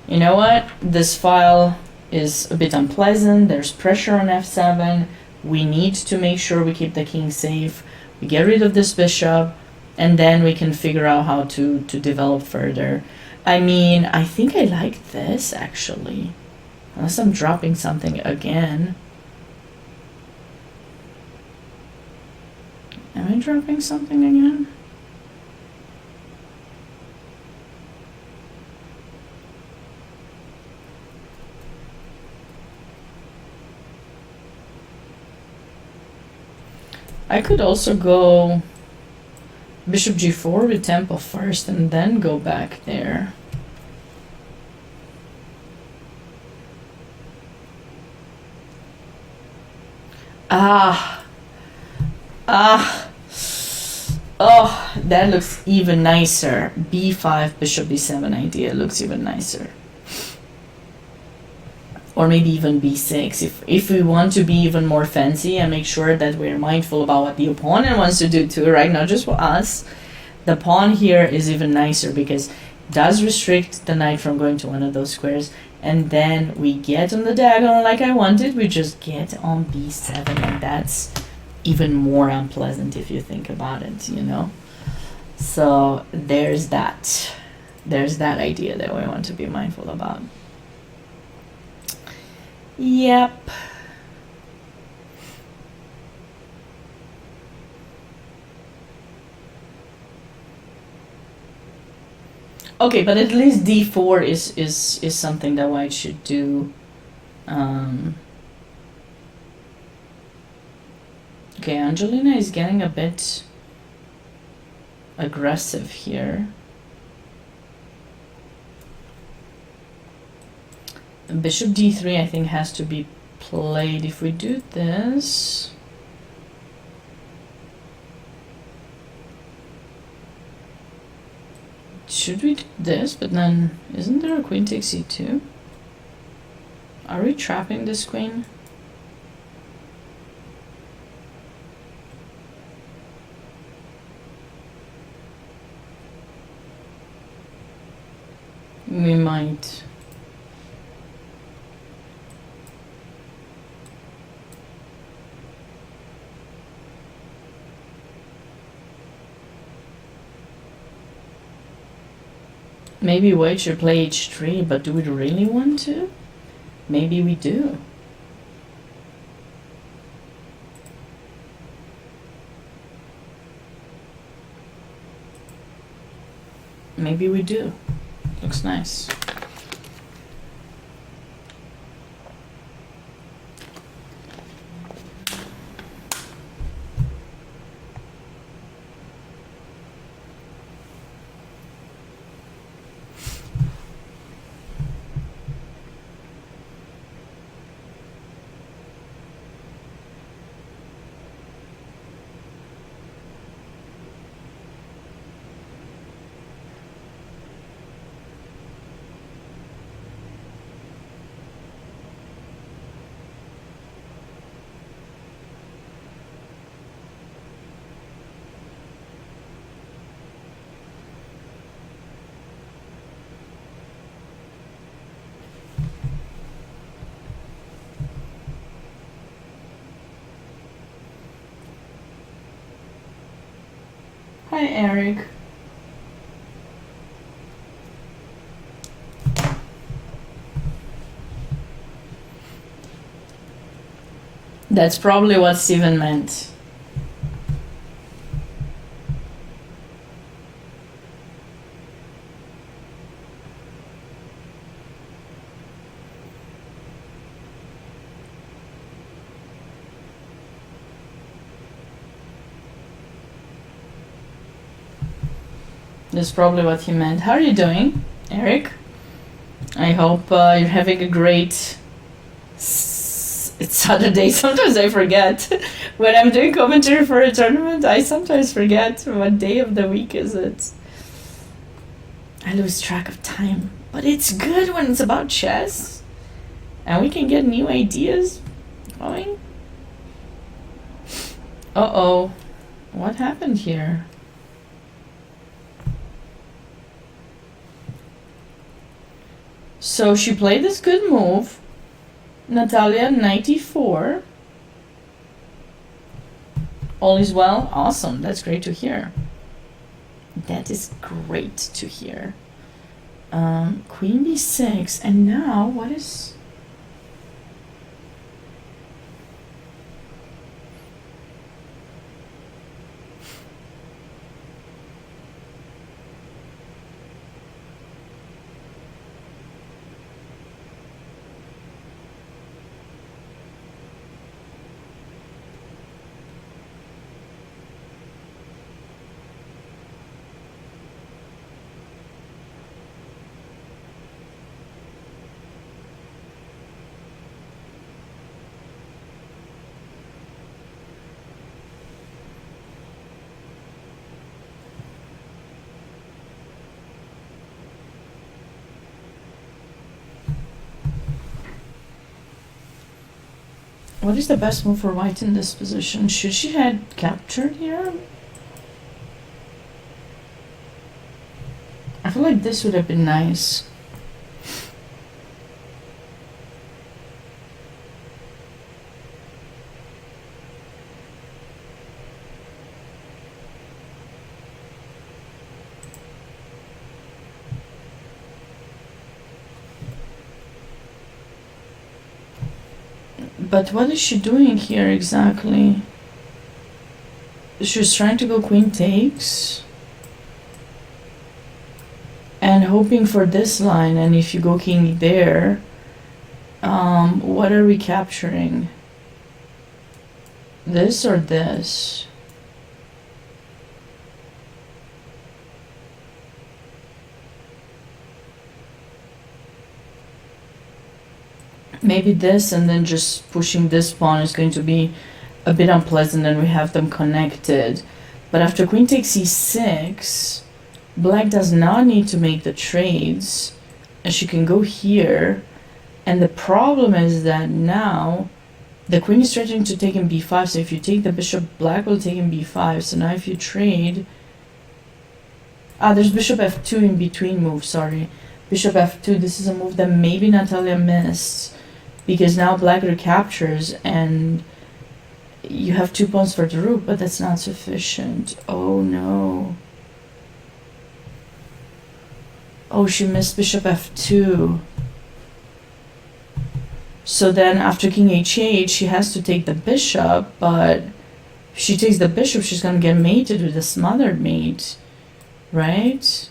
You know what? This file is a bit unpleasant. There's pressure on f7. We need to make sure we keep the king safe. We get rid of this bishop, and then we can figure out how to develop further. I mean, I think I like this, actually. Unless I'm dropping something again. Am I dropping something again? I could also go bishop g4 with tempo first and then go back there. Oh, that looks even nicer. b5, bishop b7 idea looks even nicer. Or maybe even b6, if we want to be even more fancy and make sure that we're mindful about what the opponent wants to do too, right? Not just for us. The pawn here is even nicer because it does restrict the knight from going to one of those squares, and then we get on the diagonal like I wanted. We just get on b7, and that's even more unpleasant if you think about it, you know? So there's that idea that we want to be mindful about. Yep. Okay, but at least d4 is something that white should do. Okay, Angelina is getting a bit aggressive here. Bishop d3 I think has to be played. If we do this, should we do this? But then isn't there a queen takes c2? Are we trapping this queen? We might. Maybe white should play h3, but do we really want to? Maybe we do. Maybe we do. Looks nice. Hi, Eric. That's probably what Steven meant. That's probably what he meant. How are you doing, Eric? I hope you're having a great... It's Saturday. Sometimes I forget. When I'm doing commentary for a tournament, I sometimes forget what day of the week is it. I lose track of time. But it's good when it's about chess. And we can get new ideas going. Uh-oh. What happened here? So she played this good move. Natalia, 94. All is well? Awesome. That's great to hear. That is great to hear. Queen b6. And now, what is... What is the best move for white in this position? Should she had captured here? I feel like this would have been nice. But what is she doing here exactly? She's trying to go queen takes and hoping for this line, and if you go king there, what are we capturing? This or this? Maybe this, and then just pushing this pawn is going to be a bit unpleasant, and we have them connected. But after queen takes e6, black does not need to make the trades, and she can go here. And the problem is that now the queen is threatening to take in b5, so if you take the bishop, black will take in b5. So now if you trade... there's bishop f2 in between move, sorry. Bishop f2, this is a move that maybe Natalia missed, because now black recaptures and you have 2 pawns for the rook, but that's not sufficient. Oh no. Oh, she missed bishop f2. So then after king h8, she has to take the bishop, but if she takes the bishop, she's gonna get mated with a smothered mate, right?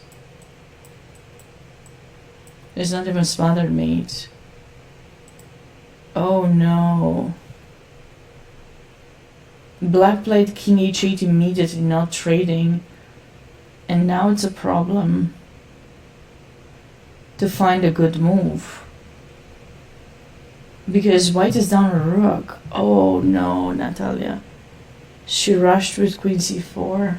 There's not even a smothered mate. Oh no. Black played king h8 immediately, not trading. And now it's a problem to find a good move. Because white is down a rook. Oh no, Natalia. She rushed with queen c4.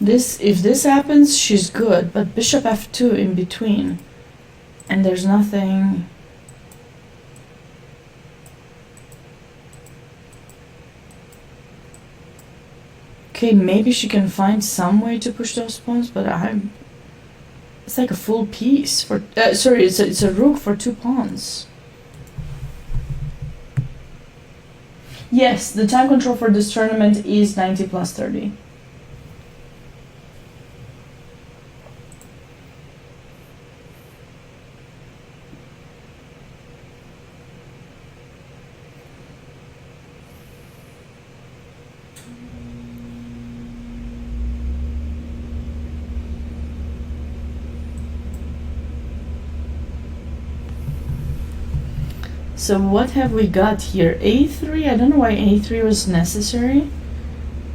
If this happens, she's good, but bishop f2 in between, and there's nothing. Okay, maybe she can find some way to push those pawns, but it's like a full piece for. Sorry, it's a rook for 2 pawns. Yes, the time control for this tournament is 90 plus 30. So what have we got here? a3, I don't know why a3 was necessary.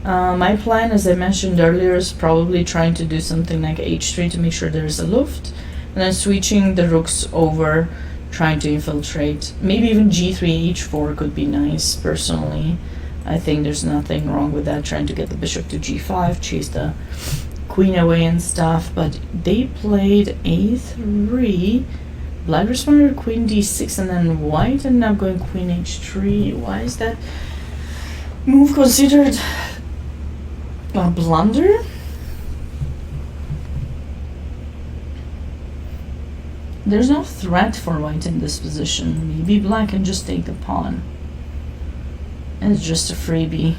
My plan, as I mentioned earlier, is probably trying to do something like h3 to make sure there's a luft, and then switching the rooks over, trying to infiltrate. Maybe even g3, h4 could be nice, personally. I think there's nothing wrong with that, trying to get the bishop to g5, chase the queen away and stuff, but they played a3. Black responded queen d6, and then white ended up going queen h3. Why is that move considered a blunder? There's no threat for white in this position. Maybe black can just take the pawn. And it's just a freebie.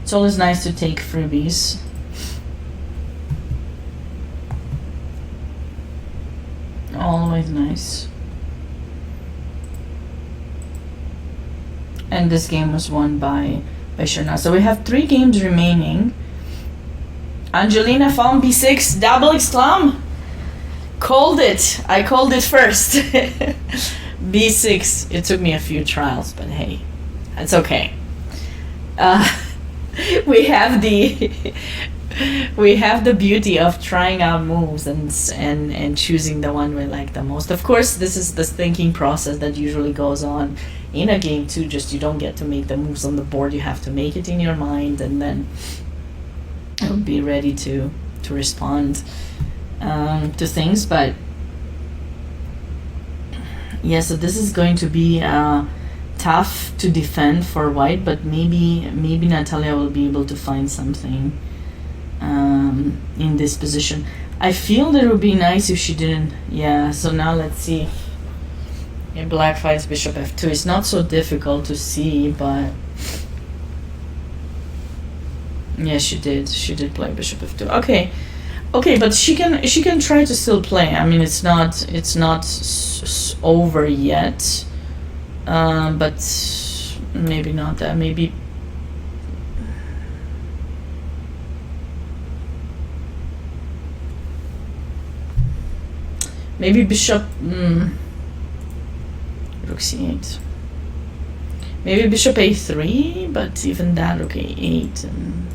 It's always nice to take freebies. Always nice. And this game was won by Sharna. So we have 3 games remaining. Angelina found b6, double exclam. Called it. I called it first. b6. It took me a few trials, but hey, it's okay. We have the beauty of trying out moves and choosing the one we like the most. Of course, this is the thinking process that usually goes on in a game too. Just you don't get to make the moves on the board. You have to make it in your mind, and then you'll be ready to respond to things. But yeah, so this is going to be tough to defend for white, but maybe Natalia will be able to find something in this position. I feel that it would be nice if she didn't. Yeah, so now let's see if black fights bishop f2. It's not so difficult to see, but yeah, she did play bishop f2. Okay, but she can try to still play. I mean, it's not over yet, but maybe not that. Maybe bishop, rook c8. Maybe bishop a3, but even that, rook a8. And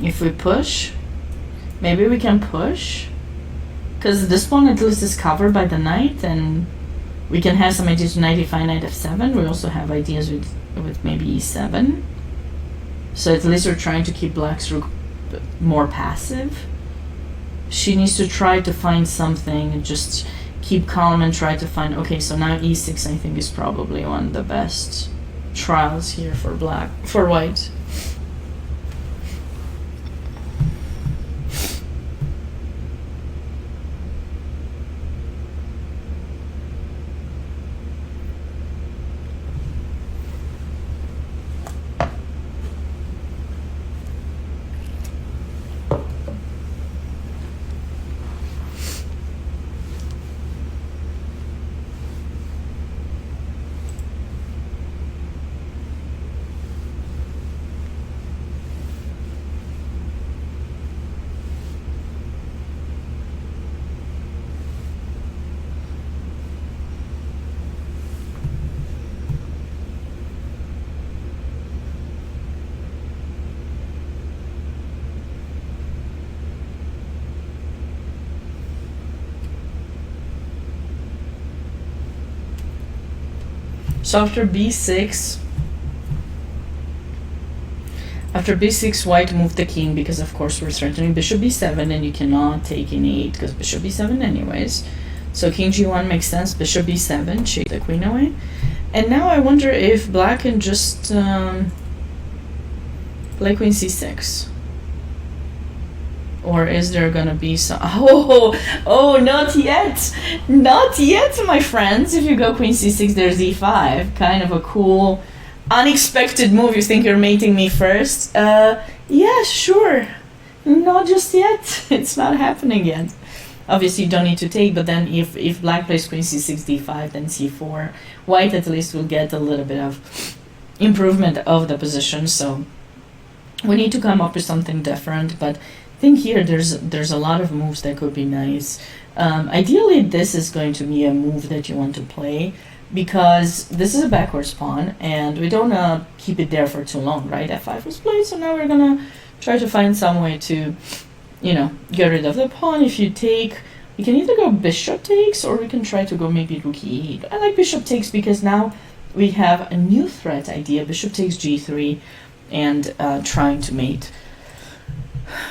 If we push, maybe we can push, because this pawn at least is covered by the knight, and we can have some ideas with knight e5, knight f7. We also have ideas with maybe e7. So at least we're trying to keep black's rook more passive. She needs to try to find something and just keep calm and try to find, okay, so now e6 I think is probably one of the best trials here for white. So after b6, white moved the king because of course we're threatening bishop b7 and you cannot take in e8 because bishop b7 anyways. So king g1 makes sense, bishop b7, shake the queen away. And now I wonder if black can just play queen c6. Or is there gonna be some... Oh, not yet! Not yet, my friends! If you go queen c6, there's e5. Kind of a cool, unexpected move. You think you're mating me first? Yeah, sure. Not just yet. It's not happening yet. Obviously, you don't need to take, but then if black plays queen c6, d5, then c4, white at least will get a little bit of improvement of the position. So we need to come up with something different, but I think here there's a lot of moves that could be nice. Ideally, this is going to be a move that you want to play because this is a backwards pawn and we don't want to keep it there for too long, right? f5 was played, so now we're gonna try to find some way to, you know, get rid of the pawn. If you take, we can either go bishop takes or we can try to go maybe rook e8. I like bishop takes because now we have a new threat idea, bishop takes g3, and trying to mate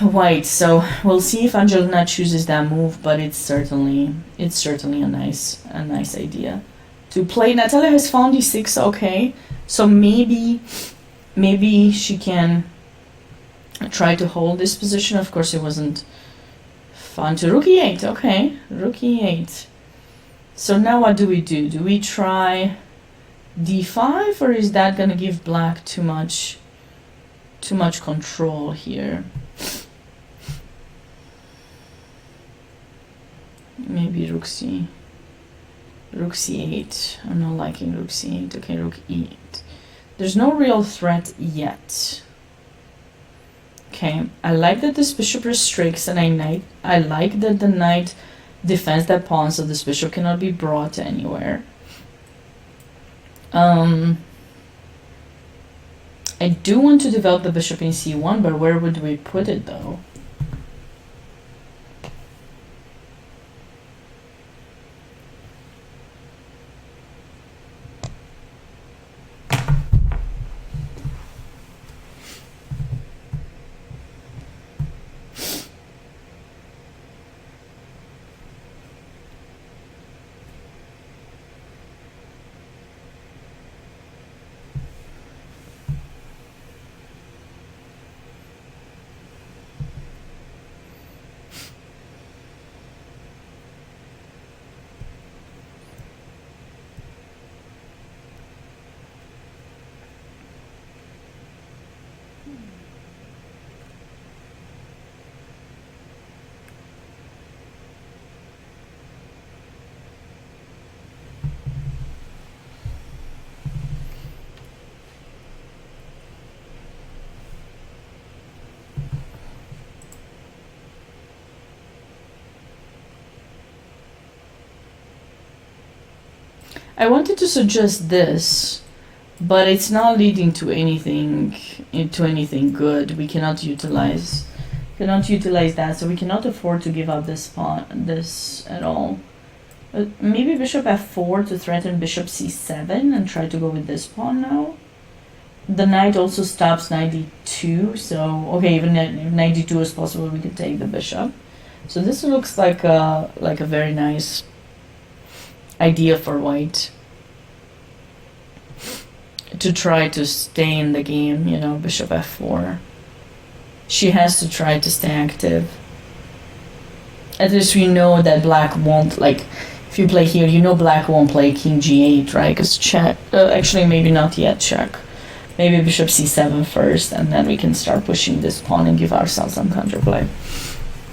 white. So we'll see if Angelina chooses that move, but it's certainly a nice idea to play. Natalia has found e6, okay, so maybe she can try to hold this position. Of course it wasn't fun to rook e8. Okay, rook e8. So now what do? Do we try d5 or is that gonna give black too much control here? Maybe rook c8. I'm not liking rook c8. Okay, rook e8. There's no real threat yet. Okay, I like that this bishop restricts and I like that the knight defends that pawn so this bishop cannot be brought anywhere. I do want to develop the bishop in c1, but where would we put it though? I wanted to suggest this, but it's not leading to anything good. We cannot utilize that, so we cannot afford to give up this at all. Maybe bishop f4 to threaten bishop c7 and try to go with this pawn now. The knight also stops knight d2, so okay, even if knight d2 is possible, we can take the bishop. So this looks like a very nice idea for white to try to stay in the game, you know, bishop f4. She has to try to stay active. At least we know that black won't, like, if you play here, you know black won't play king g8, right? Because check, actually maybe not yet check. Maybe bishop c7 first, and then we can start pushing this pawn and give ourselves some counterplay.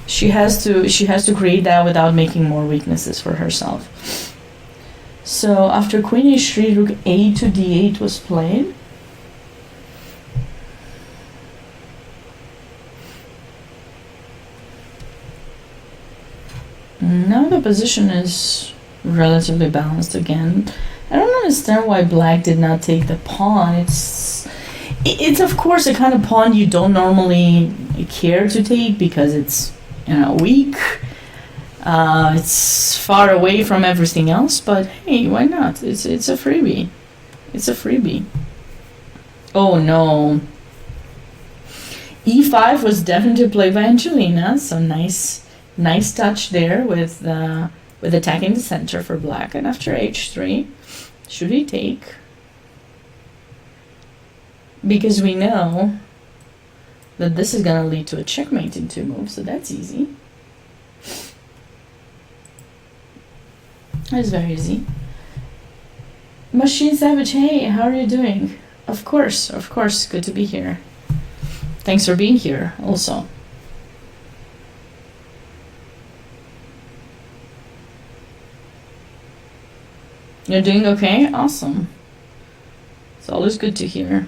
She has to create that without making more weaknesses for herself. So after queen h3, rook a to d8 was played. Now the position is relatively balanced again. I don't understand why black did not take the pawn. It's of course a kind of pawn you don't normally care to take because it's, you know, weak. It's far away from everything else, but hey, why not? It's a freebie. It's a freebie. Oh no. e5 was definitely played by Angelina, so nice touch there with attacking the center for black. And after h3, should he take? Because we know that this is gonna lead to a checkmate in 2 moves, so that's easy. That's very easy. Machine Savage, hey, how are you doing? Of course, good to be here. Thanks for being here also. You're doing okay? Awesome. It's always good to hear.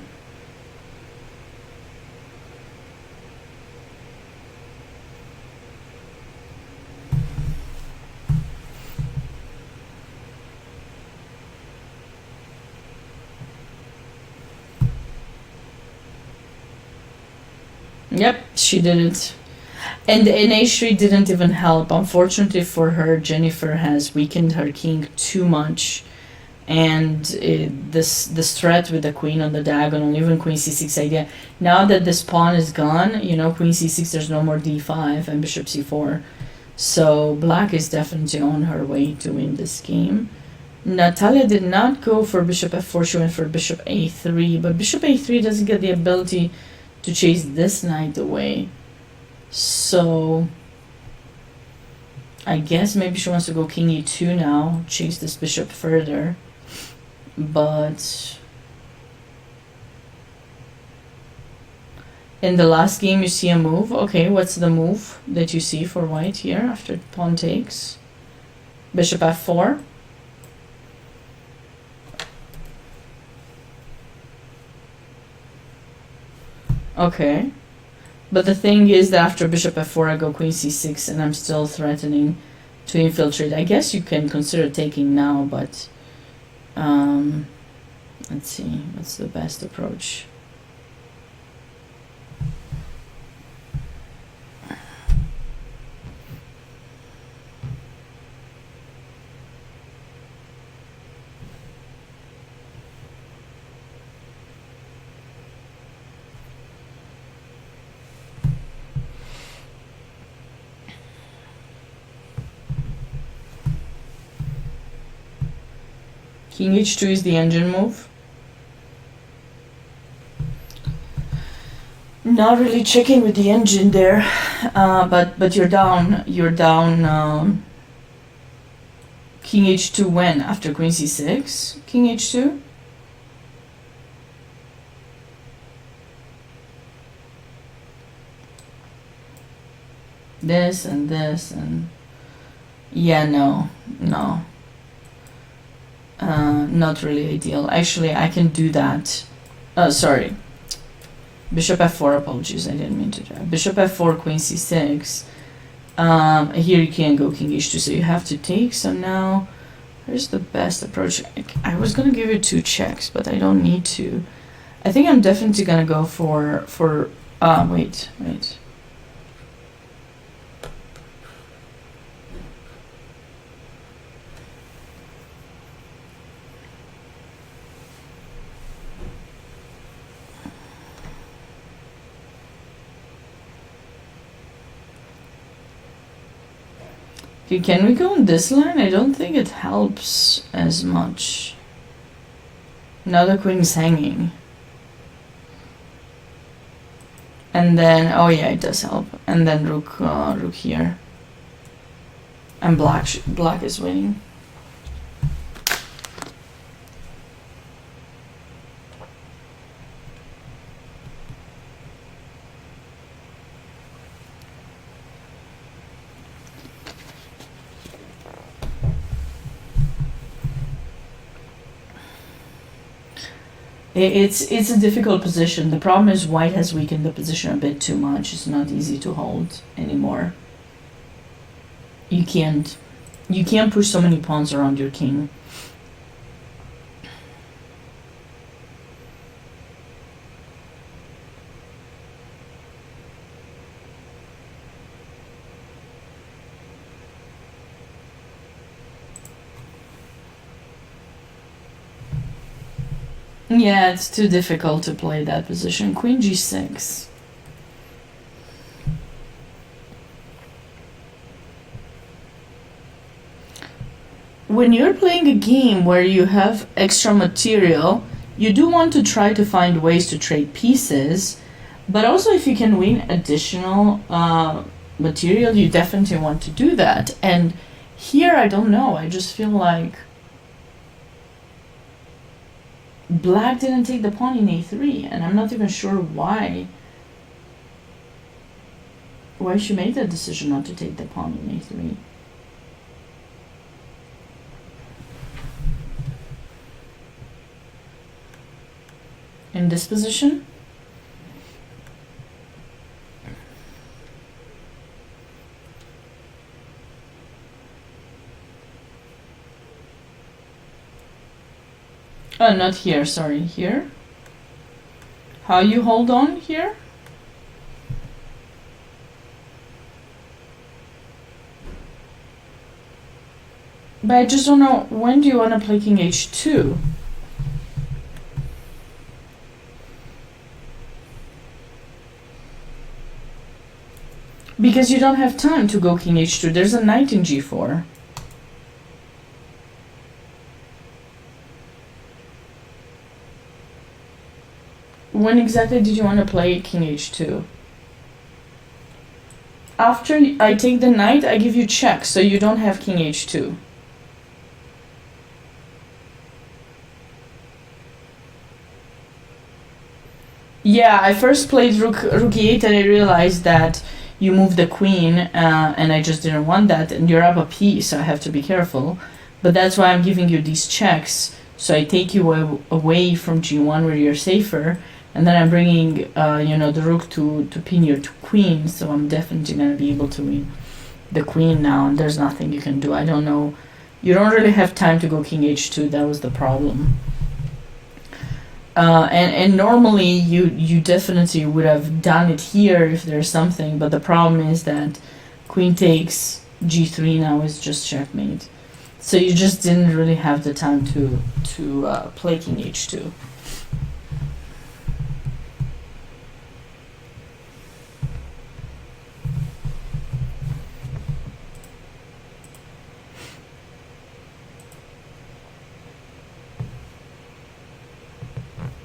Yep, she did it. And h3 didn't even help. Unfortunately for her, Jennifer has weakened her king too much. And this threat with the queen on the diagonal, even queen c6 idea. Now that this pawn is gone, you know, queen c6, there's no more d5 and bishop c4. So black is definitely on her way to win this game. Natalia did not go for bishop f4, she went for bishop a3. But bishop a3 doesn't get the ability to chase this knight away. So I guess maybe she wants to go king e2 now, chase this bishop further. But in the last game you see a move. Okay, what's the move that you see for white here after pawn takes? Bishop f4. Okay. But the thing is that after bishop f4 I go queen c6 and I'm still threatening to infiltrate. I guess you can consider taking now, but let's see, what's the best approach? King h2 is the engine move. Not really checking with the engine there, but you're down. King h2 when? After queen c6? King h2? This and this and... Yeah, no. Not really ideal. Actually, I can do that. Sorry. Bishop f4, apologies, I didn't mean to do that. Bishop f4, queen c6. Here you can't go king h2, so you have to take. So now Here's the best approach. I was gonna give you 2 checks, but I don't need to. I think I'm definitely gonna go for wait. Okay, can we go on this line? I don't think it helps as much. Now the queen is hanging. And then, oh yeah, it does help. And then rook here. And black is winning. It's a difficult position. The problem is white has weakened the position a bit too much. It's not easy to hold anymore. You can't push so many pawns around your king. Yeah, it's too difficult to play that position. Queen g6. When you're playing a game where you have extra material, you do want to try to find ways to trade pieces, but also if you can win additional material, you definitely want to do that. And here, I don't know, I just feel like black didn't take the pawn in a3, and I'm not even sure why she made that decision not to take the pawn in a3. In this position? Oh, not here, sorry, here. How you hold on here? But I just don't know, when do you want to play king h2? Because you don't have time to go king h2. There's a knight in g4. When exactly did you want to play king h2? After I take the knight, I give you check, so you don't have king h2. Yeah, I first played rook e8 and I realized that you move the queen, and I just didn't want that, and you're up a piece, so I have to be careful. But that's why I'm giving you these checks, so I take you away from g1 where you're safer, and then I'm bringing the rook to pin your queen, so I'm definitely going to be able to win the queen now, and there's nothing you can do. I don't know. You don't really have time to go king h2. That was the problem. And normally you definitely would have done it here if there's something, but the problem is that queen takes g3 now is just checkmate. So you just didn't really have the time to play king h2.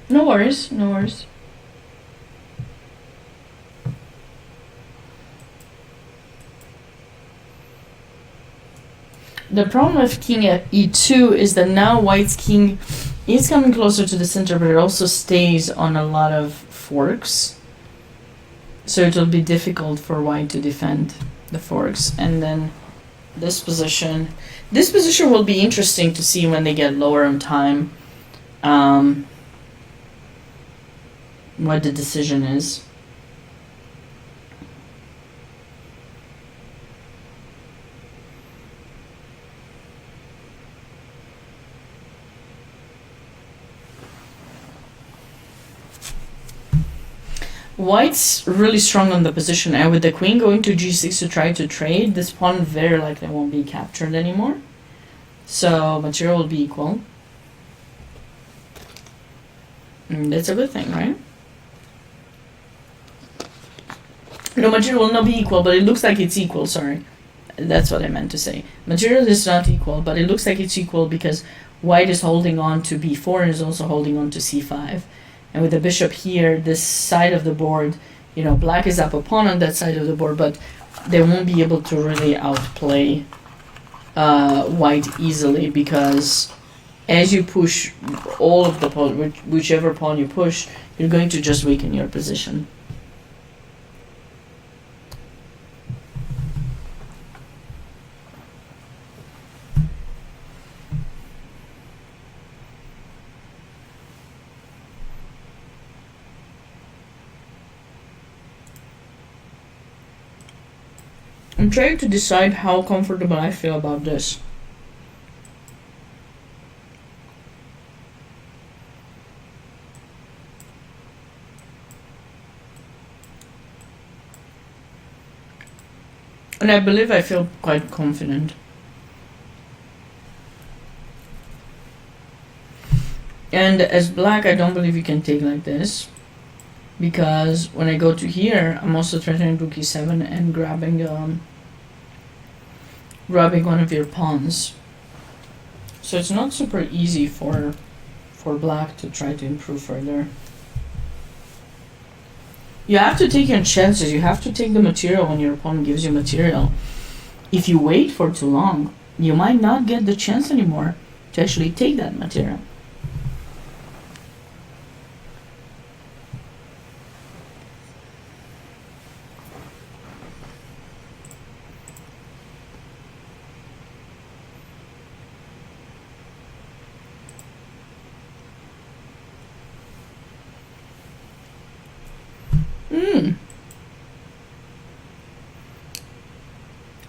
No worries, no worries. The problem with king at e2 is that now white's king is coming closer to the center, but it also stays on a lot of forks. So it will be difficult for white to defend the forks. And then this position will be interesting to see when they get lower in time. What the decision is. White's really strong on the position, and with the queen going to g6 to try to trade, this pawn very likely won't be captured anymore. So material will be equal. And that's a good thing, right? No, material will not be equal, but it looks like it's equal, sorry. That's what I meant to say. Material is not equal, but it looks like it's equal because white is holding on to b4 and is also holding on to c5. And with the bishop here, this side of the board, you know, black is up a pawn on that side of the board, but they won't be able to really outplay white easily, because as you push all of the pawn, whichever pawn you push, you're going to just weaken your position. I'm trying to decide how comfortable I feel about this. And I believe I feel quite confident. And as black, I don't believe you can take like this, because when I go to here, I'm also threatening rook e7 and grabbing one of your pawns. So it's not super easy for black to try to improve further. You have to take your chances. You have to take the material when your opponent gives you material. If you wait for too long, you might not get the chance anymore to actually take that material.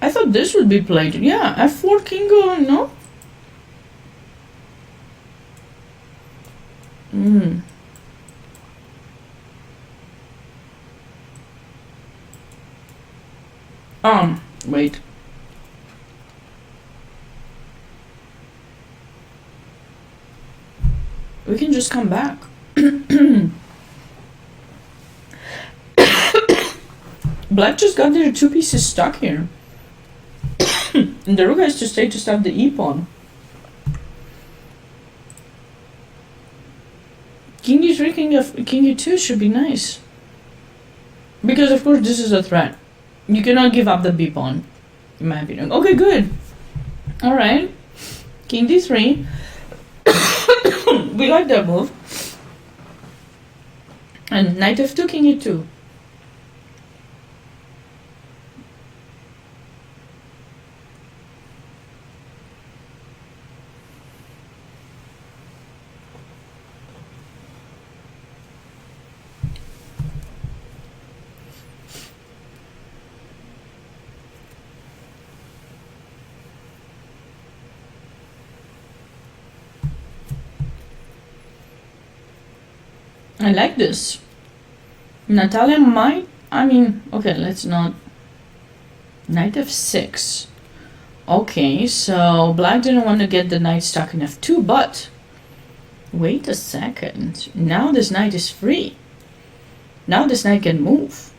I thought this would be played. Yeah, f4 king, no? Wait. We can just come back. Black just got their two pieces stuck here. And the rook has to stay to stop the e-pawn. King d3, king e2 should be nice. Because of course this is a threat. You cannot give up the b-pawn, in my opinion. Okay, good. Alright. King d3. We like that move. And knight f2, king e2. I like this. Natalia might, okay, let's not. Knight f6. Okay, so black didn't want to get the knight stuck in f2, but wait a second. Now this knight is free. Now this knight can move.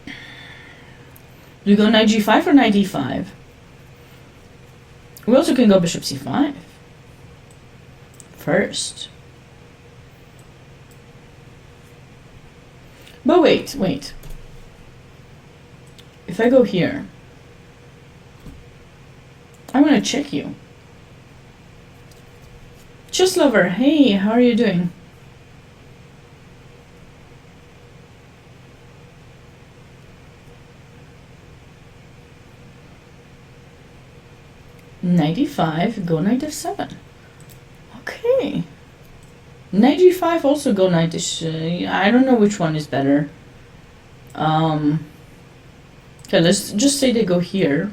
Do you go knight g5 or knight e5? We also can go bishop c5 first. But wait. If I go here, I want to check you. Just lover, hey, how are you doing? Knight e5, go knight f7. Okay. Knight g5, also go knight I don't know which one is better. Okay, let's just say they go here.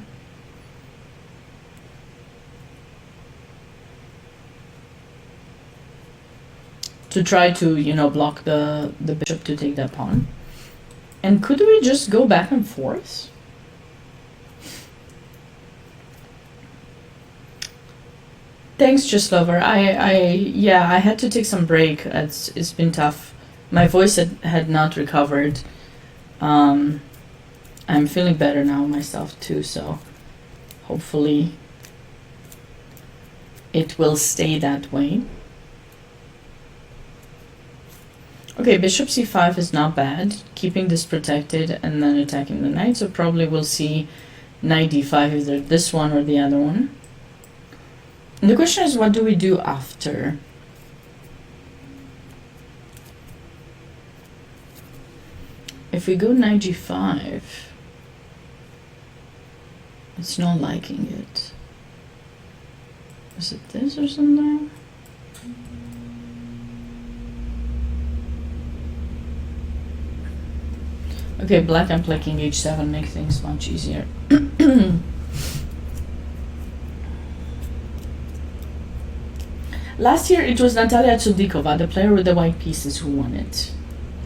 to try to, you know, block the bishop to take that pawn. And could we just go back and forth? Thanks, Just Lover. Yeah, I had to take some break. It's been tough. My voice had not recovered. I'm feeling better now myself too, so hopefully it will stay that way. Okay, bishop c5 is not bad. Keeping this protected and then attacking the knight, so probably we'll see knight d5, either this one or the other one. And the question is, what do we do after? If we go knight g5, it's not liking it. Is it this or something? Okay, black and playing h7 make things much easier. Last year it was Natalia Tsudikova, the player with the white pieces, who won it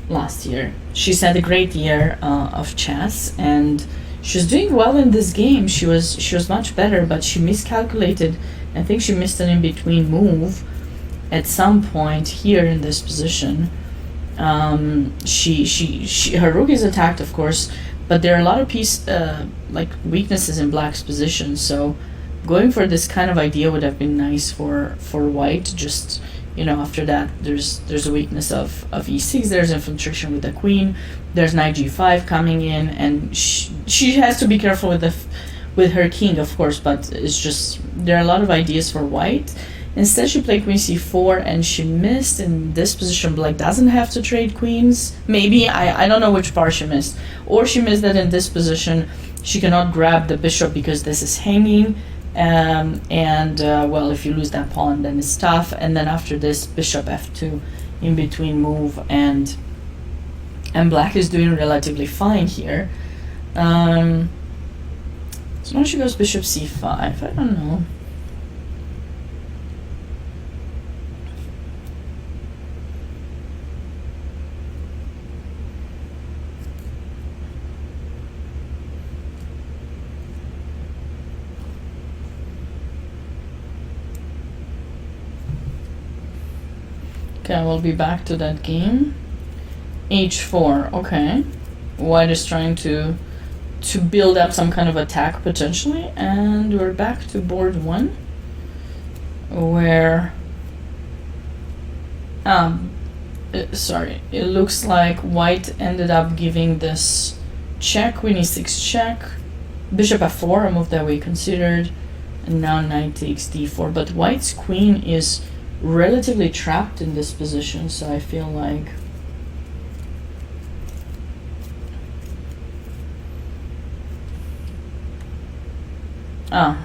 last year. She's had a great year of chess, and she's doing well in this game. She was much better, but she miscalculated. I think she missed an in-between move at some point here in this position. Her rook is attacked, of course, but there are a lot of like weaknesses in black's position. So going for this kind of idea would have been nice for white. Just, you know, after that, there's a weakness of e6. There's infiltration with the queen. There's knight g5 coming in, and she has to be careful with her king, of course. But it's just, there are a lot of ideas for white. Instead, she played queen c4, and she missed in this position. Black doesn't have to trade queens. Maybe, I don't know which part she missed. Or she missed that in this position, she cannot grab the bishop because this is hanging. Well, if you lose that pawn, then it's tough. And then after this, bishop f2 in between move, and black is doing relatively fine here. So now she goes bishop c5. I don't know. Okay, we'll be back to that game. h4, okay. White is trying to build up some kind of attack potentially, and we're back to board 1, where sorry, it looks like white ended up giving this check, queen e6 check, bishop f4, a move that we considered, and now knight takes d4. But white's queen is relatively trapped in this position, so I feel like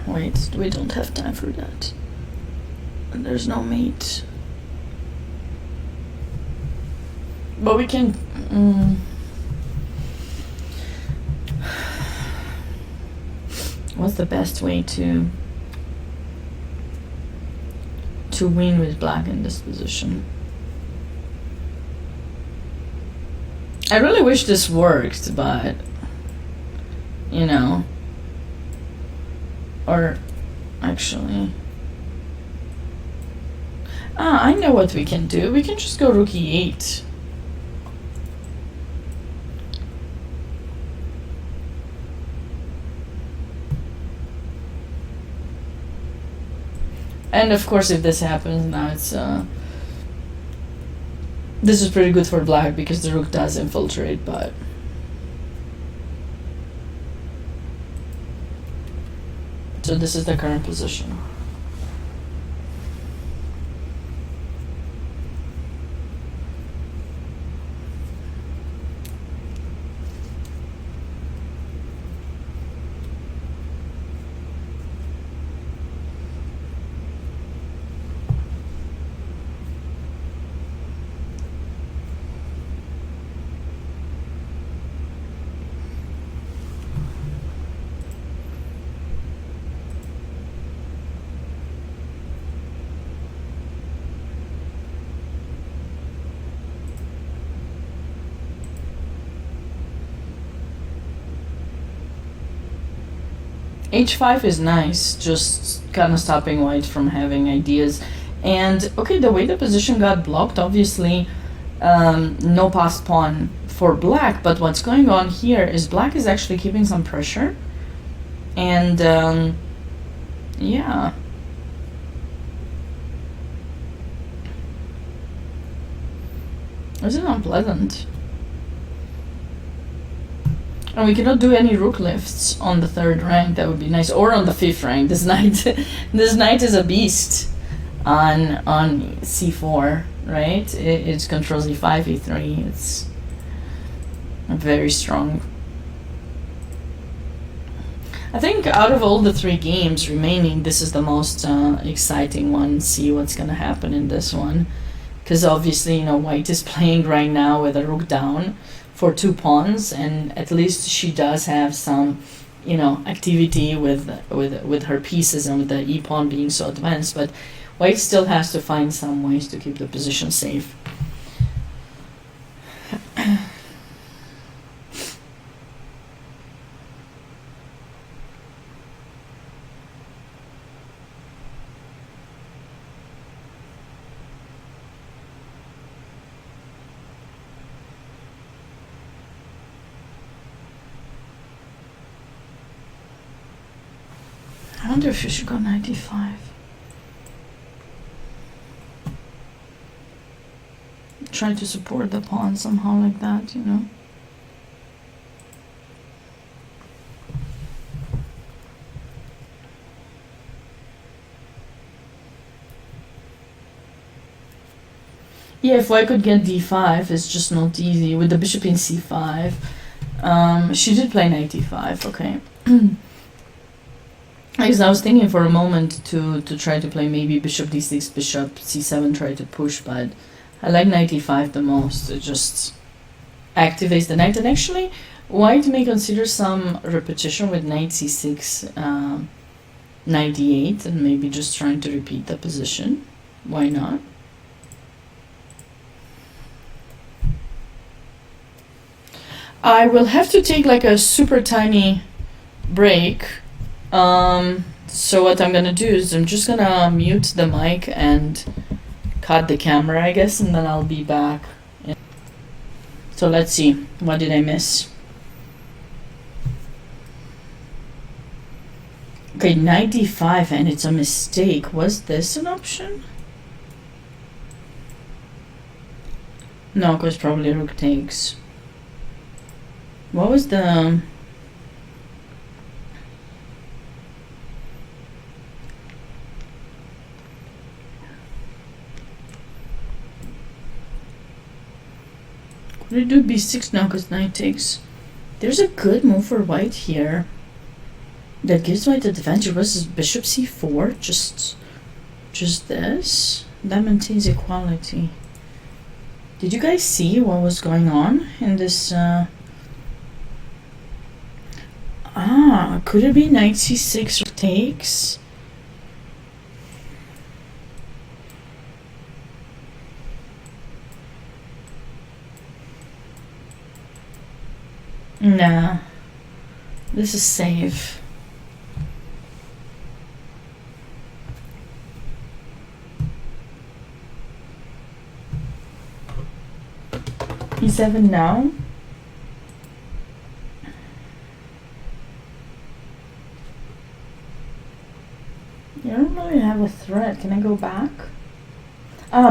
wait, we don't have time for that. There's no mate. But we can what's the best way to win with black in this position? I really wish this worked, but you know, or actually, I know what we can do. We can just go rook e8. And of course, if this happens, now it's this is pretty good for black because the rook does infiltrate, but so this is the current position. h5 is nice, just kind of stopping white from having ideas. And okay, the way the position got blocked, obviously no passed pawn for black, but what's going on here is black is actually keeping some pressure. And yeah, this is unpleasant. And we cannot do any rook lifts on the 3rd rank. That would be nice, or on the 5th rank. This knight, this knight is a beast on c4, right? It controls e5, e3. It's very strong. I think out of all the 3 games remaining, this is the most exciting one. See what's gonna happen in this one, because obviously, you know, white is playing right now with a rook down for 2 pawns, and at least she does have some, you know, activity with her pieces and with the e pawn being so advanced. But white still has to find some ways to keep the position safe. I wonder if you should go 95. Try to support the pawn somehow like that, you know. Yeah, if I could get d5, it's just not easy with the bishop in c5. She did play knight e5, okay. Because I was thinking for a moment to try to play maybe bishop d6, bishop c7, try to push, but I like knight e5 the most. It just activates the knight. And actually, white may consider some repetition with knight c6, knight d8, and maybe just trying to repeat the position. Why not? I will have to take like a super tiny break. So what I'm gonna do is I'm just gonna mute the mic and cut the camera, I guess, and then I'll be back. So let's see, what did I miss? Okay, knight d5, and it's a mistake. Was this an option? No, because probably rook takes. What was the... Could we do b6 now because knight takes? There's a good move for white here that gives white the advantage versus bishop c4. Just this. That maintains equality. Did you guys see what was going on in this? Could it be knight c6 takes? Nah, this is safe. e7 now. You don't really have a threat. Can I go back?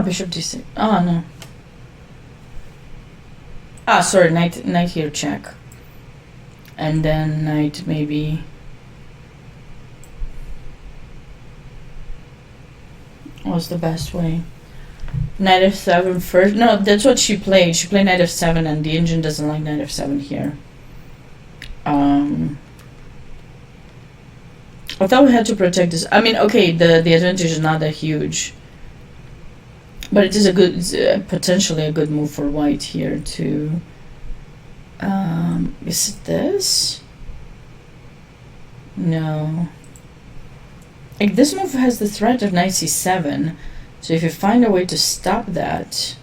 Bishop d6. No. Sorry, knight here, check. And then knight maybe. What's the best way? Knight f7 first. No, that's what she played. She played knight f7, and the engine doesn't like knight f7 here. I thought we had to protect this. I mean, okay, the advantage is not that huge, but it is a good, potentially a good move for white here to. Is it this? No. Like, this move has the threat of knight c7, so if you find a way to stop that.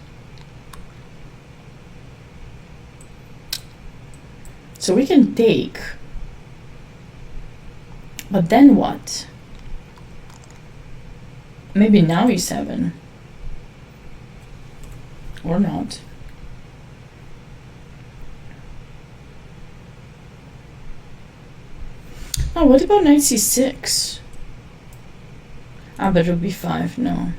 So we can take. But then what? Maybe now e7. Or not. Oh, what about knight c6? Ah, but rook b5, no.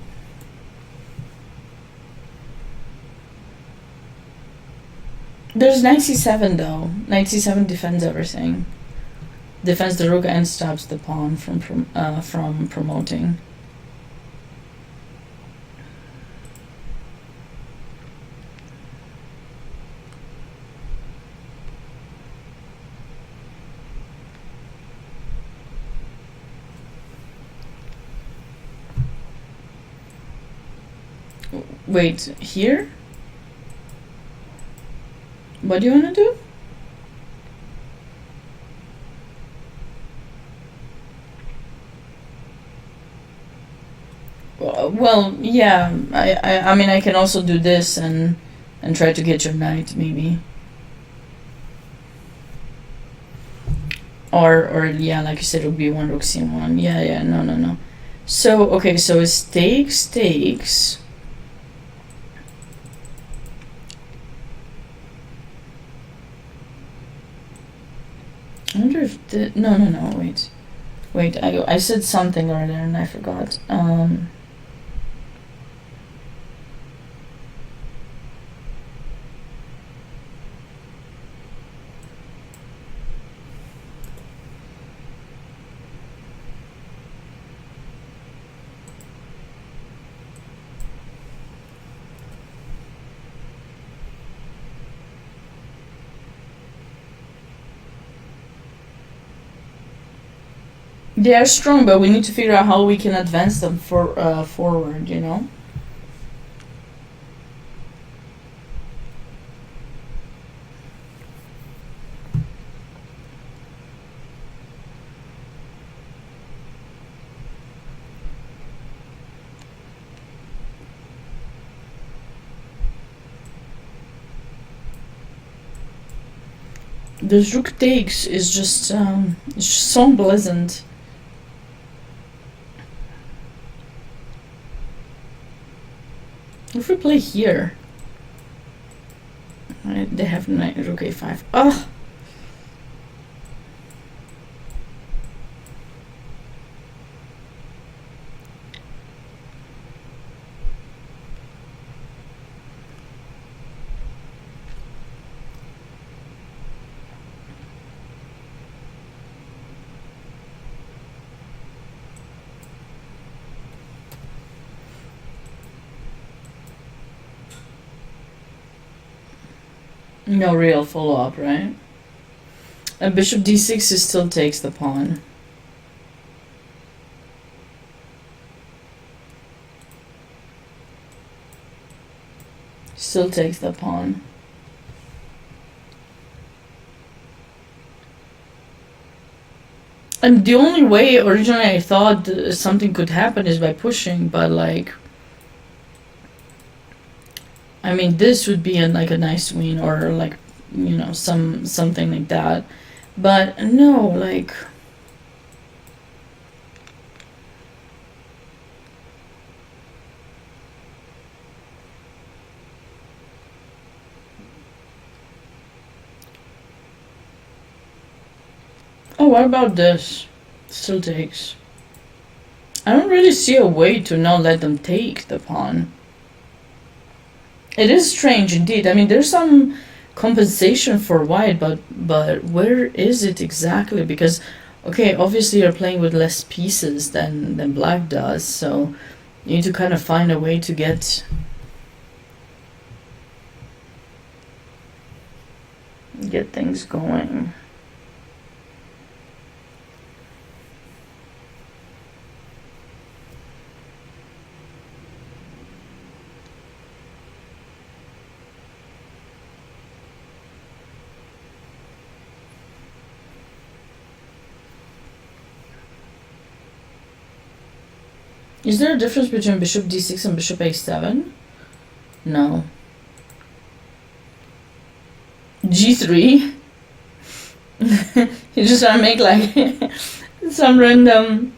There's knight c7 though. Knight c7 defends everything. Defends the rook and stops the pawn from promoting. Wait, here? What do you want to do? Well, yeah. I mean, I can also do this and try to get your knight, maybe. Or yeah, like you said, it would be one rook c1. Yeah. No. So okay, so it's takes. I wonder if the no. Wait. I said something earlier and I forgot. They are strong, but we need to figure out how we can advance them forward, you know? This rook takes is just it's just so unpleasant. If we play here, they have knight rook a5. Oh, no real follow-up, right? And bishop d6 still takes the pawn. Still takes the pawn. And the only way originally I thought something could happen is by pushing, but like, I mean, this would be like a nice win, or like, you know, something like that. But no, like, oh, what about this? Still takes. I don't really see a way to not let them take the pawn. It is strange indeed. I mean, there's some compensation for white, but where is it exactly? Because, okay, obviously you're playing with less pieces than black does, so you need to kind of find a way to get things going. Is there a difference between bishop d6 and bishop a7? No. g3? You just want to make like Some random.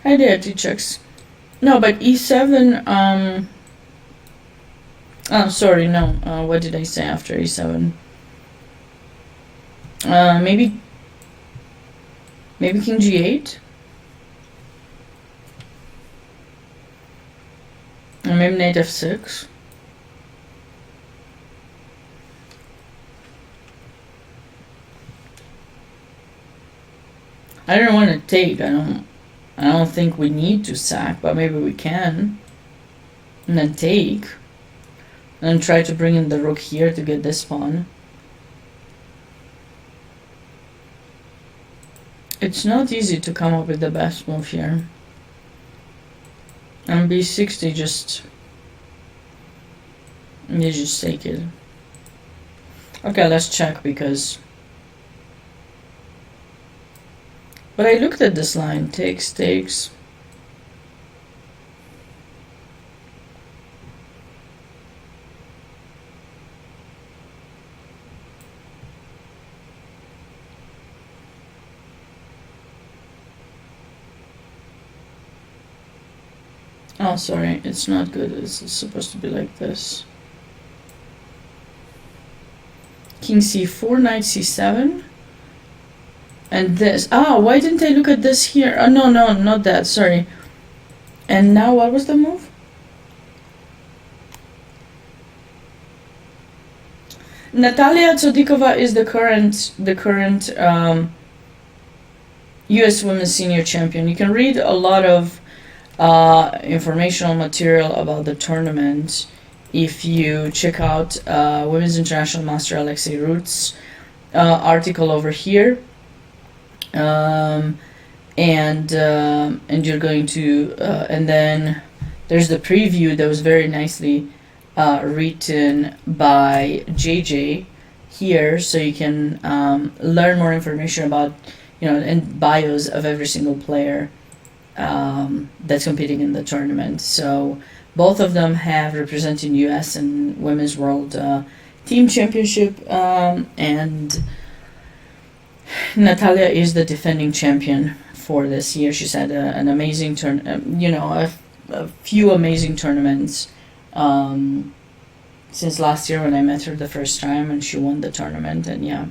I did t-checks. No, but e7, oh, sorry, no. What did I say after e7? Maybe king g8? Or maybe knight f6? I don't want to take. I don't think we need to sack, but maybe we can. And then take. And then try to bring in the rook here to get this pawn. It's not easy to come up with the best move here. And b6, they just take it. Okay, let's check because... But I looked at this line. Takes. Oh, sorry. It's not good. It's supposed to be like this. King c4, knight c7. And this. Ah, why didn't I look at this here? Oh, no, not that. Sorry. And now what was the move? Natalia Tsodikova is the current U.S. Women's Senior Champion. You can read a lot of informational material about the tournament if you check out Women's International Master Alexey Root's article over here. And you're going to and then there's the preview that was very nicely written by JJ here, so you can learn more information about, and bios of every single player that's competing in the tournament. So both of them have represented US and Women's World Team Championship, and Natalia is the defending champion for this year. She's had an amazing a few amazing tournaments since last year when I met her the first time, and she won the tournament. And yeah,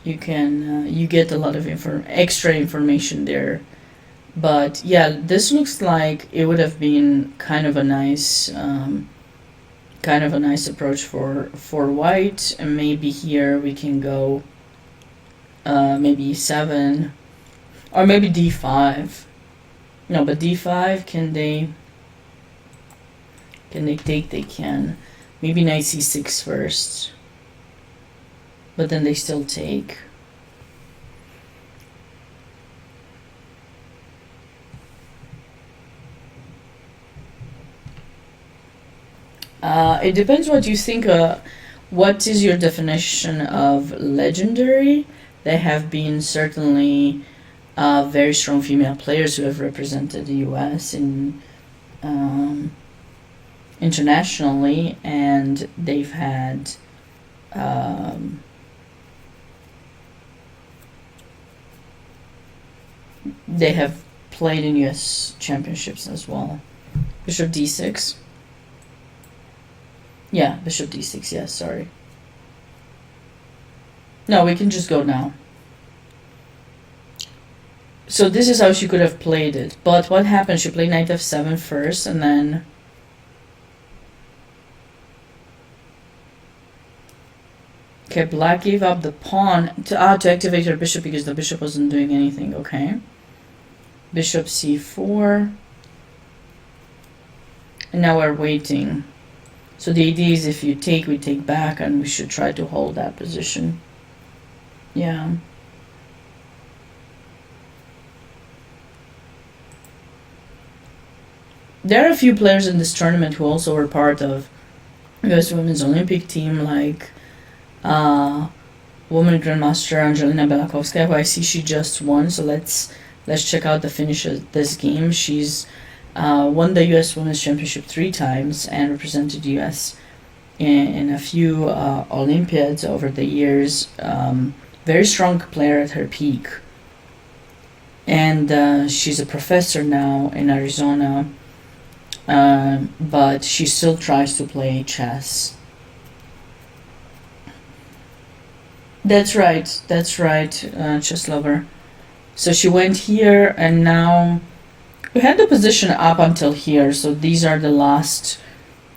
you can you get a lot of extra information there. But yeah, this looks like it would have been kind of a nice approach for white. And maybe here we can go maybe e7 or maybe d5. No, but d5, can they take? They can. Maybe knight c6 first, but then they still take. It depends what you think. What is your definition of legendary? There have been certainly very strong female players who have represented the U.S. in internationally, and they've had they have played in U.S. championships as well. Bishop d6. Yeah, bishop d6, yes, sorry. No, we can just go now. So this is how she could have played it. But what happened? She played knight f7 first, and then... Okay, black gave up the pawn to activate her bishop because the bishop wasn't doing anything, okay. Bishop c4. And now we're waiting. So the idea is if you take, we take back, and we should try to hold that position. Yeah. there are a few players in this tournament who also were part of U.S. Women's Olympic team, like woman grandmaster Angelina Belakovskaya, who I see she just won. So let's check out the finish of this game. She's won the U.S. Women's Championship 3 times and represented U.S. in a few Olympiads over the years. Very strong player at her peak. And she's a professor now in Arizona, but she still tries to play chess. That's right, chess lover. So she went here, and now we had the position up until here. So these are the last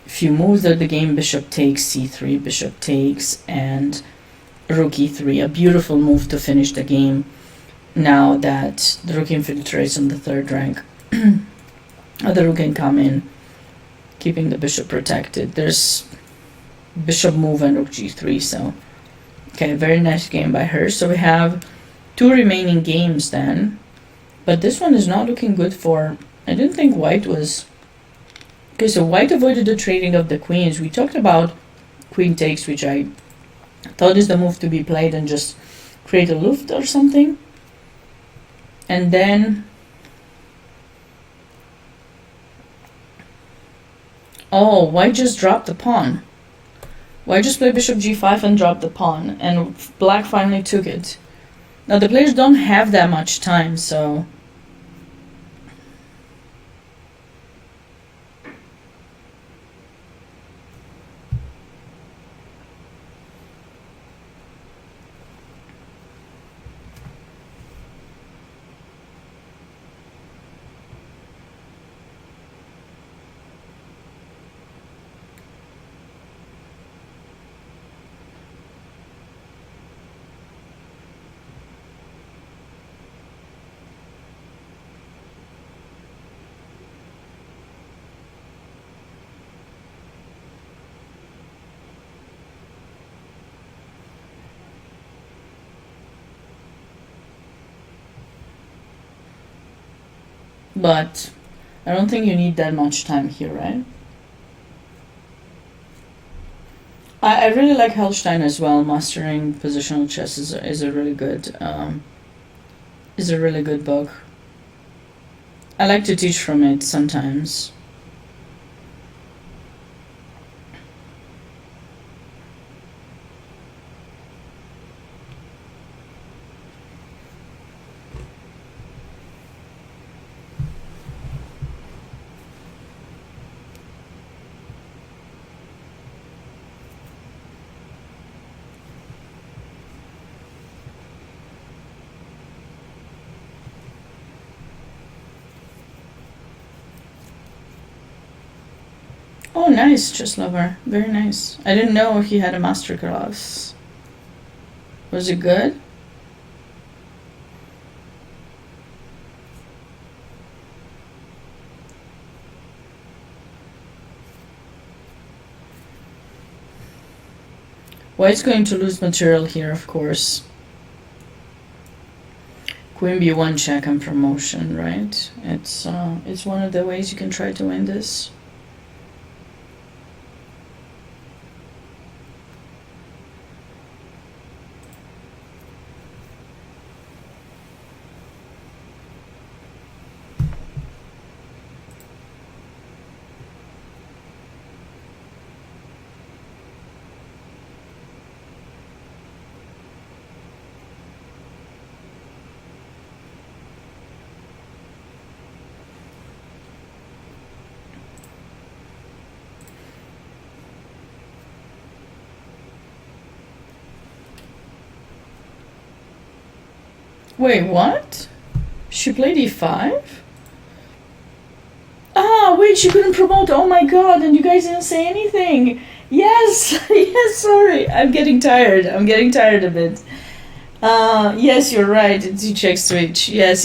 few moves of the game. Bishop takes, c3, bishop takes, and rook e3. A beautiful move to finish the game now that the rook infiltrates on the third rank. The rook can come in, keeping the bishop protected. There's bishop move and rook g3, so okay, very nice game by her. So we have 2 remaining games then, but this one is not looking good for, I didn't think white was, okay, so white avoided the trading of the queens. We talked about queen takes, which I thought is the move to be played, and just create a luft or something. And then, oh, white just dropped the pawn. White just played bishop g5 and dropped the pawn, and black finally took it. Now the players don't have that much time, so but I don't think you need that much time here, right? I really like Hellstein as well. Mastering Positional Chess is a really good book. I like to teach from it sometimes. Oh, nice, chess lover. Very nice. I didn't know he had a master class. Was it good? White's going to lose material here, of course. Queen b1 check and promotion, right? It's one of the ways you can try to win this. Wait, what? She played e5? Ah, wait, she couldn't promote. Oh my god, and you guys didn't say anything. Yes, yes, sorry. I'm getting tired. I'm getting tired a bit. Yes, you're right. It's check switch. Yes.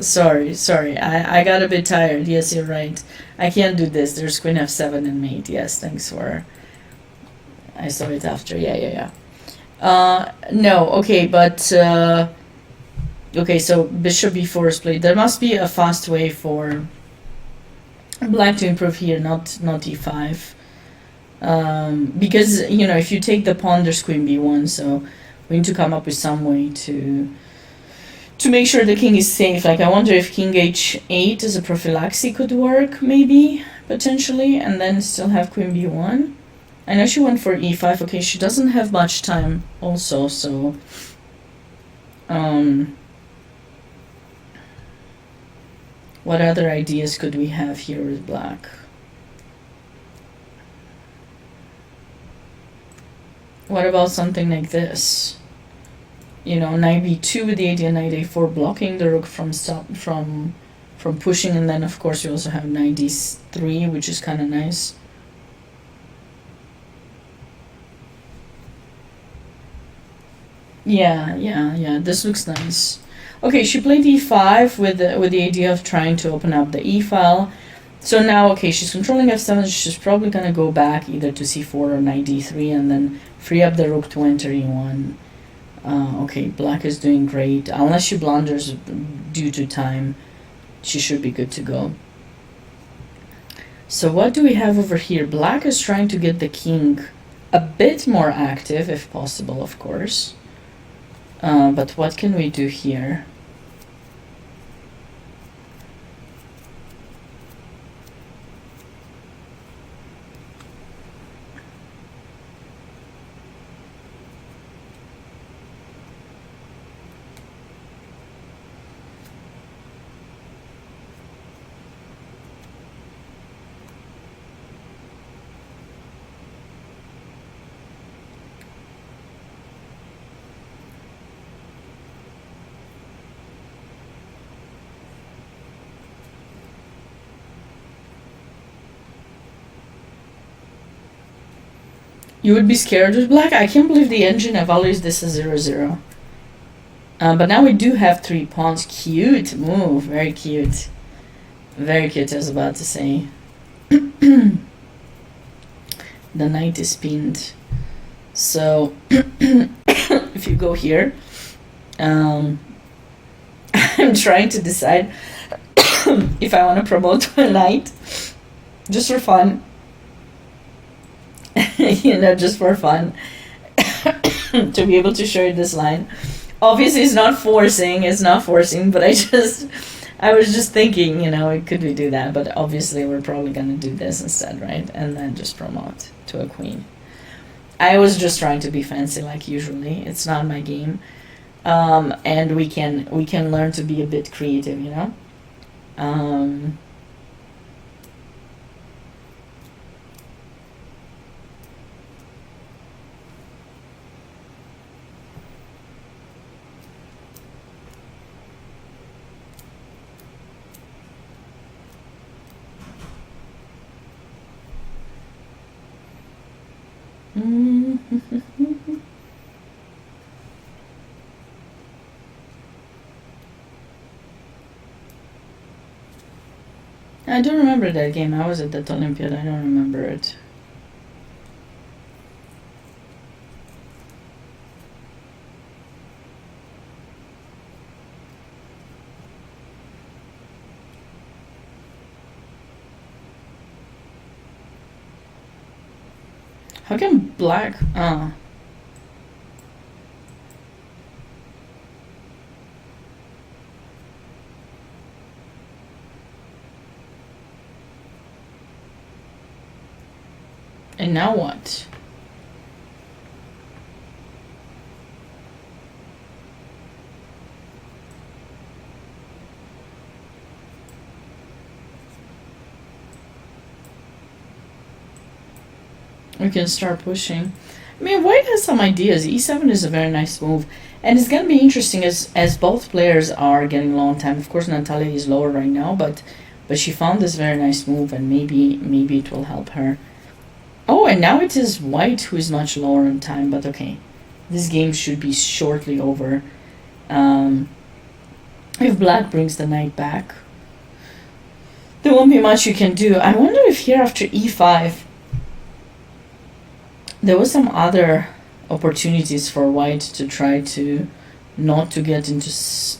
Sorry. I got a bit tired. Yes, you're right. I can't do this. There's queen f7 and mate. Yes, thanks for... I saw it after. Yeah. No, okay, but... Okay, so bishop b4 is played. There must be a fast way for black to improve here, not e5. Because, you know, if you take the pawn, there's queen b1, so we need to come up with some way to make sure the king is safe. Like, I wonder if king h8 as a prophylaxis could work, maybe, potentially, and then still have queen b1. I know she went for e5. Okay, she doesn't have much time also, so... what other ideas could we have here with black? What about something like this? You know, knight b2 with the idea knight a4 blocking the rook from pushing, and then of course you also have knight d3, which is kind of nice. Yeah, this looks nice. Okay, she played e5 with the idea of trying to open up the e file. So now, okay, she's controlling f7. She's probably gonna go back either to c4 or knight d3 and then free up the rook to enter e1. Okay, black is doing great. Unless she blunders due to time, she should be good to go. So what do we have over here? Black is trying to get the king a bit more active, if possible, of course. But what can we do here? You would be scared with black? I can't believe the engine evaluates this as 0-0. But now we do have 3 pawns. Cute move. Very cute. Very cute, I was about to say. The knight is pinned. So, if you go here, I'm trying to decide if I want to promote my knight. Just for fun. You know, just for fun. To be able to show you this line. Obviously it's not forcing, but I was just thinking, you know, could we do that? But obviously we're probably gonna do this instead, right? And then just promote to a queen. I was just trying to be fancy like usually. It's not my game. And we can learn to be a bit creative, you know? I don't remember that game. I was at that Olympiad. I don't remember it. How can black... And now what? We can start pushing. I mean, white has some ideas. e7 is a very nice move. And it's going to be interesting as both players are getting low on time. Of course, Natalia is lower right now, but she found this very nice move, and maybe it will help her. Oh, and now it is white who is much lower on time, but okay. This game should be shortly over. If black brings the knight back, there won't be much you can do. I wonder if here after e5, there was some other opportunities for white to try to not to get into...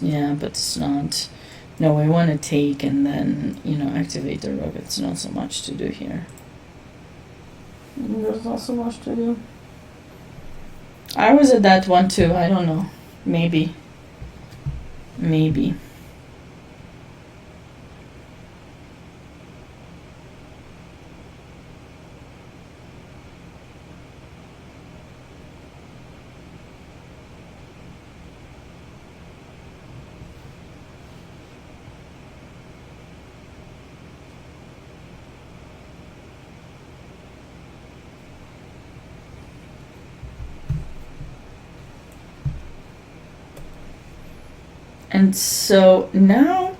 Yeah, but it's not. No, I want to take and then, activate the rook. It's not so much to do here. There's not so much to do. I was at that one too. I don't know. Maybe. And so now,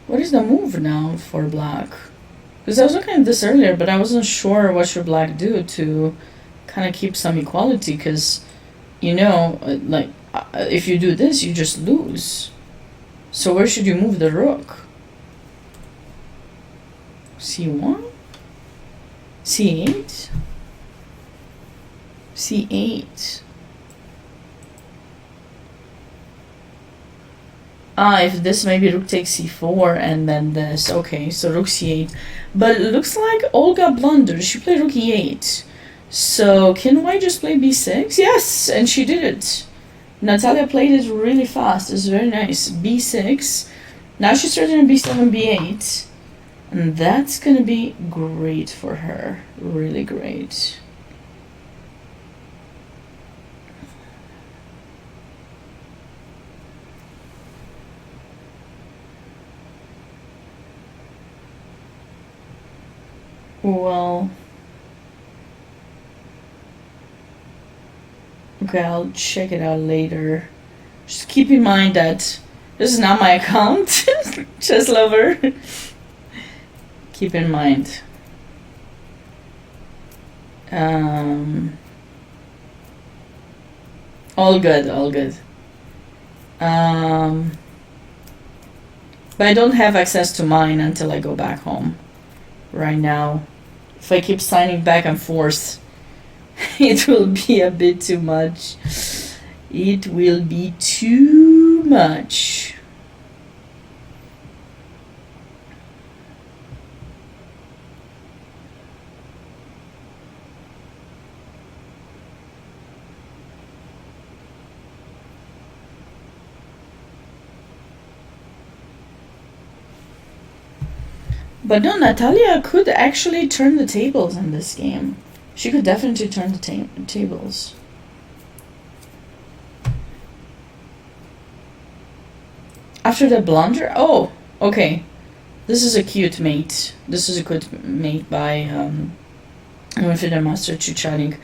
what is the move now for black? Because I was looking at this earlier, but I wasn't sure what should black do to kind of keep some equality. Because, if you do this, you just lose. So where should you move the rook? C1? C8? C8. If this, maybe rook takes c4 and then this. Okay, so rook c8. But it looks like Olga blundered. She played rook e8. So can white just play b6? Yes, and she did it. Natalia played it really fast. It's very nice. b6. Now she's starting on b7, b8. And that's going to be great for her. Really great. Well, okay, I'll check it out later. Just keep in mind that this is not my account, chess lover. Keep in mind. All good, all good. But I don't have access to mine until I go back home. Right now, if I keep signing back and forth, it will be a bit too much. It will be too much. But no, Natalia could actually turn the tables in this game. She could definitely turn the tables. After the blunder? Oh, okay. This is a cute mate. This is a good mate by WIM Master Chuchanik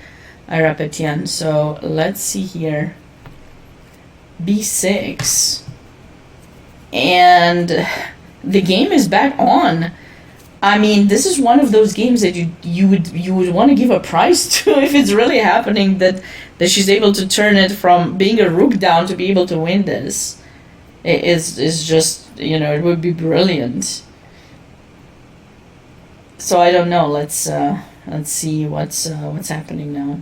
Arapetian. So let's see here. b6. And the game is back on. I mean, this is one of those games that you would want to give a prize to if it's really happening that she's able to turn it from being a rook down to be able to win this. It's just, it would be brilliant. So I don't know. Let's see what's happening now.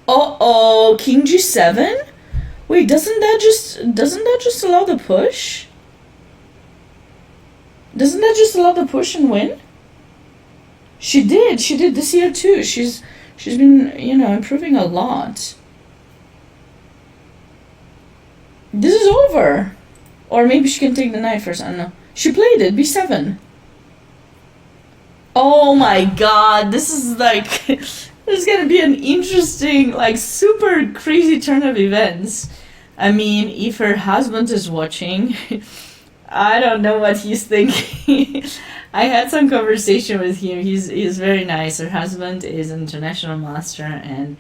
Uh-oh, King G7? Wait, doesn't that just allow the push? Doesn't that just allow the push and win? She did this year too. She's been, improving a lot. This is over. Or maybe she can take the knight first, I don't know. She played it, b7. Oh my god, this is like... There's gonna be an interesting, super crazy turn of events. I mean, if her husband is watching, I don't know what he's thinking. I had some conversation with him. He's very nice. Her husband is an international master and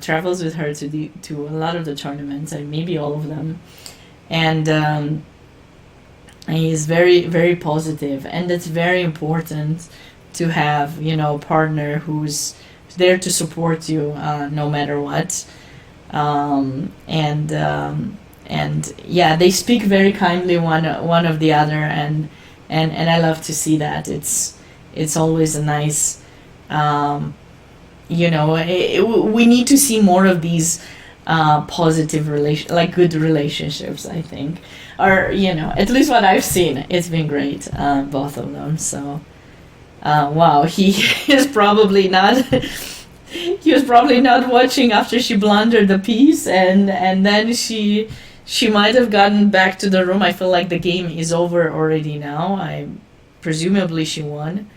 travels with her to a lot of the tournaments, and maybe all of them. And he's very, very positive, and it's very important to have, a partner who's there to support you no matter what. And yeah, they speak very kindly one of the other, and I love to see that. It's always a nice we need to see more of these positive like good relationships, I think. Or, at least what I've seen, it's been great, both of them. So, wow, he is probably not. He was probably not watching after she blundered the piece, and then she might have gotten back to the room. I feel like the game is over already now. Presumably she won,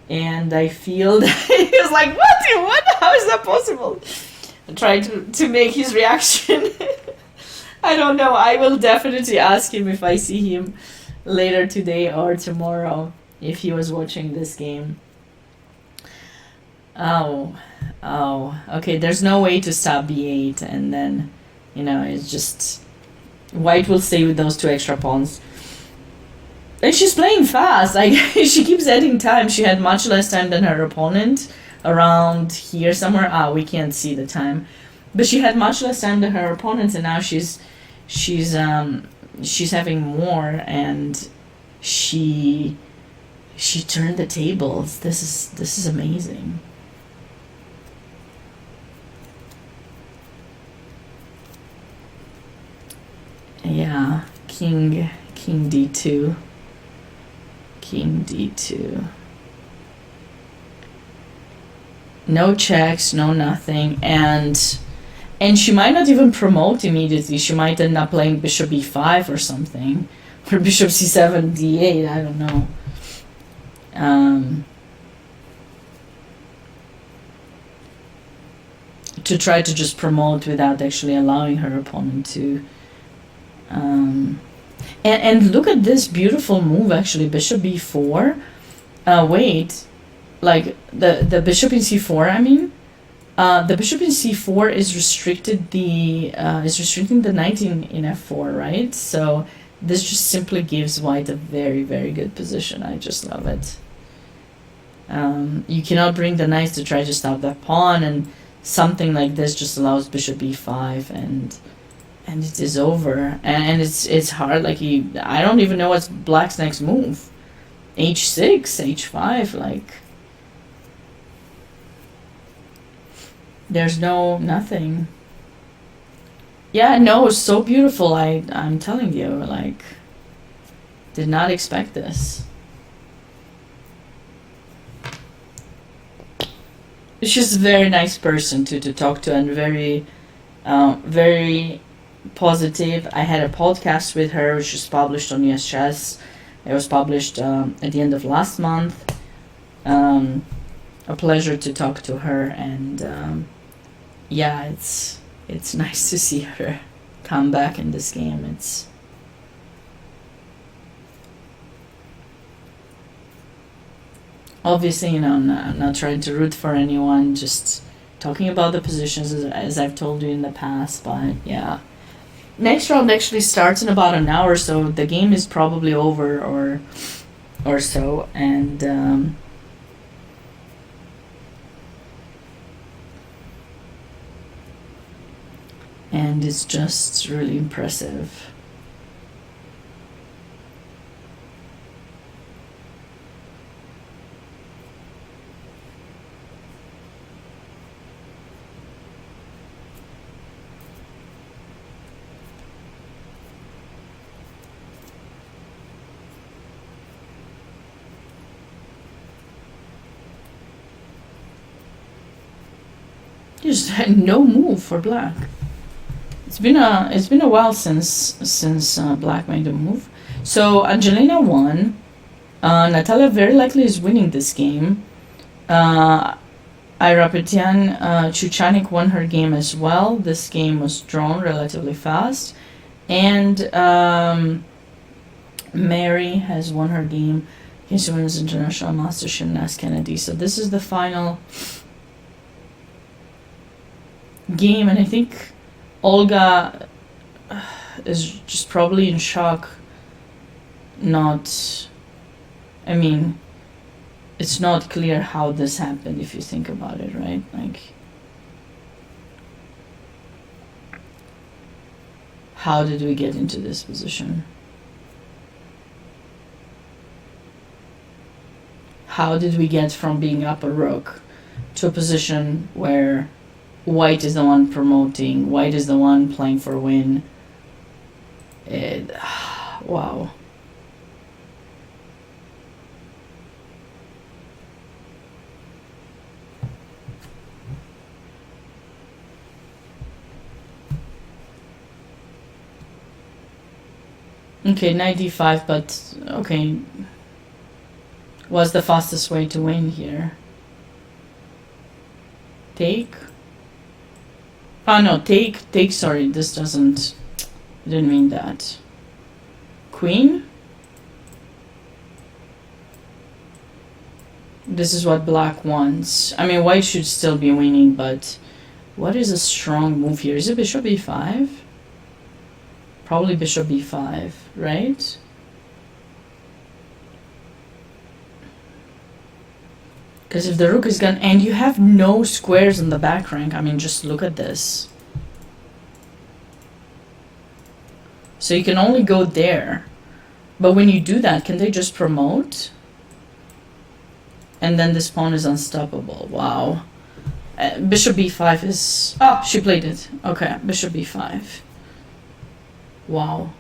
and I feel that he was like, "What? You won? How is that possible?" I tried to make his reaction. I don't know. I will definitely ask him if I see him later today or tomorrow if he was watching this game. Oh, okay, there's no way to stop b8, and then, it's just, white will stay with those two extra pawns. And she's playing fast, like, she keeps adding time. She had much less time than her opponent, around here somewhere. We can't see the time. But she had much less time than her opponent, and now she's having more, and she turned the tables. This is amazing. Yeah, king d2, king d2. No checks, no nothing, and she might not even promote immediately. She might end up playing bishop e5 or something, or bishop c7 d8. I don't know. To try to just promote without actually allowing her opponent to. And look at this beautiful move, actually, bishop b4. Wait, like the bishop in c4. I mean, the bishop in c4 is restricting the knight in f4, right? So this just simply gives white a very, very good position. I just love it. You cannot bring the knight to try to stop that pawn, and something like this just allows bishop b5, and it is over. And it's hard. Like, I don't even know what's black's next move. h6, h5, like, there's nothing. Yeah, no, it's so beautiful. I'm telling you, like, did not expect this. She's a very nice person to talk to, and very, very positive. I had a podcast with her, which was published on US Chess. It was published at the end of last month. A pleasure to talk to her, and yeah, it's nice to see her come back in this game. It's obviously, I'm not trying to root for anyone, just talking about the positions as I've told you in the past. But yeah, next round actually starts in about an hour, so the game is probably over or so, and it's just really impressive. Just had no move for black. It's been a while since black made a move. So Angelina won. Natalia very likely is winning this game. Irapetian Chuchanik won her game as well. This game was drawn relatively fast, and Mary has won her game against Women's International Master Shimnas Kennedy. So this is the final game, and I think Olga is just probably in shock. It's not clear how this happened if you think about it, right? Like, how did we get into this position? How did we get from being up a rook to a position where white is the one promoting, white is the one playing for win. Wow. Okay, 95, but okay. What's the fastest way to win here? Take? Oh no, take, sorry, this doesn't, I didn't mean that. Queen? This is what black wants. I mean, white should still be winning, but what is a strong move here? Is it bishop e5? Probably bishop b5, right? Because if the rook is gone, and you have no squares in the back rank, I mean, just look at this. So you can only go there. But when you do that, can they just promote? And then this pawn is unstoppable. Wow. Bishop b5 is... Oh, she played it. Okay, bishop b5. Wow.